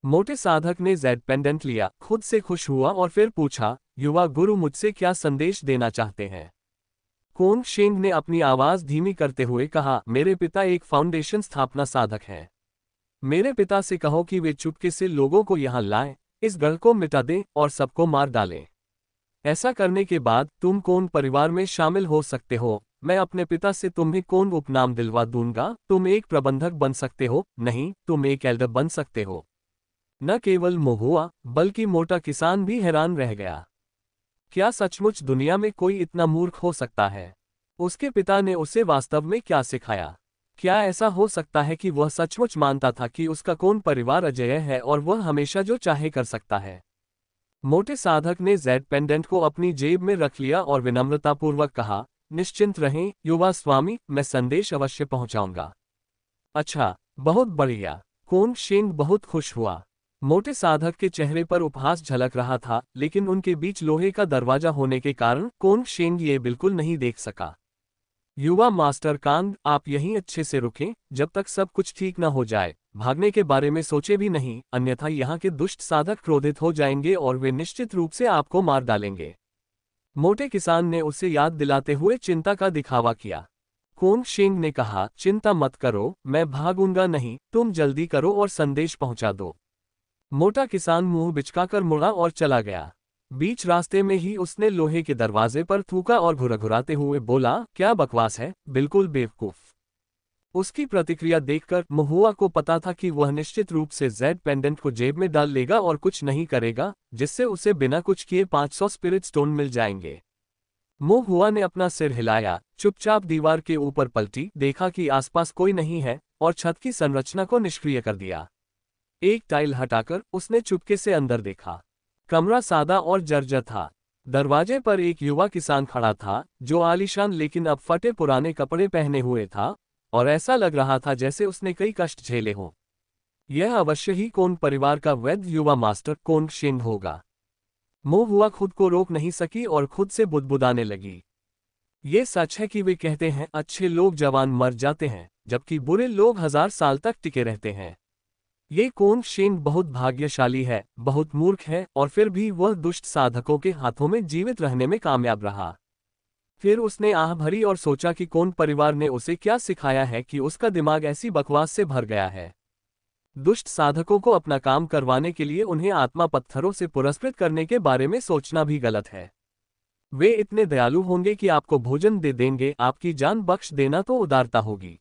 मोटे साधक ने जेड पेंडेंट लिया, खुद से खुश हुआ और फिर पूछा, युवा गुरु मुझसे क्या संदेश देना चाहते हैं? कोन शेन ने अपनी आवाज धीमी करते हुए कहा, मेरे पिता एक फाउंडेशन स्थापना साधक हैं। मेरे पिता से कहो कि वे चुपके से लोगों को यहाँ लाएं, इस गढ़ को मिटा दें और सबको मार डालें। ऐसा करने के बाद तुम कोन परिवार में शामिल हो सकते हो। मैं अपने पिता से तुम्हें कोन उपनाम दिलवा दूंगा। तुम एक प्रबंधक बन सकते हो, नहीं, तुम एक एल्डर बन सकते हो। न केवल महुआ, बल्कि मोटा किसान भी हैरान रह गया। क्या सचमुच दुनिया में कोई इतना मूर्ख हो सकता है? उसके पिता ने उसे वास्तव में क्या सिखाया? क्या ऐसा हो सकता है कि वह सचमुच मानता था कि उसका कोन परिवार अजेय है और वह हमेशा जो चाहे कर सकता है? मोटे साधक ने जेड पेंडेंट को अपनी जेब में रख लिया और विनम्रतापूर्वक कहा, निश्चिंत रहें युवा स्वामी, मैं संदेश अवश्य पहुंचाऊंगा। अच्छा, बहुत बढ़िया। कोन शेन बहुत खुश हुआ। मोटे साधक के चेहरे पर उपहास झलक रहा था, लेकिन उनके बीच लोहे का दरवाजा होने के कारण कोन शेन ये बिल्कुल नहीं देख सका। युवा मास्टर कांग, आप यहीं अच्छे से रुकें, जब तक सब कुछ ठीक न हो जाए। भागने के बारे में सोचे भी नहीं, अन्यथा यहाँ के दुष्ट साधक क्रोधित हो जाएंगे और वे निश्चित रूप से आपको मार डालेंगे। मोटे किसान ने उसे याद दिलाते हुए चिंता का दिखावा किया। कोन शेन ने कहा, चिंता मत करो, मैं भागूंगा नहीं, तुम जल्दी करो और संदेश पहुंचा दो। मोटा किसान मुंह बिचकाकर मुड़ा और चला गया। बीच रास्ते में ही उसने लोहे के दरवाजे पर थूका और घुरघुराते हुए बोला, क्या बकवास है, बिल्कुल बेवकूफ। उसकी प्रतिक्रिया देखकर महुआ को पता था कि वह निश्चित रूप से जेड पेंडेंट को जेब में डाल लेगा और कुछ नहीं करेगा, जिससे उसे बिना कुछ किए 500 स्पिरिट स्टोन मिल जाएंगे। महुआ ने अपना सिर हिलाया, चुपचाप दीवार के ऊपर पलटी, देखा कि आसपास कोई नहीं है और छत की संरचना को निष्क्रिय कर दिया। एक टाइल हटाकर उसने चुपके से अंदर देखा। कमरा सादा और जर्जर था। दरवाजे पर एक युवा किसान खड़ा था, जो आलीशान लेकिन अब फटे पुराने कपड़े पहने हुए था, और ऐसा लग रहा था जैसे उसने कई कष्ट झेले हों। यह अवश्य ही कोन परिवार का वैद्य युवा मास्टर कोन शेन होगा। महुआ खुद को रोक नहीं सकी और खुद से बुदबुदाने लगी। ये सच है कि वे कहते हैं अच्छे लोग जवान मर जाते हैं, जबकि बुरे लोग 1000 साल तक टिके रहते हैं। ये कोन शेन बहुत भाग्यशाली है, बहुत मूर्ख है, और फिर भी वह दुष्ट साधकों के हाथों में जीवित रहने में कामयाब रहा। फिर उसने आह भरी और सोचा कि कोन परिवार ने उसे क्या सिखाया है कि उसका दिमाग ऐसी बकवास से भर गया है। दुष्ट साधकों को अपना काम करवाने के लिए उन्हें आत्मा पत्थरों से पुरस्कृत करने के बारे में सोचना भी गलत है। वे इतने दयालु होंगे कि आपको भोजन दे देंगे, आपकी जान बख्श देना तो उदारता होगी।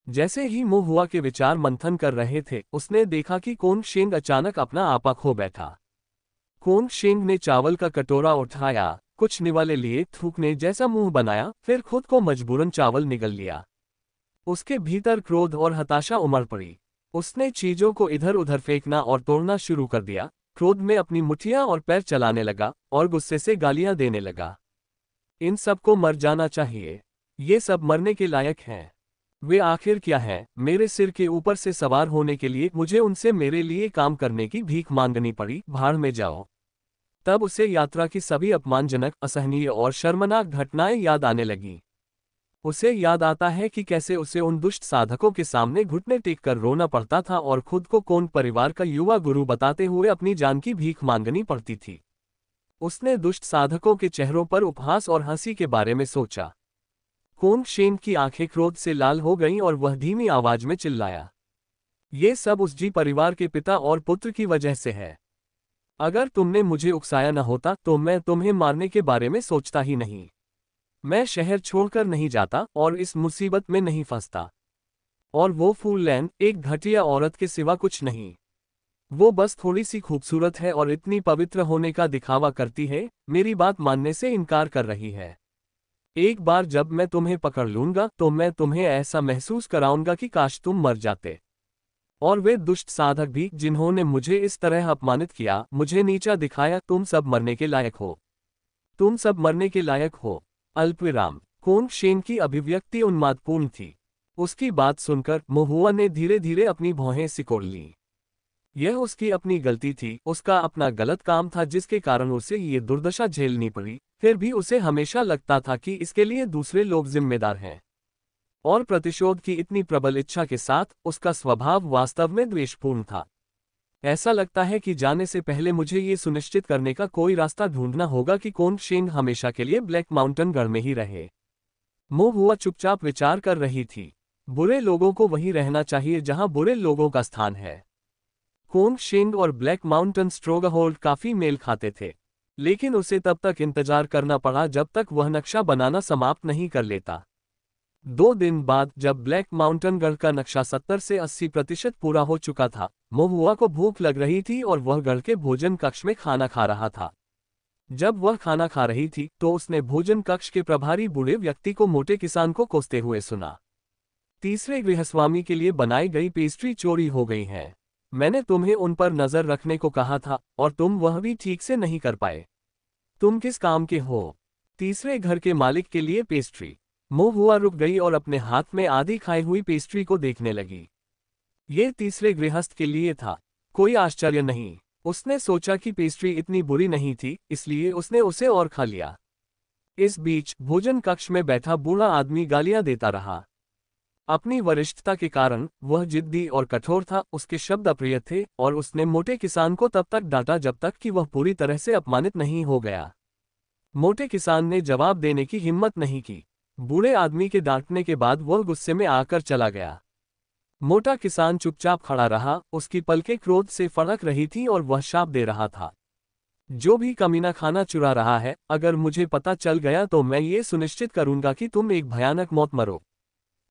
जैसे ही महुआ के विचार मंथन कर रहे थे, उसने देखा कि कोन शेन अचानक अपना आपा खो बैठा। कोन शेन ने चावल का कटोरा उठाया, कुछ निवाले लिए, थूकने जैसा मुंह बनाया, फिर खुद को मजबूरन चावल निगल लिया। उसके भीतर क्रोध और हताशा उमड़ पड़ी। उसने चीजों को इधर उधर फेंकना और तोड़ना शुरू कर दिया, क्रोध में अपनी मुठ्ठियां और पैर चलाने लगा और गुस्से से गालियां देने लगा। इन सबको मर जाना चाहिए। ये सब मरने के लायक हैं। वे आखिर क्या हैं? मेरे सिर के ऊपर से सवार होने के लिए मुझे उनसे मेरे लिए काम करने की भीख मांगनी पड़ी। भाड़ में जाओ। तब उसे यात्रा की सभी अपमानजनक, असहनीय और शर्मनाक घटनाएं याद आने लगीं। उसे याद आता है कि कैसे उसे उन दुष्ट साधकों के सामने घुटने टेक कर रोना पड़ता था और खुद को कौन परिवार का युवा गुरु बताते हुए अपनी जान की भीख मांगनी पड़ती थी। उसने दुष्ट साधकों के चेहरों पर उपहास और हंसी के बारे में सोचा। कोन शेन की आंखें क्रोध से लाल हो गईं और वह धीमी आवाज में चिल्लाया, ये सब उस जी परिवार के पिता और पुत्र की वजह से है। अगर तुमने मुझे उकसाया न होता तो मैं तुम्हें मारने के बारे में सोचता ही नहीं। मैं शहर छोड़कर नहीं जाता और इस मुसीबत में नहीं फंसता। और वो फूललैन एक घटिया औरत के सिवा कुछ नहीं। वो बस थोड़ी सी खूबसूरत है और इतनी पवित्र होने का दिखावा करती है, मेरी बात मानने से इनकार कर रही है। एक बार जब मैं तुम्हें पकड़ लूंगा तो मैं तुम्हें ऐसा महसूस कराऊंगा कि काश तुम मर जाते। और वे दुष्ट साधक भी जिन्होंने मुझे इस तरह अपमानित किया, मुझे नीचा दिखाया, तुम सब मरने के लायक हो। तुम सब मरने के लायक हो। अल्पविराम। कोन शेन की अभिव्यक्ति उन्मादपूर्ण थी। उसकी बात सुनकर महुआ ने धीरे धीरे अपनी भौहें सिकोड़ लीं। यह उसकी अपनी गलती थी, उसका अपना गलत काम था जिसके कारण उसे ये दुर्दशा झेलनी पड़ी। फिर भी उसे हमेशा लगता था कि इसके लिए दूसरे लोग जिम्मेदार हैं। और प्रतिशोध की इतनी प्रबल इच्छा के साथ उसका स्वभाव वास्तव में द्वेषपूर्ण था। ऐसा लगता है कि जाने से पहले मुझे ये सुनिश्चित करने का कोई रास्ता ढूंढना होगा कि कोन शेन हमेशा के लिए ब्लैक माउंटेन गढ़ में ही रहे। महुआ चुपचाप विचार कर रही थी। बुरे लोगों को वहीं रहना चाहिए जहां बुरे लोगों का स्थान है। कोन शेन और ब्लैक माउंटेन स्ट्रोंगहोल्ड काफी मेल खाते थे, लेकिन उसे तब तक इंतजार करना पड़ा जब तक वह नक्शा बनाना समाप्त नहीं कर लेता। 2 दिन बाद जब ब्लैक माउंटेन गढ़ का नक्शा 70 से 80% पूरा हो चुका था, महुआ को भूख लग रही थी और वह गढ़ के भोजन कक्ष में खाना खा रहा था। जब वह खाना खा रही थी तो उसने भोजन कक्ष के प्रभारी बूढ़े व्यक्ति को मोटे किसान को कोसते हुए सुना, तीसरे गृहस्वामी के लिए बनाई गई पेस्ट्री चोरी हो गई है। मैंने तुम्हें उन पर नजर रखने को कहा था और तुम वह भी ठीक से नहीं कर पाए। तुम किस काम के हो? तीसरे घर के मालिक के लिए पेस्ट्री। महुआ रुक गई और अपने हाथ में आधी खाई हुई पेस्ट्री को देखने लगी। ये तीसरे गृहस्थ के लिए था। कोई आश्चर्य नहीं। उसने सोचा कि पेस्ट्री इतनी बुरी नहीं थी, इसलिए उसने उसे और खा लिया। इस बीच भोजन कक्ष में बैठा बूढ़ा आदमी गालियां देता रहा। अपनी वरिष्ठता के कारण वह जिद्दी और कठोर था, उसके शब्द अप्रिय थे और उसने मोटे किसान को तब तक डांटा जब तक कि वह पूरी तरह से अपमानित नहीं हो गया। मोटे किसान ने जवाब देने की हिम्मत नहीं की। बूढ़े आदमी के डांटने के बाद वह गुस्से में आकर चला गया। मोटा किसान चुपचाप खड़ा रहा, उसकी पलकें क्रोध से फड़क रही थीं और वह शाप दे रहा था, जो भी कमीना खाना चुरा रहा है, अगर मुझे पता चल गया तो मैं ये सुनिश्चित करूंगा कि तुम एक भयानक मौत मरो।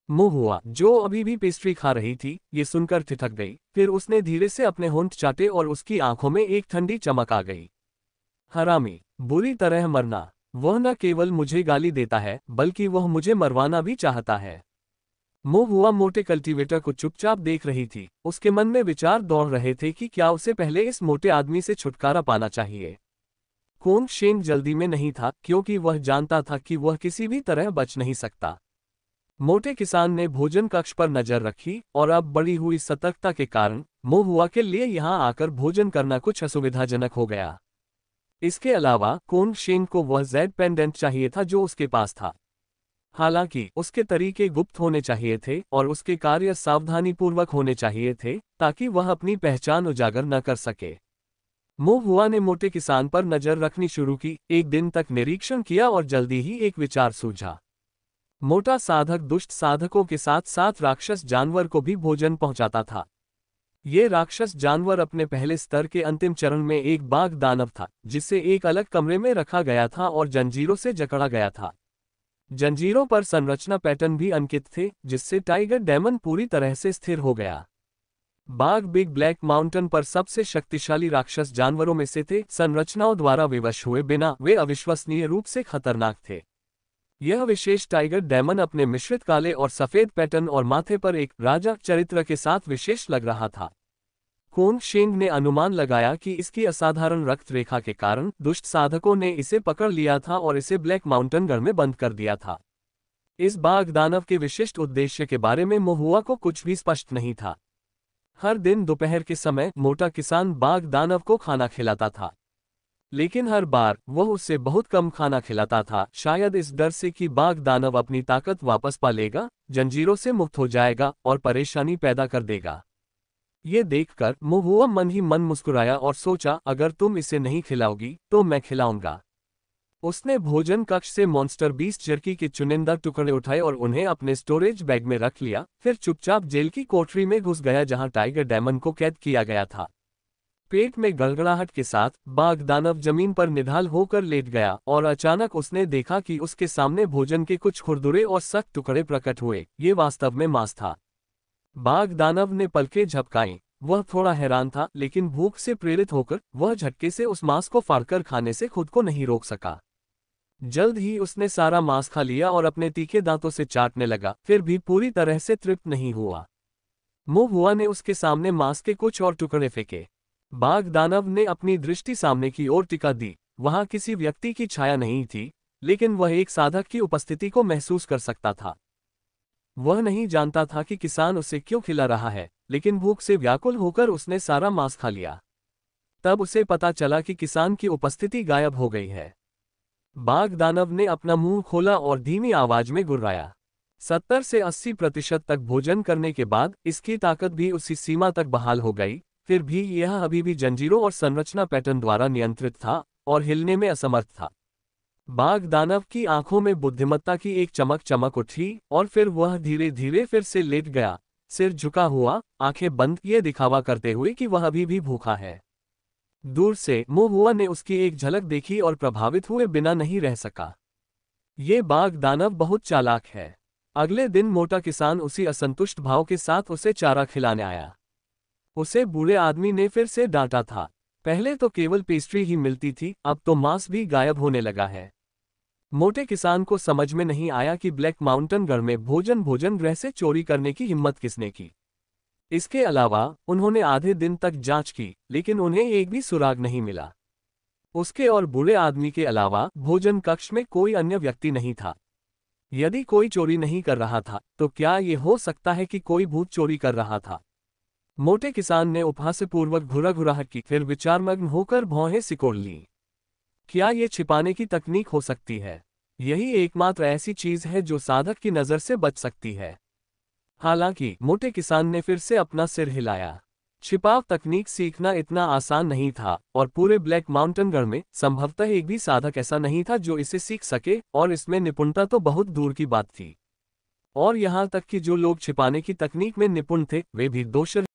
महुआ, जो अभी भी पेस्ट्री खा रही थी, ये सुनकर ठिठक गई। फिर उसने धीरे से अपने होंठ चाटे और उसकी आंखों में एक ठंडी चमक आ गई। हरामी, बुरी तरह मरना। वह न केवल मुझे गाली देता है, बल्कि वह मुझे मरवाना भी चाहता है। महुआ मोटे कल्टीवेटर को चुपचाप देख रही थी। उसके मन में विचार दौड़ रहे थे कि क्या उसे पहले इस मोटे आदमी से छुटकारा पाना चाहिए। कोन शेन जल्दी में नहीं था, क्योंकि वह जानता था कि वह किसी भी तरह बच नहीं सकता। मोटे किसान ने भोजन कक्ष पर नजर रखी और अब बढ़ी हुई सतर्कता के कारण महुआ के लिए यहां आकर भोजन करना कुछ असुविधाजनक हो गया। इसके अलावा कोन शेन को वह जेड पेंडेंट चाहिए था जो उसके पास था। हालांकि उसके तरीके गुप्त होने चाहिए थे और उसके कार्य सावधानीपूर्वक होने चाहिए थे ताकि वह अपनी पहचान उजागर न कर सके। महुआ ने मोटे किसान पर नजर रखनी शुरू की, एक दिन तक निरीक्षण किया और जल्दी ही एक विचार सूझा। मोटा साधक दुष्ट साधकों के साथ साथ राक्षस जानवर को भी भोजन पहुंचाता था। ये राक्षस जानवर अपने पहले स्तर के अंतिम चरण में एक बाघ दानव था, जिसे एक अलग कमरे में रखा गया था और जंजीरों से जकड़ा गया था। जंजीरों पर संरचना पैटर्न भी अंकित थे, जिससे टाइगर डेमन पूरी तरह से स्थिर हो गया। बाघ बिग ब्लैक माउंटेन पर सबसे शक्तिशाली राक्षस जानवरों में से थे। संरचनाओं द्वारा विवश हुए बिना वे अविश्वसनीय रूप से खतरनाक थे। यह विशेष टाइगर डेमन अपने मिश्रित काले और सफेद पैटर्न और माथे पर एक राजा चरित्र के साथ विशेष लग रहा था। कोंग शेंग ने अनुमान लगाया कि इसकी असाधारण रक्त रेखा के कारण दुष्ट साधकों ने इसे पकड़ लिया था और इसे ब्लैक माउंटेन गढ़ में बंद कर दिया था। इस बाघ दानव के विशिष्ट उद्देश्य के बारे में महुआ को कुछ भी स्पष्ट नहीं था। हर दिन दोपहर के समय मोटा किसान बाघ दानव को खाना खिलाता था, लेकिन हर बार वह उससे बहुत कम खाना खिलाता था, शायद इस डर से कि बाघ दानव अपनी ताकत वापस पा लेगा, जंजीरों से मुक्त हो जाएगा और परेशानी पैदा कर देगा। ये देखकर महुआ मन ही मन मुस्कुराया और सोचा, अगर तुम इसे नहीं खिलाओगी तो मैं खिलाऊंगा। उसने भोजन कक्ष से मॉन्स्टर बीस्ट जर्की के चुनिंदा टुकड़े उठाए और उन्हें अपने स्टोरेज बैग में रख लिया, फिर चुपचाप जेल की कोठरी में घुस गया जहां टाइगर डेमन को कैद किया गया था। पेट में गड़गड़ाहट के साथ बाघ दानव जमीन पर निढाल होकर लेट गया और अचानक उसने देखा कि उसके सामने भोजन के कुछ खुरदुरे और सख्त टुकड़े प्रकट हुए। ये वास्तव में मांस था। बाघ दानव ने पलकें झपकाईं। वह थोड़ा हैरान था, लेकिन भूख से प्रेरित होकर वह झटके से उस मांस को फाड़कर खाने से खुद को नहीं रोक सका। जल्द ही उसने सारा मांस खा लिया और अपने तीखे दांतों से चाटने लगा, फिर भी पूरी तरह से तृप्त नहीं हुआ। महुआ ने उसके सामने मांस के कुछ और टुकड़े फेंके। बाघ दानव ने अपनी दृष्टि सामने की ओर टिका दी। वहां किसी व्यक्ति की छाया नहीं थी, लेकिन वह एक साधक की उपस्थिति को महसूस कर सकता था। वह नहीं जानता था कि किसान उसे क्यों खिला रहा है, लेकिन भूख से व्याकुल होकर उसने सारा मांस खा लिया। तब उसे पता चला कि किसान की उपस्थिति गायब हो गई है। बाघ दानव ने अपना मुंह खोला और धीमी आवाज में गुर्राया। 70 से 80% तक भोजन करने के बाद इसकी ताकत भी उसी सीमा तक बहाल हो गई, फिर भी यह अभी भी जंजीरों और संरचना पैटर्न द्वारा नियंत्रित था और हिलने में असमर्थ था। बाघ दानव की आंखों में बुद्धिमत्ता की एक चमक चमक उठी और फिर वह धीरे धीरे फिर से लेट गया, सिर झुका हुआ, आंखें बंद, ये दिखावा करते हुए कि वह अभी भी भूखा है। दूर से महुआ ने उसकी एक झलक देखी और प्रभावित हुए बिना नहीं रह सका। ये बाघ दानव बहुत चालाक है। अगले दिन मोटा किसान उसी असंतुष्ट भाव के साथ उसे चारा खिलाने आया। उसे बूढ़े आदमी ने फिर से डांटा था। पहले तो केवल पेस्ट्री ही मिलती थी, अब तो मांस भी गायब होने लगा है। मोटे किसान को समझ में नहीं आया कि ब्लैक माउंटेन गढ़ में भोजन गृह से चोरी करने की हिम्मत किसने की। इसके अलावा उन्होंने आधे दिन तक जांच की, लेकिन उन्हें एक भी सुराग नहीं मिला। उसके और बूढ़े आदमी के अलावा भोजन कक्ष में कोई अन्य व्यक्ति नहीं था। यदि कोई चोरी नहीं कर रहा था, तो क्या ये हो सकता है कि कोई भूत चोरी कर रहा था? मोटे किसान ने उपहासपूर्वक घुराघुराहट की, फिर विचारमग्न होकर भौहें सिकोड़ लीं। क्या ये छिपाने की तकनीक हो सकती है? यही एकमात्र ऐसी चीज है जो साधक की नजर से बच सकती है। हालांकि मोटे किसान ने फिर से अपना सिर हिलाया। छिपाव तकनीक सीखना इतना आसान नहीं था, और पूरे ब्लैक माउंटेन गढ़ में संभवतः एक भी साधक ऐसा नहीं था जो इसे सीख सके, और इसमें निपुणता तो बहुत दूर की बात थी। और यहां तक कि जो लोग छिपाने की तकनीक में निपुण थे, वे भी दोषर